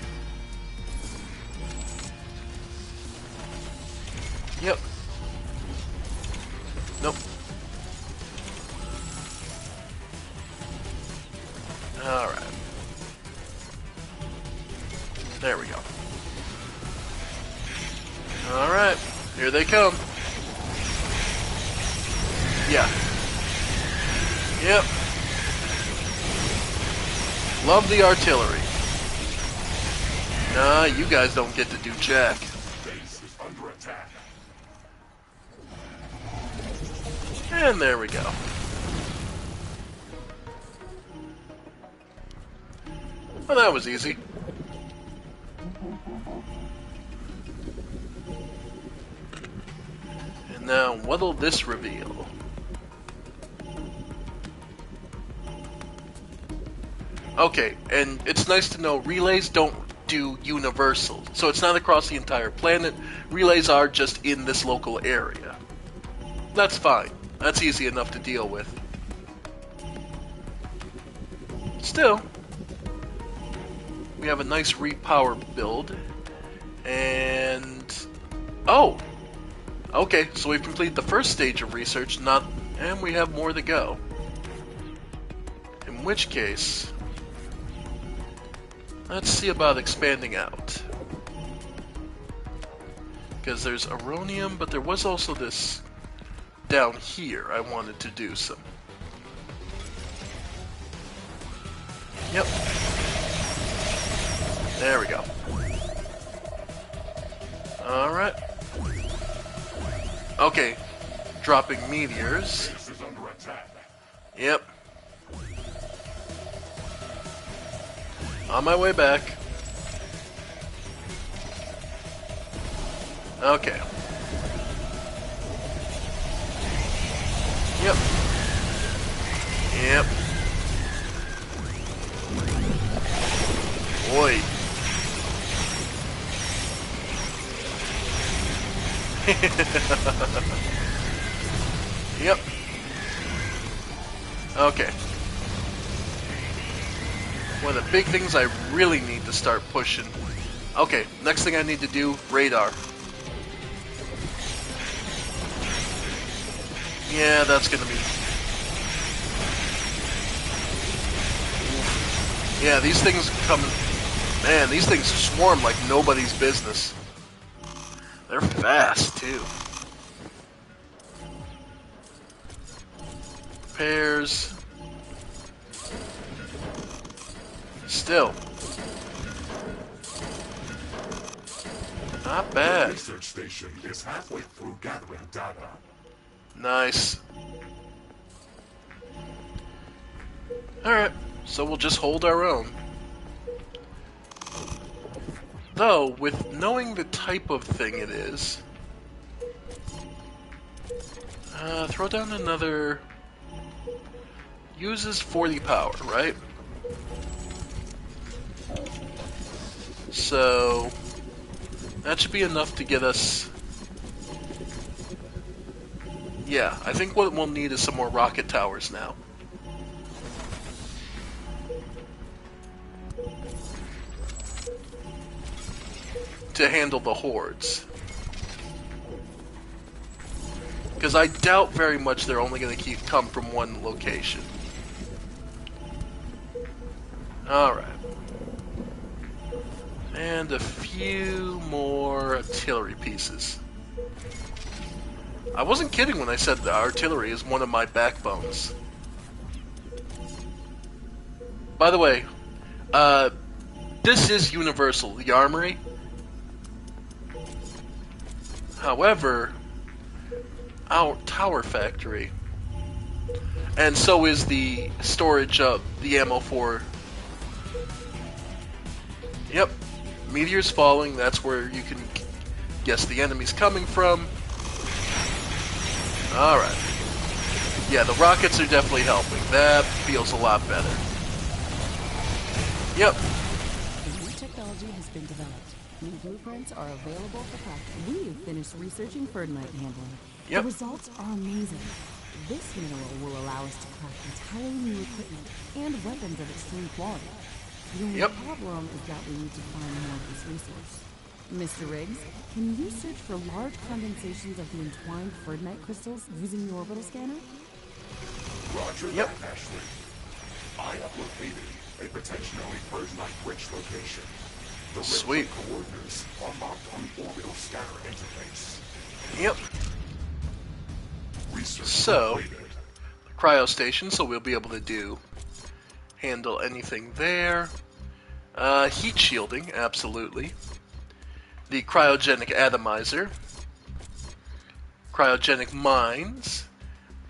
Yep. Nope. Alright. There we go. Alright. Here they come. Yeah. Yep. Love the artillery. Nah, you guys don't get to do jack. Base is under attack. And there we go. Well, that was easy. what'll this reveal? Okay, and it's nice to know relays don't do universal, so it's not across the entire planet. Relays are just in this local area. That's fine. That's easy enough to deal with. Still, we have a nice repower build, and oh, okay, so we've completed the first stage of research, and we have more to go. In which case, let's see about expanding out. Because there's Aronium, but there was also this down here I wanted to do some. Yep. There we go. Alright. Okay. Dropping meteors. Base is under attack. Yep. On my way back. Okay. Yep. Yep. Boy. Yep. Okay. One of the big things I really need to start pushing. Okay, next thing I need to do, radar. Yeah, that's gonna be... Yeah, these things come... Man, these things swarm like nobody's business. They're fast, too. Pairs. Still. Not The bad. research station is halfway through gathering data. Nice. Alright, so we'll just hold our own. Though, with knowing the type of thing it is... throw down another... Uses 40 power, right? So... That should be enough to get us... Yeah, I think what we'll need is some more rocket towers now. To handle the hordes. Because I doubt very much they're only going to come from one location. Alright. And a few more artillery pieces. I wasn't kidding when I said the artillery is one of my backbones. By the way, this is universal, the armory. However, our tower factory, and so is the storage of the ammo for... Yep, meteors falling, that's where you can guess the enemy's coming from. Alright. Yeah, the rockets are definitely helping. That feels a lot better. Yep. New technology has been developed. New blueprints are available for practice. We've finished researching Ferdinite handling. Yep. The results are amazing. This mineral will allow us to craft entirely new equipment and weapons of extreme quality. The only problem is that we need to find more of this resource. Mr. Riggs, can you search for large condensations of the entwined Ferdinite crystals using the orbital scanner? Roger that, Ashley. I have located a potentially Ferdinite-rich location. The Sweet. coordinates are marked on the orbital scanner interface. Yep. Research So, completed. cryo station, so we'll be able to handle anything there. Heat shielding, absolutely. The cryogenic atomizer. Cryogenic mines.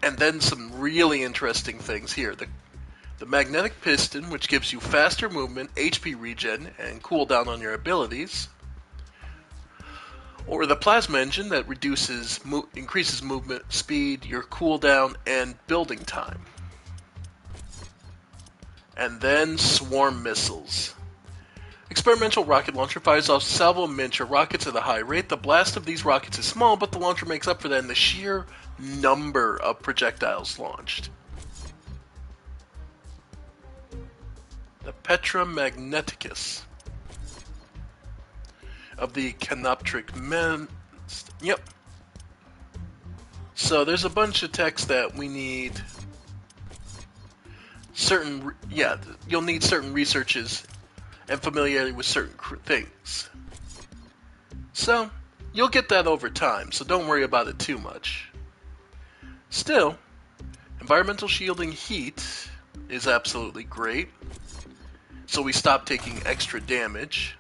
And then some really interesting things here. The magnetic piston, which gives you faster movement, HP regen, and cooldown on your abilities. Or the plasma engine that increases movement speed, your cooldown, and building time. And then swarm missiles. Experimental rocket launcher fires off salvo of miniature rockets at a high rate. The blast of these rockets is small, but the launcher makes up for that in the sheer number of projectiles launched. The Petra Magneticus of the Canoptric Men. Yep. So there's a bunch of text that we need. You'll need certain researches and familiarity with certain things. So, you'll get that over time, so don't worry about it too much. Still, environmental shielding heat is absolutely great, so we stop taking extra damage.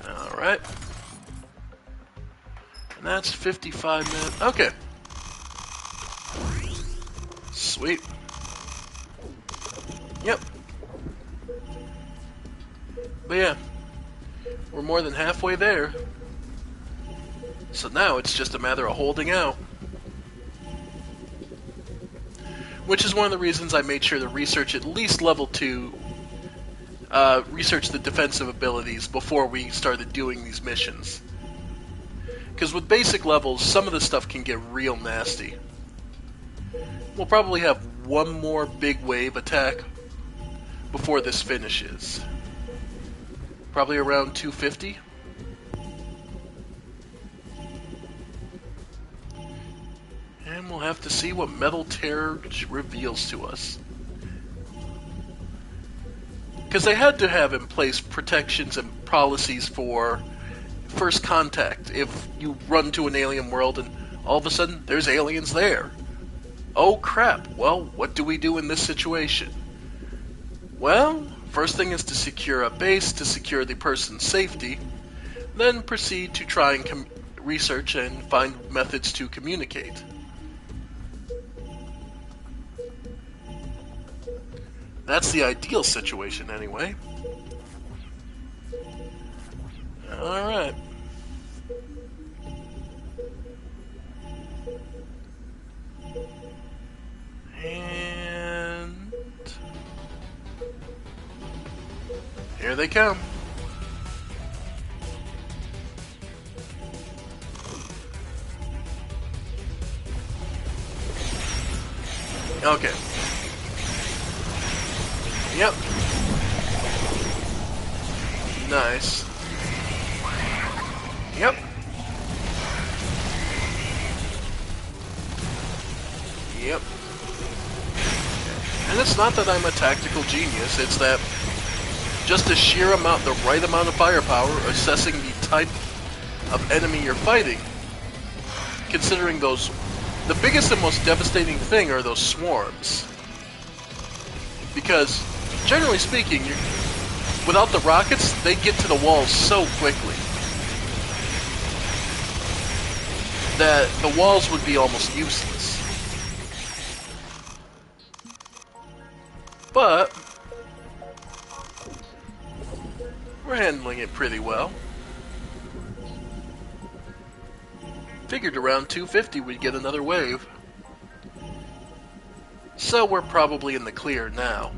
Alright. And that's 55 minutes. Okay. Sweet. Yep. But yeah, we're more than halfway there. So now it's just a matter of holding out. Which is one of the reasons I made sure to research at least level 2, research the defensive abilities before we started doing these missions. Because with basic levels, some of the stuff can get real nasty. We'll probably have one more big wave attack before this finishes. Probably around 250. And we'll have to see what Metal Terror reveals to us. Because they had to have in place protections and policies for first contact. If you run to an alien world and all of a sudden there's aliens there. Oh crap, well, what do we do in this situation? Well, first thing is to secure a base to secure the person's safety, then proceed to try and research and find methods to communicate. That's the ideal situation, anyway. Alright. And here they come. Okay. Yep. Nice. Yep. Yep. And it's not that I'm a tactical genius, it's that just the sheer amount, the right amount of firepower, assessing the type of enemy you're fighting, considering those, the biggest and most devastating thing are those swarms. Because, generally speaking, without the rockets, they get to the walls so quickly that the walls would be almost useless. But we're handling it pretty well. Figured around 250 we'd get another wave. So we're probably in the clear now.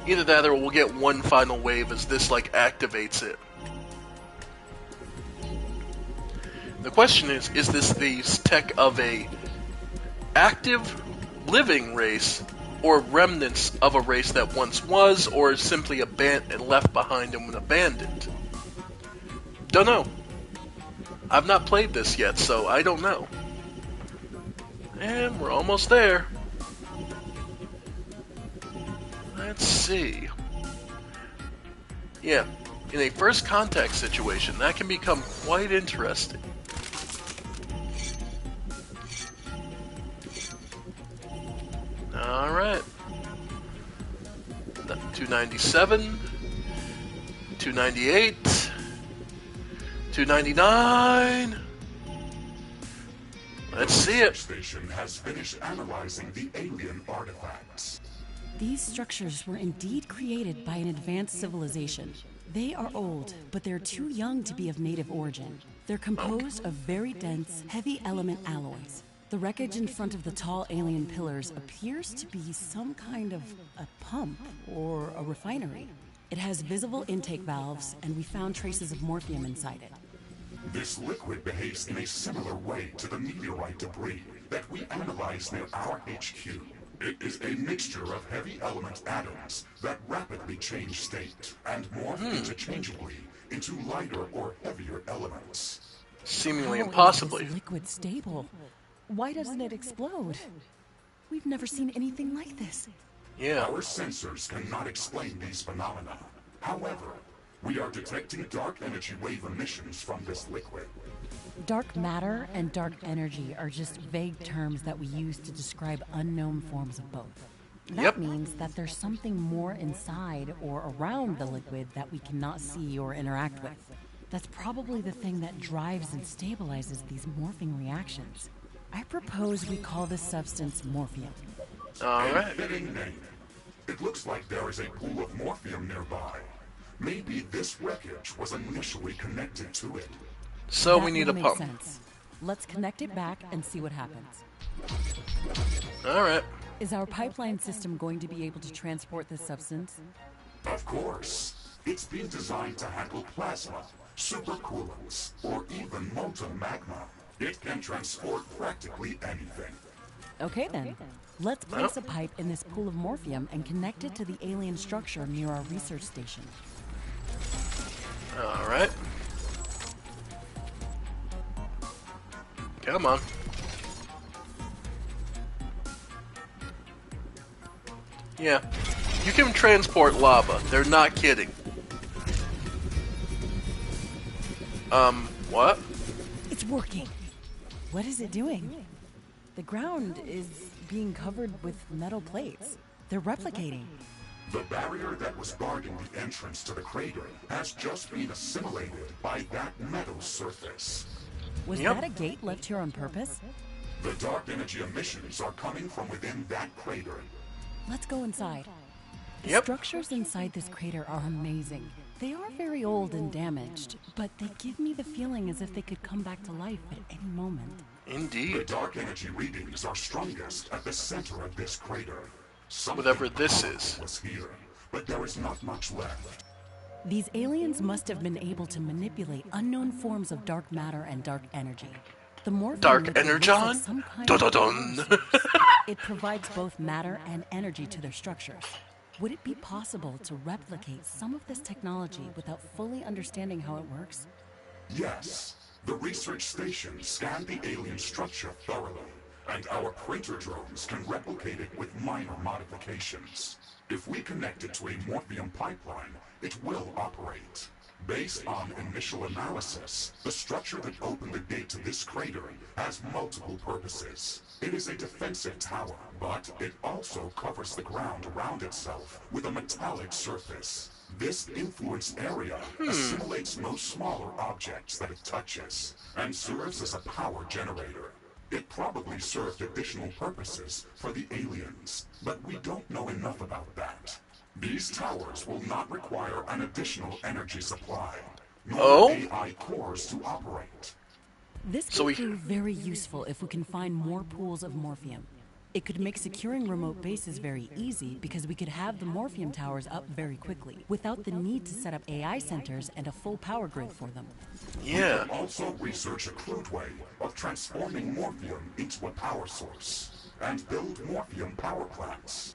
Either that or we'll get one final wave as this like activates it. The question is this the tech of a active living race or remnants of a race that once was, or simply abandoned and left behind and abandoned? Don't know. I've not played this yet, so I don't know. And we're almost there. Let's see. Yeah, in a first contact situation, that can become quite interesting. Alright. 297. 298. 299. Let's see it. The station has finished analyzing the alien artifacts. These structures were indeed created by an advanced civilization. They are old, but they're too young to be of native origin. They're composed of very dense, heavy element alloys. The wreckage in front of the tall alien pillars appears to be some kind of a pump or a refinery. It has visible intake valves, and we found traces of morphium inside it. This liquid behaves in a similar way to the meteorite debris that we analyzed near our HQ. It is a mixture of heavy element atoms that rapidly change state and morph interchangeably into lighter or heavier elements. Seemingly How impossibly. is this liquid stable? Why doesn't it explode? We've never seen anything like this. Yeah. Our sensors cannot explain these phenomena. However, we are detecting dark energy wave emissions from this liquid. Dark matter and dark energy are just vague terms that we use to describe unknown forms of both. That Yep. means that there's something more inside or around the liquid that we cannot see or interact with. That's probably the thing that drives and stabilizes these morphing reactions. I propose we call this substance morphium. Alright. Fitting name. It looks like there is a pool of morphium nearby. Maybe this wreckage was initially connected to it. So That we need would a make pump. sense. Let's connect it back and see what happens. Alright. Is our pipeline system going to be able to transport this substance? Of course. It's been designed to handle plasma, supercoolants, or even molten magma. It can transport practically anything. Okay then. Let's place a pipe in this pool of morphium and connect it to the alien structure near our research station. Alright. Come on. Yeah. You can transport lava. They're not kidding. What? It's working. What is it doing? The ground is being covered with metal plates. They're replicating. The barrier that was guarding the entrance to the crater has just been assimilated by that metal surface. Was Yep. that a gate left here on purpose? The dark energy emissions are coming from within that crater. Let's go inside. The Yep. structures inside this crater are amazing. They are very old and damaged, but they give me the feeling as if they could come back to life at any moment. The Indeed. dark energy readings are strongest at the center of this crater. Something Whatever this powerful is. was here, but there is not much left. These aliens must have been able to manipulate unknown forms of dark matter and dark energy. The morphine Dark liquid looks energon? like some kind Dun dun of dun. power source. It provides both matter and energy to their structures. Would it be possible to replicate some of this technology without fully understanding how it works? Yes, the research station scanned the alien structure thoroughly, and our crater drones can replicate it with minor modifications. If we connect it to a morphium pipeline, it will operate. Based on initial analysis, the structure that opened the gate to this crater has multiple purposes. It is a defensive tower, but it also covers the ground around itself with a metallic surface. This influence area assimilates most smaller objects that it touches, and serves as a power generator. It probably served additional purposes for the aliens, but we don't know enough about that. These towers will not require an additional energy supply, nor Oh? AI cores to operate. This So can we- prove very useful if we can find more pools of morphium. It could make securing remote bases very easy because we could have the morphium towers up very quickly without the need to set up AI centers and a full power grid for them. Yeah. Also research a crude way of transforming morphium into a power source, and build morphium power plants.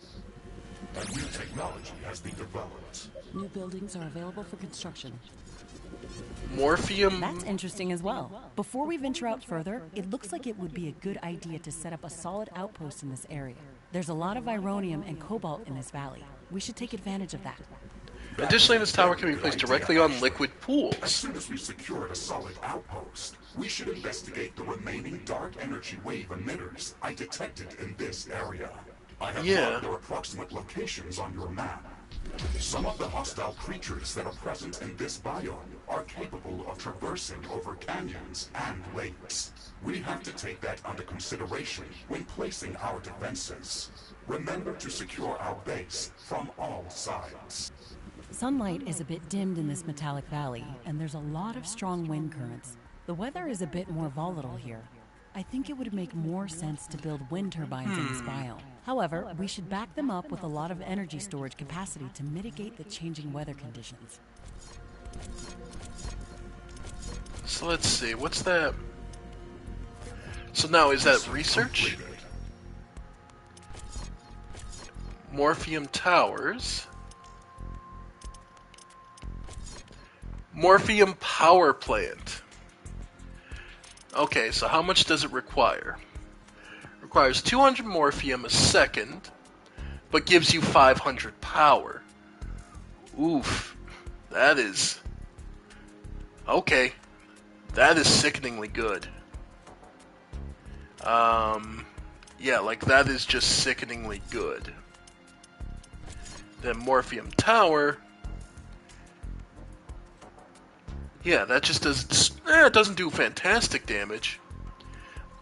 A new technology has been developed. New buildings are available for construction. Morphium. That's interesting as well. Before we venture out further, it looks like it would be a good idea to set up a solid outpost in this area. There's a lot of ironium and cobalt in this valley. We should take advantage of that. Additionally, this tower can be placed directly on liquid As pools. soon as we've secured a solid outpost, we should investigate the remaining dark energy wave emitters I detected in this area. I have Yeah. marked their approximate locations on your map. Some of the hostile creatures that are present in this biome are capable of traversing over canyons and lakes. We have to take that under consideration when placing our defenses. Remember to secure our base from all sides. Sunlight is a bit dimmed in this metallic valley, and there's a lot of strong wind currents. The weather is a bit more volatile here. I think it would make more sense to build wind turbines in this biome. However, we should back them up with a lot of energy storage capacity to mitigate the changing weather conditions. So let's see, what's that? So now, is that research? Morphium towers. Morphium power plant. Okay, so how much does it require? Requires 200 morphium a second, but gives you 500 power. Oof. That is... Okay. That is sickeningly good. Yeah, like that is just sickeningly good. Then Morphium Tower. Yeah, that just does... it doesn't do fantastic damage,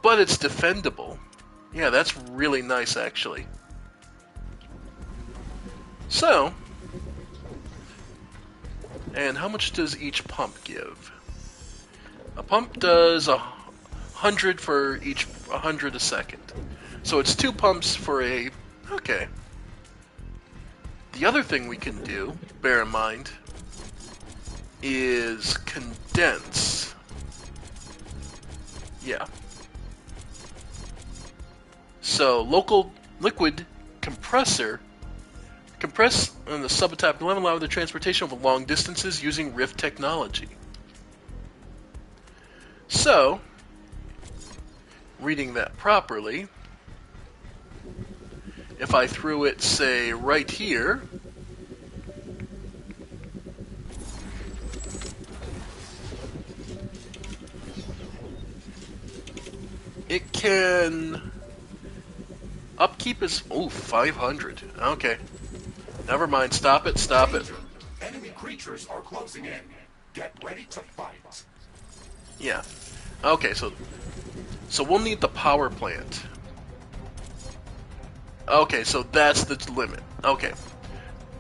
but it's defendable. Yeah, that's really nice, actually. So... And how much does each pump give? A pump does 100 for each 100 a second. So it's 2 pumps for a... Okay. The other thing we can do, bear in mind, is condense. Yeah. So local liquid compressor. Compress on the subatomic level, allow the transportation over long distances using Rift technology. So, reading that properly, if I threw it, say, right here, it can upkeep is 500. Okay. Never mind. Stop it. Stop it. Enemy creatures are closing in. Get ready to fight. Yeah. Okay, so we'll need the power plant. Okay, so that's the limit. Okay.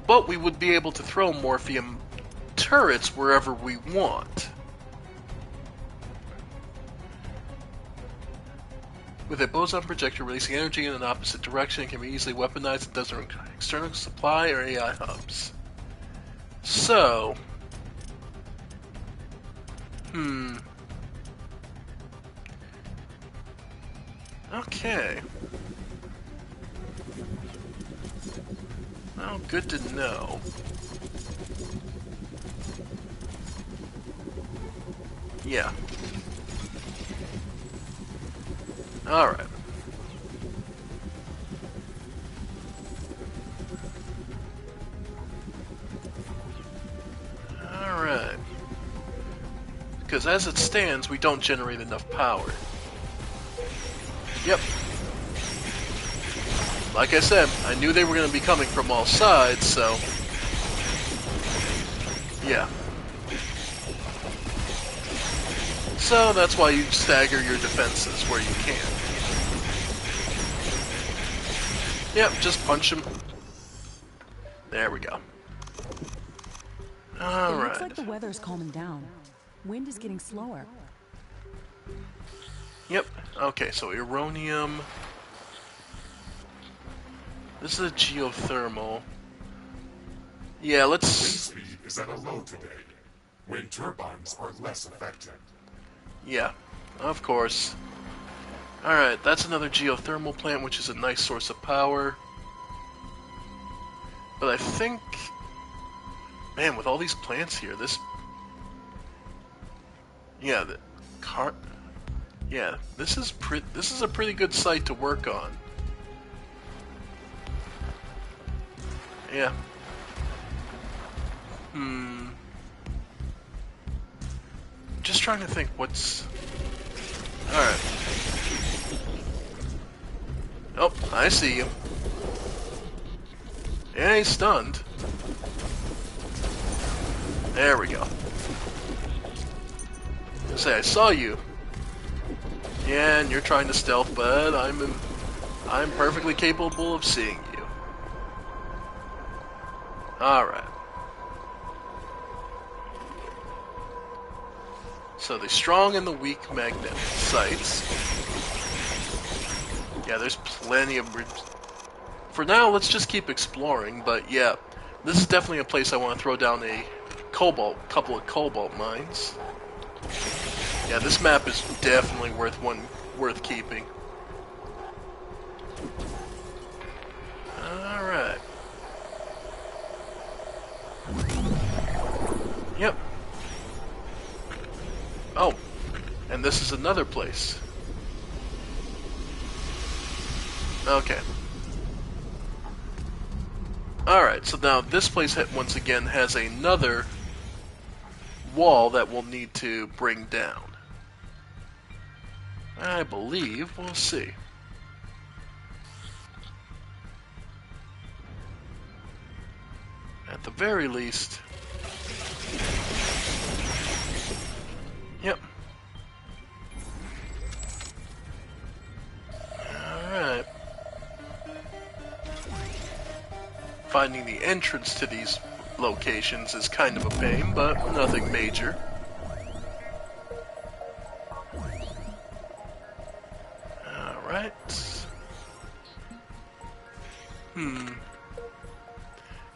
But we would be able to throw Morphium turrets wherever we want. With a boson projector releasing energy in an opposite direction, it can be easily weaponized. It doesn't require external supply or AI hubs. So... Okay. Well, good to know. Yeah. Alright. Alright. Because as it stands, we don't generate enough power. Yep. Like I said, I knew they were going to be coming from all sides, so... Yeah. So that's why you stagger your defenses where you can. Yep, just punch him. There we go. Alright. It looks like the weather's calming down. Wind is getting slower. Yep. Okay, so Ironium. This is a geothermal. Yeah, Wind let's... speed is at a low today. Wind turbines are less effective. Yeah, of course. Alright, that's another geothermal plant, which is a nice source of power. But I think... Man, with all these plants here, this... Yeah, the car... Yeah, this is a pretty good site to work on. Yeah. Just trying to think what's... Alright. Oh, I see you. Yeah, he's stunned. There we go. Say, I saw you. Yeah, and you're trying to stealth, but I'm perfectly capable of seeing you. Alright. So the strong and the weak magnet sites. Yeah, there's plenty of... For now, let's just keep exploring, but yeah, this is definitely a place I want to throw down a couple of cobalt mines. Yeah, this map is definitely worth keeping. Alright. Yep. Oh, and this is another place. Okay. Alright, so now this place once again has another wall that we'll need to bring down. I believe we'll see. At the very least. Yep. Alright. Finding the entrance to these locations is kind of a pain, but nothing major. Alright.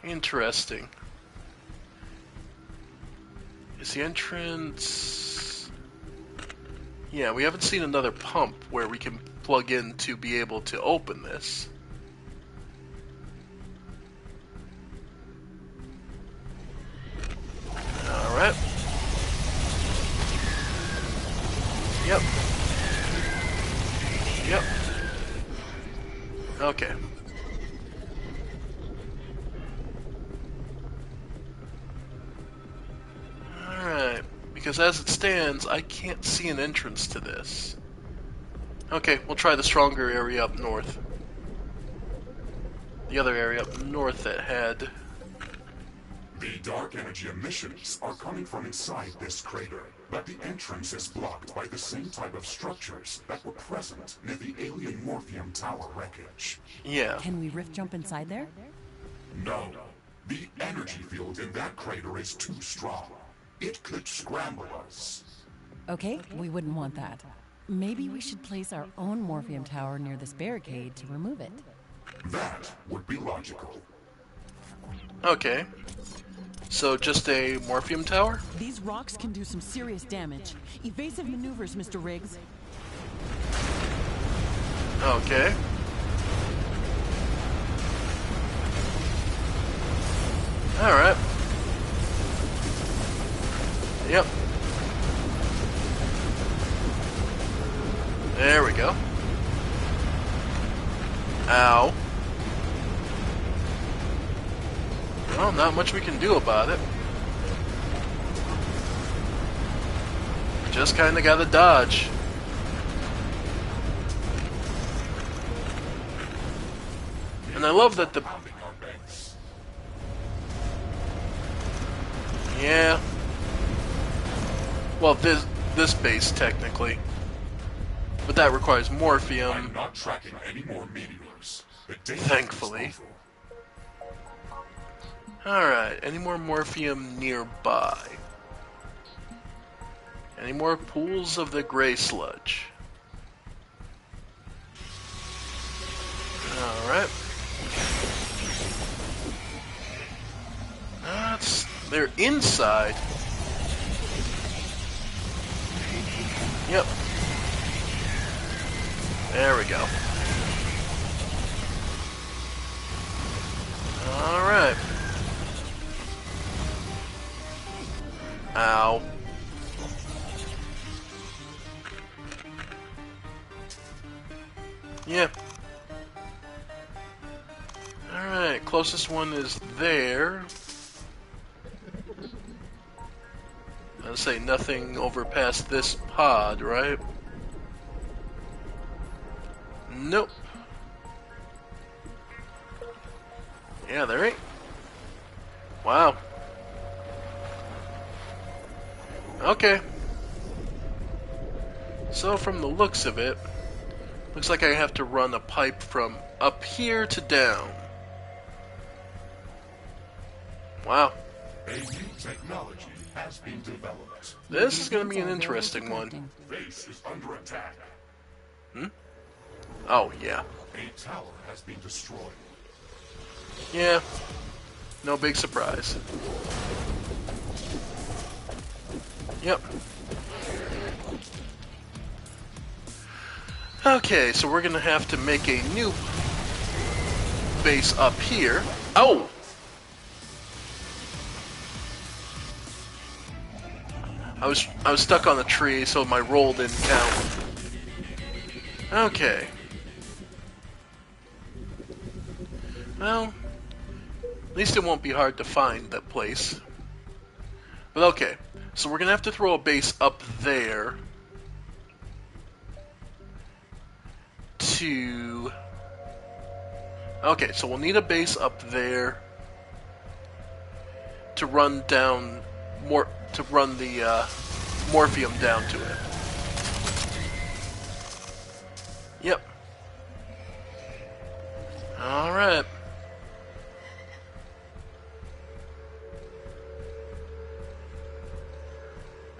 Interesting. Is the entrance... Yeah, we haven't seen another pump where we can plug in to be able to open this. Alright. Yep. Yep. Okay. Alright. Because as it stands, I can't see an entrance to this. Okay, we'll try the stronger area up north. The other area up north that had... The dark energy emissions are coming from inside this crater, but the entrance is blocked by the same type of structures that were present near the alien Morpheum Tower wreckage. Yeah. Can we rift jump inside there? No. The energy field in that crater is too strong. It could scramble us. Okay, we wouldn't want that. Maybe we should place our own Morpheum Tower near this barricade to remove it. That would be logical. Okay. So just a Morpheum Tower? These rocks can do some serious damage. Evasive maneuvers, Mr. Riggs. Okay. Alright. Yep. There we go. Ow. Well, not much we can do about it. Just kinda gotta dodge. And I love that the... Yeah. Well, this base, technically. But that requires Morpheum. I'm not tracking any more meteors. The danger Thankfully. is over. Alright, any more Morpheum nearby? Any more pools of the gray sludge? Alright. They're inside. Yep. There we go. Alright. Ow. Yeah. Alright, closest one is there. I'd say nothing over past this pod, right? Nope. Yeah, there ain't. Wow. Okay. So from the looks of it, looks like I have to run a pipe from up here to down. Wow. A new technology has been developed. This is going to be an interesting one. Base is under attack. Oh, yeah. A tower has been destroyed. Yeah. No big surprise. Yep. Okay, so we're going to have to make a new base up here. Oh! I was stuck on the tree, so my roll didn't count. Okay. Well, at least it won't be hard to find that place. But okay, so we're gonna have to throw a base up there to... Okay, so we'll need a base up there to run down more, to run the Morphium down to it. Yep. Alright.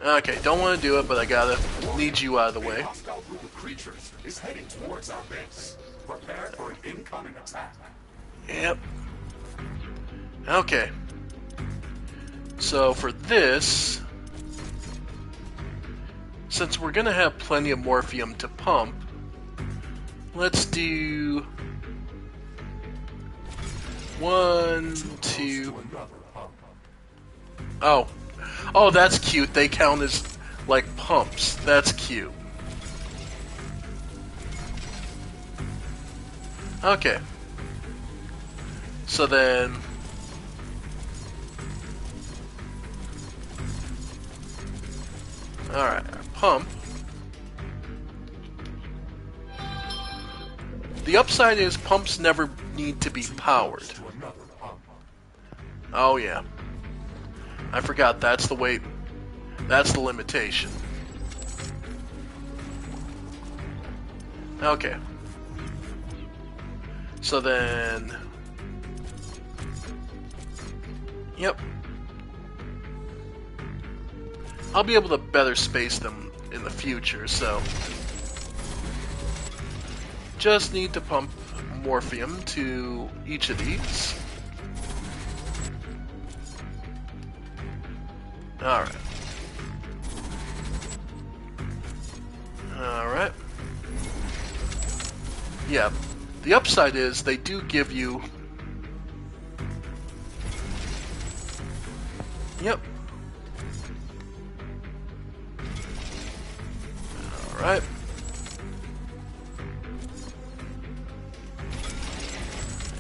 Okay, don't want to do it, but I gotta need you out of the way. A hostile group of creatures is heading towards our base. Prepare for an incoming attack. Yep. Okay. So for this, since we're gonna have plenty of Morphium to pump, let's do 1, 2. Oh. Oh, that's cute. They count as, like, pumps. That's cute. Okay. So then... Alright, pump. The upside is pumps never need to be powered. Oh yeah. I forgot that's the way, that's the limitation. Okay. So then... Yep. I'll be able to better space them in the future, so... Just need to pump Morphium to each of these. Alright. Alright. Yeah. The upside is they do give you... Yep. Alright.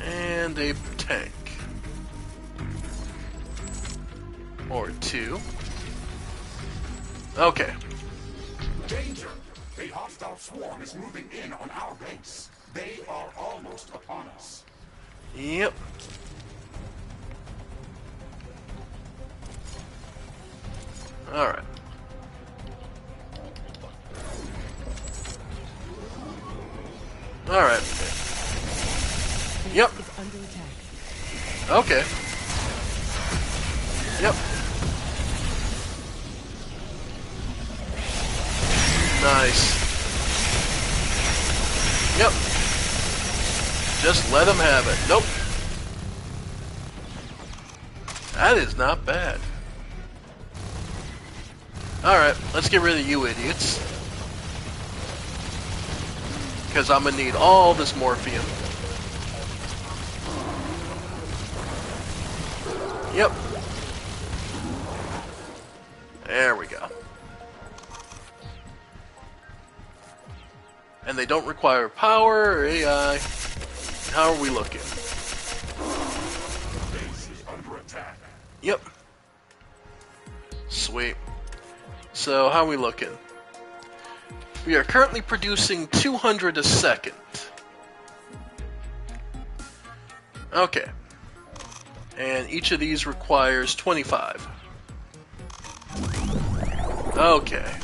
And a tank. Or 2. Okay. Danger! A hostile swarm is moving in on our base. They are almost upon us. Yep. Alright. Alright. Yep. It's under attack. Okay. Yep. Nice. Yep. Just let him have it. Nope. That is not bad. Alright, let's get rid of you idiots. Because I'm going to need all this Morphium. Yep. There we go. And they don't require power or AI. How are we looking? Base is under attack. Yep. Sweet. So, how are we looking? We are currently producing 200 a second. Okay. And each of these requires 25. Okay.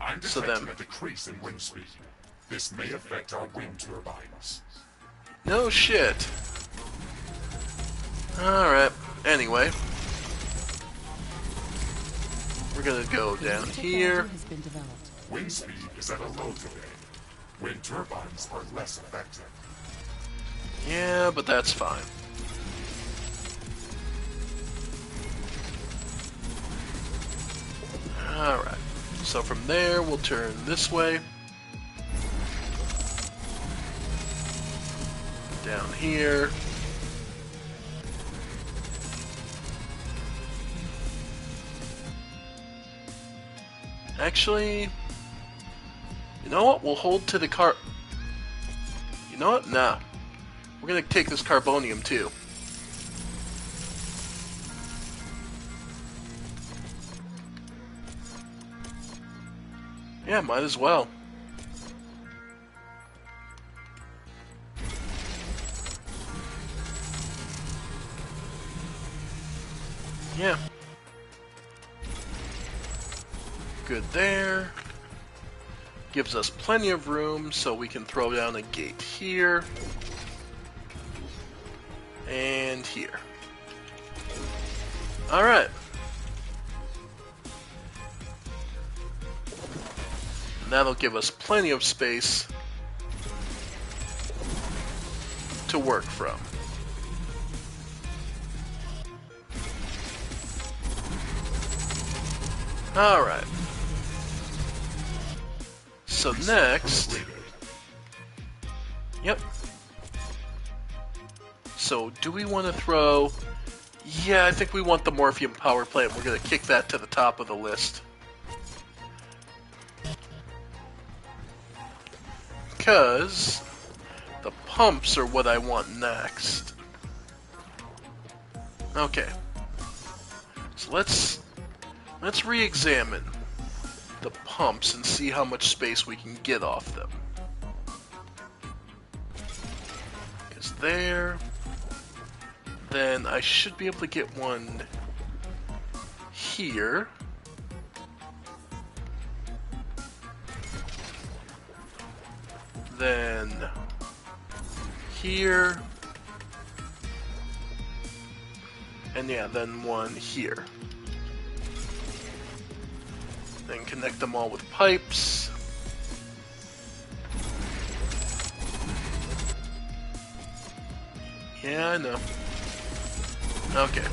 I'm So detecting then- a decrease in wind speed. This may affect our wind turbines. No shit. Alright. Anyway, we're gonna go down here. Has been developed. Wind speed is at a low today. Wind turbines are less effective. Yeah, but that's fine. Alright, so from there we'll turn this way. Down here. Actually, you know what? We'll hold to the car. You know what? Nah. We're gonna take this carbonium too. Yeah, might as well. Yeah. Good there. Gives us plenty of room so we can throw down a gate here. And here. Alright. That'll give us plenty of space to work from. Alright. So next... Yep. So do we want to throw... Yeah, I think we want the Morphium power plant. We're going to kick that to the top of the list. Because the pumps are what I want next. Okay. So let's re-examine the pumps and see how much space we can get off them. Because there, then I should be able to get one here. Then here, and yeah, then one here. Then connect them all with pipes. Yeah, I know. Okay.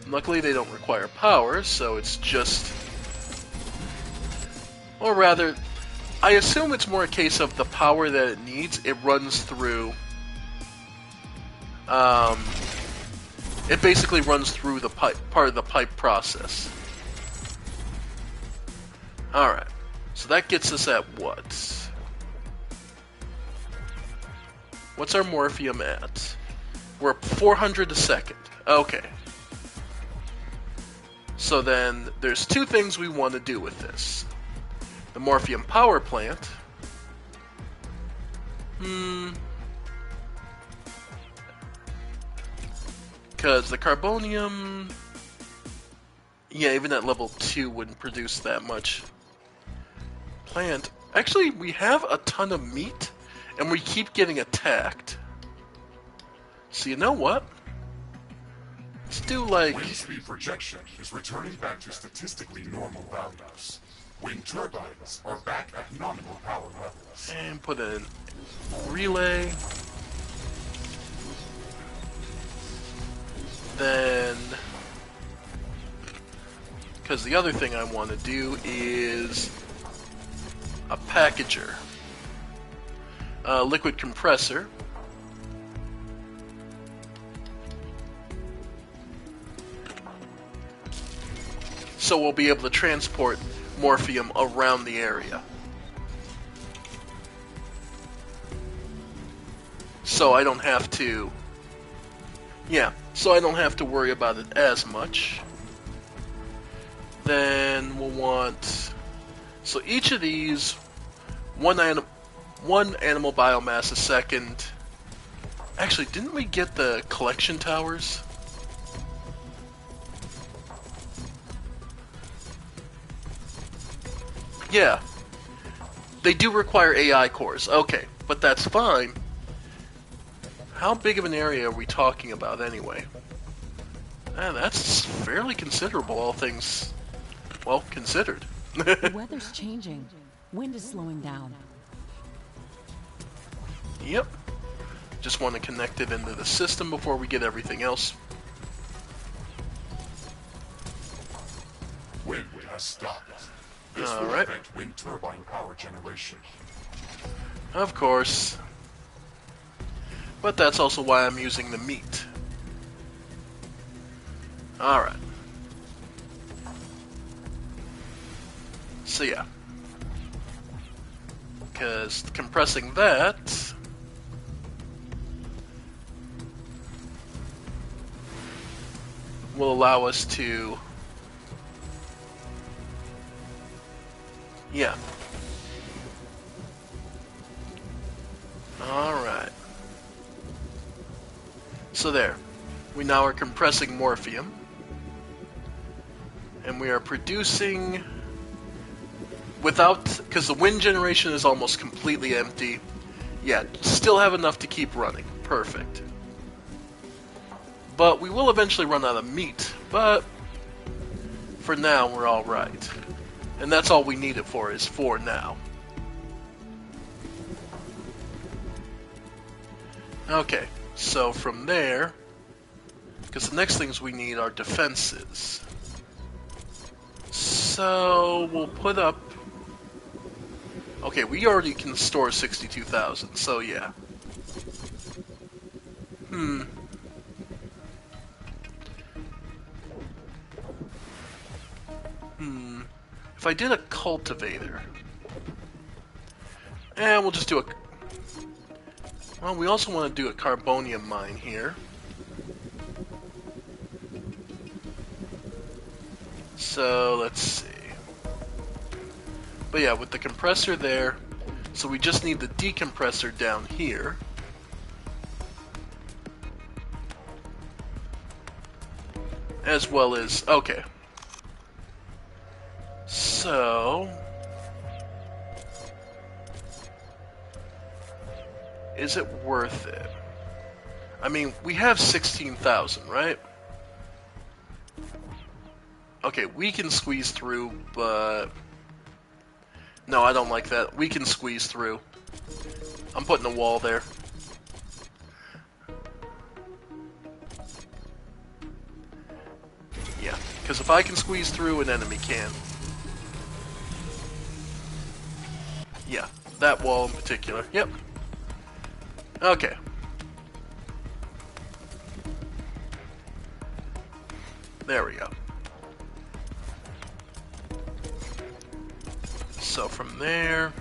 Luckily they don't require power, so it's just... Or rather, I assume it's more a case of the power that it needs, it runs through... it basically runs through the pipe, part of the pipe process. Alright, so that gets us at what? What's our Morphium at? We're at 400 a second. Okay. So then, there's two things we want to do with this. The Morphium power plant. Because the carbonium... Yeah, even at level 2 wouldn't produce that much. Plant. Actually, we have a ton of meat, and we keep getting attacked. So you know what? Let's do like... Wind speed projection is returning back to statistically normal values. Wind turbines are back at nominal power levels. And put in relay. Then... Because the other thing I want to do is... a packager. Liquid compressor. So we'll be able to transport Morphium around the area. So I don't have to... Yeah, so I don't have to worry about it as much. Then we'll want... So each of these, one animal biomass a second. Actually, didn't we get the collection towers? Yeah. They do require AI cores. Okay, but that's fine. How big of an area are we talking about anyway? That's fairly considerable, all things, well, considered. The weather's changing. Wind is slowing down. Yep. Just want to connect it into the system before we get everything else. Wind has stopped. This will Alright. prevent wind turbine power generation. Of course. But that's also why I'm using the meat. Alright. So yeah. Because compressing that will allow us to... Yeah. Alright. So there. We now are compressing morphium. And we are producing... Without... Because the wind generation is almost completely empty. Yeah, still have enough to keep running. Perfect. But we will eventually run out of meat. But for now, we're alright. And that's all we need it for, is for now. Okay, so from there... Because the next things we need are defenses. So we'll put up... Okay, we already can store 62,000, so yeah. If I did a cultivator... And we'll just do a... Well, we also want to do a carbonium mine here. So, let's see. But yeah, with the compressor there, so we just need the decompressor down here. As well as, okay. So... Is it worth it? I mean, we have 16,000, right? Okay, we can squeeze through, but... No, I don't like that. We can squeeze through. I'm putting a wall there. Yeah, because if I can squeeze through, an enemy can. Yeah, that wall in particular. Yep. Okay. There we go. So from there...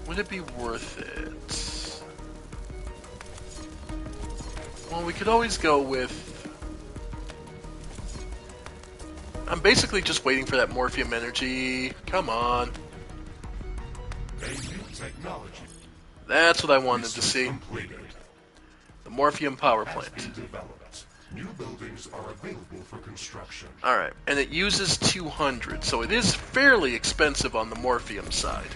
Would it be worth it? Well, we could always go with... I'm basically just waiting for that morphium energy. Come on. A new technology. That's what I wanted to see. Completed. The morphium power Has plant. been developed. New buildings are available for construction. Alright, and it uses 200, so it is fairly expensive on the morphium side.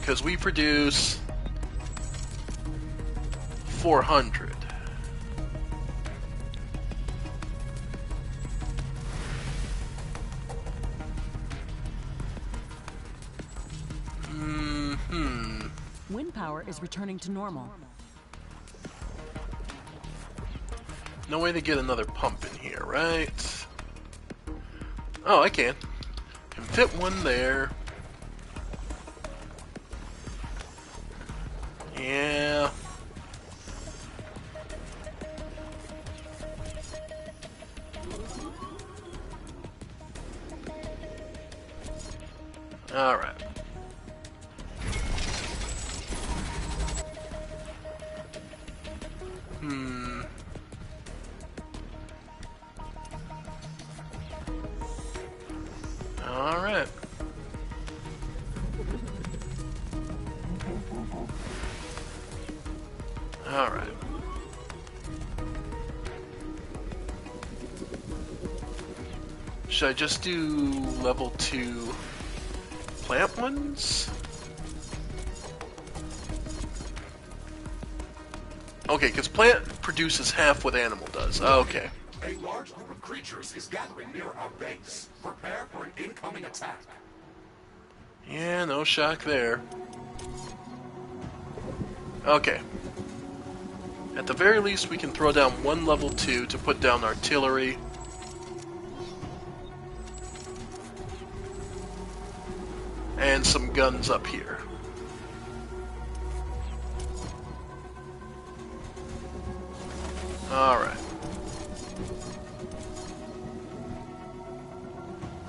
Because we produce 400. Wind power is returning to normal. No way to get another pump in here, right? Oh, I can. Can fit one there. Yeah. Alright. Alright. Alright. Should I just do level 2 plant ones? Okay, because plant produces half what animal does. Okay. A large group of creatures is gathering near our base. Prepare for an incoming attack. Yeah, no shock there. Okay. At the very least, we can throw down one level 2 to put down artillery. And some guns up here. Alright.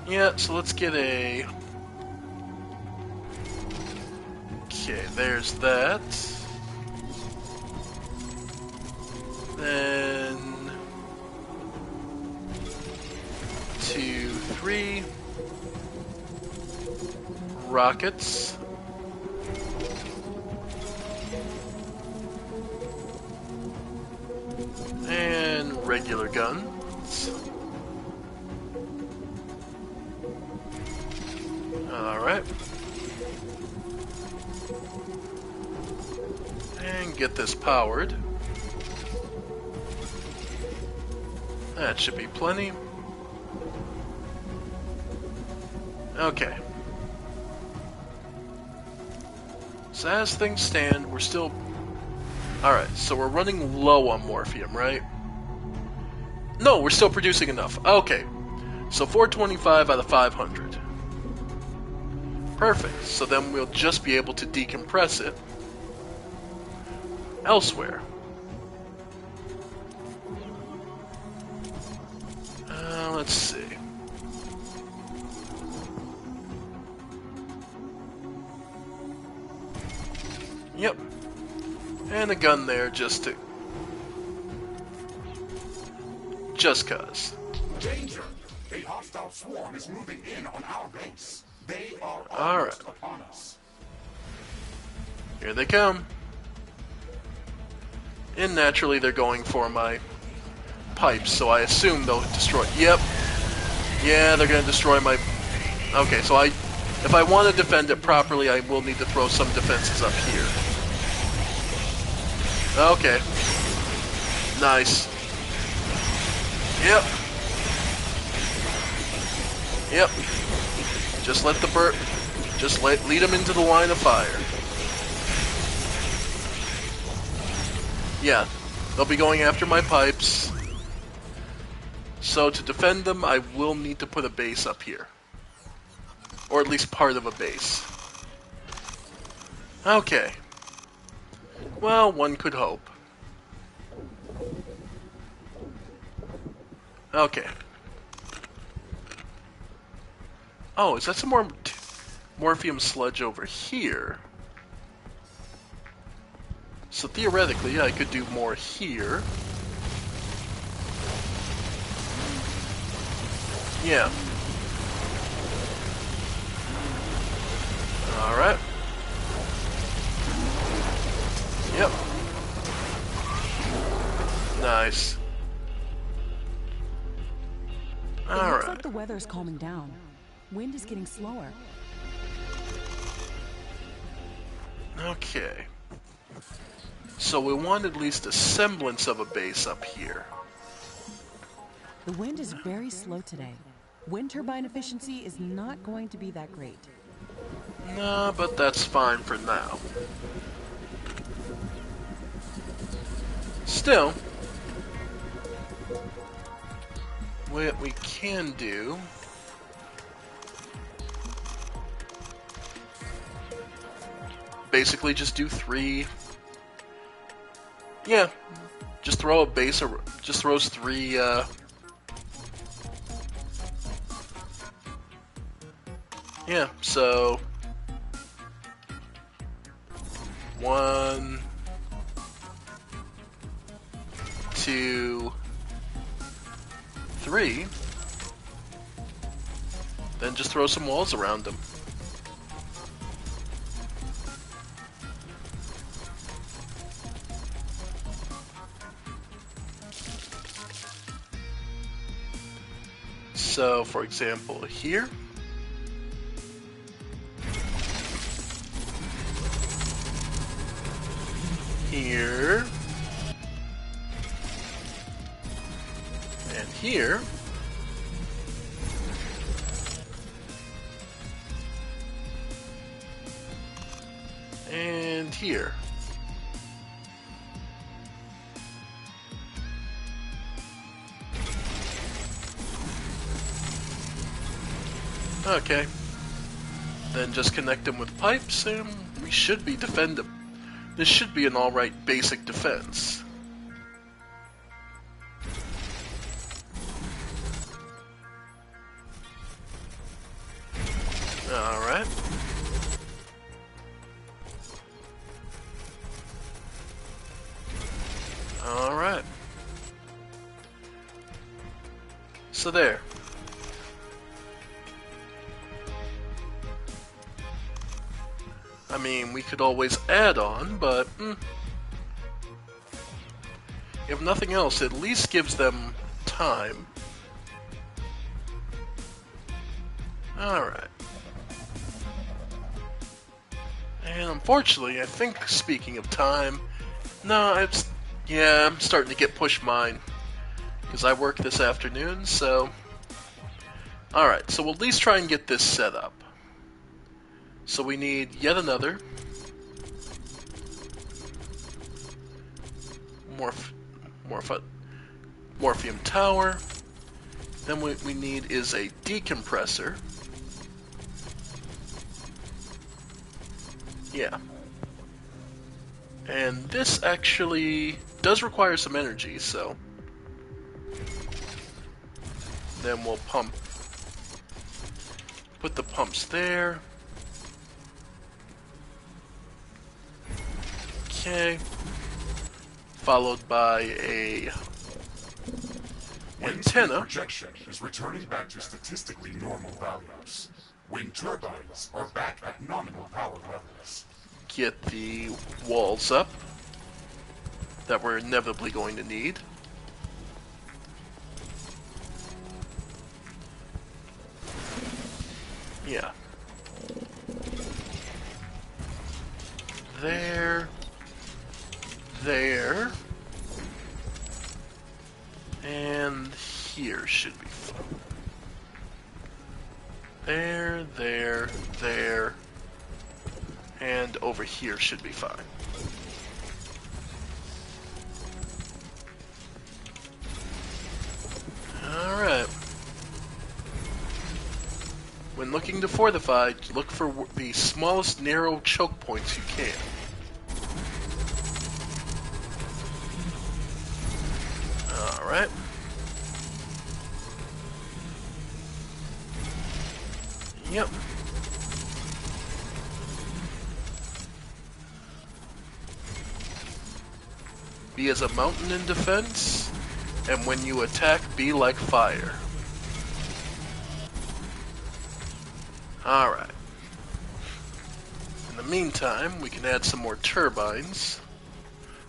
Yeah, so let's get a... Okay, there's that. Then... 2, 3... rockets. And regular guns. Alright. And get this powered. That should be plenty. Okay. So as things stand, we're still... Alright, so we're running low on morphium, right? No, we're still producing enough. Okay. So 425 out of 500. Perfect. So then we'll just be able to decompress it elsewhere. Let's see. Yep. And a gun there just to... Just cuz. Danger! A hostile swarm is moving in on our base. They are All almost right. upon us. Here they come. And naturally they're going for my pipes, so I assume they'll destroy... Yep. Yeah, they're gonna destroy my... Okay, so if I want to defend it properly, I will need to throw some defenses up here. Okay. Nice. Yep. Yep. Just let the bird... Just lead them into the line of fire. Yeah. They'll be going after my pipes. So to defend them, I will need to put a base up here. Or at least part of a base. Okay. Well, one could hope. Okay. Oh, is that some more morphium sludge over here? So theoretically, I could do more here. Yeah. Alright. Yep. Nice. It looks Alright. like the weather's calming down. Wind is getting slower. Okay. So we want at least a semblance of a base up here. The wind is very slow today. Wind turbine efficiency is not going to be that great. No, but that's fine for now. Still, what we can do... Basically just do 3... Yeah, just throw a base, just throws 3, Yeah, so... 1... 2... 3... Then just throw some walls around them. So, for example, here. here. And here. And here. Okay. Then just connect them with pipes and we should be defendable. This should be an alright basic defense. Alright. Alright. So there. I mean, we could always add on, but if nothing else, it at least gives them time. Alright. And unfortunately, I think, speaking of time, I'm starting to get pushed mine. Because I work this afternoon, so... Alright, so we'll at least try and get this set up. So we need yet another Morphium Tower. Then what we need is a decompressor. Yeah. And this actually does require some energy, so... Then we'll put the pumps there. Okay. Followed by a antenna. Projection is returning back to statistically normal values. Wind turbines are back at nominal power levels. Get the walls up that we're inevitably going to need. Yeah. There. And here should be fun. There. And over here should be fine. Alright. When looking to fortify, look for the smallest narrow choke points you can. Alright. Yep. Be as a mountain in defense, and when you attack, be like fire. Alright. In the meantime, we can add some more turbines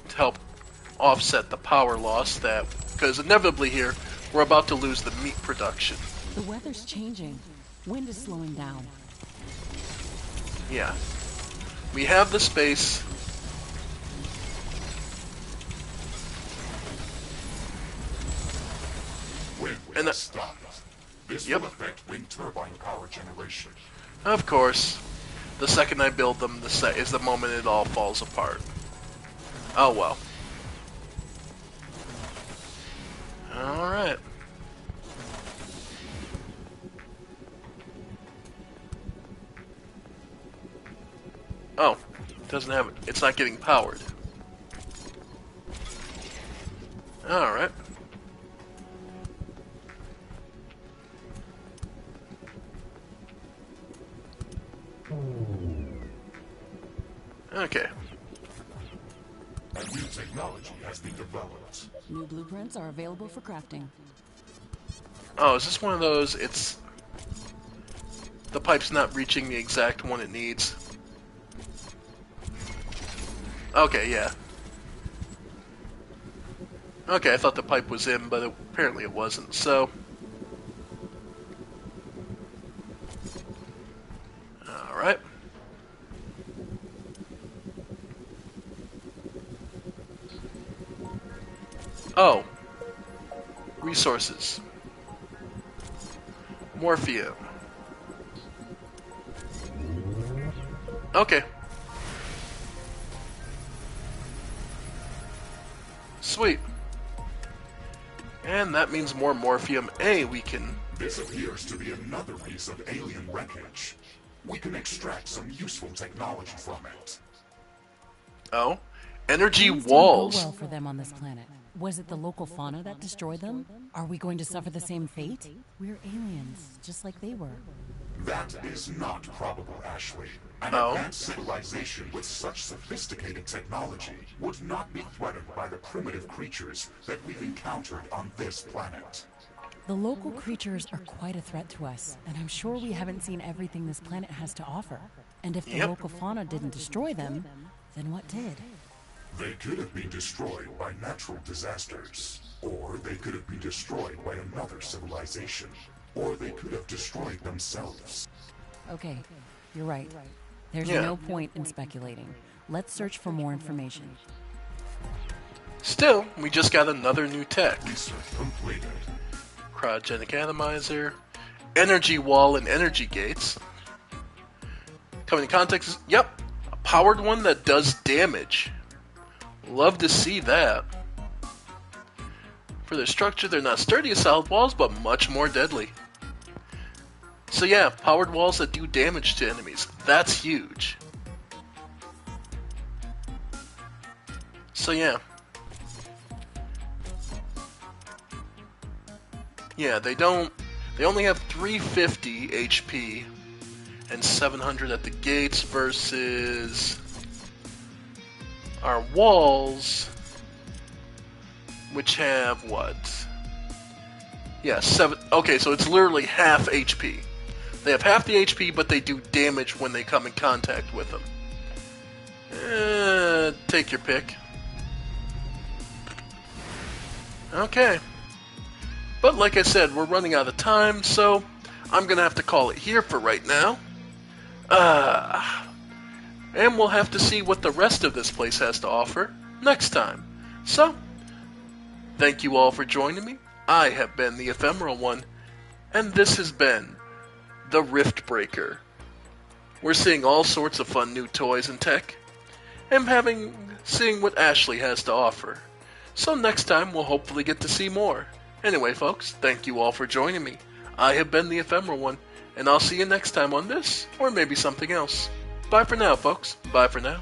to help offset the power loss because inevitably here, we're about to lose the meat production. The weather's changing. Wind is slowing down. Yeah. We have the space. Wind stopped. This will affect wind turbine power generation. Of course. The second I build them, is the moment it all falls apart. Oh well. Alright. Oh, it's not getting powered. Alright. Okay. A new technology has been developed. New blueprints are available for crafting. Oh, is this one of those, the pipe's not reaching the exact one it needs? Okay, yeah. Okay, I thought the pipe was in, but apparently it wasn't, so... Alright. Oh. Resources. Morphium. Okay. Sweet. And that means more Morphium A we can... This appears to be another piece of alien wreckage. We can extract some useful technology from it. Oh? Energy Things walls. didn't go well for them on this planet. Was it the local fauna that destroyed them? Are we going to suffer the same fate? We're aliens, just like they were. That is not probable, Ashley. An Oh. advanced civilization with such sophisticated technology would not be threatened by the primitive creatures that we've encountered on this planet. The local creatures are quite a threat to us, and I'm sure we haven't seen everything this planet has to offer. And if the Yep. local fauna didn't destroy them, then what did? They could have been destroyed by natural disasters, or they could have been destroyed by another civilization, or they could have destroyed themselves. Okay, you're right. There's Yeah. no point in speculating. Let's search for more information. Still, we just got another new tech. Research completed. Cryogenic atomizer, energy wall and energy gates. Coming in context, yep, a powered one that does damage. Love to see that. For their structure, they're not sturdy as solid walls, but much more deadly. So yeah, powered walls that do damage to enemies. That's huge. So yeah. Yeah, they only have 350 HP and 700 at the gates versus our walls, which have what? Yeah, 7. Okay, so it's literally half HP. They have half the HP, but they do damage when they come in contact with them. Take your pick. Okay. But like I said, we're running out of time, so I'm going to have to call it here for right now. And we'll have to see what the rest of this place has to offer next time. So, thank you all for joining me. I have been the Ephemeral One, and this has been the Rift Breaker. We're seeing all sorts of fun new toys and tech, and seeing what Ashley has to offer. So next time we'll hopefully get to see more. Anyway, folks, thank you all for joining me. I have been the Ephemeral One, and I'll see you next time on this, or maybe something else. Bye for now, folks. Bye for now.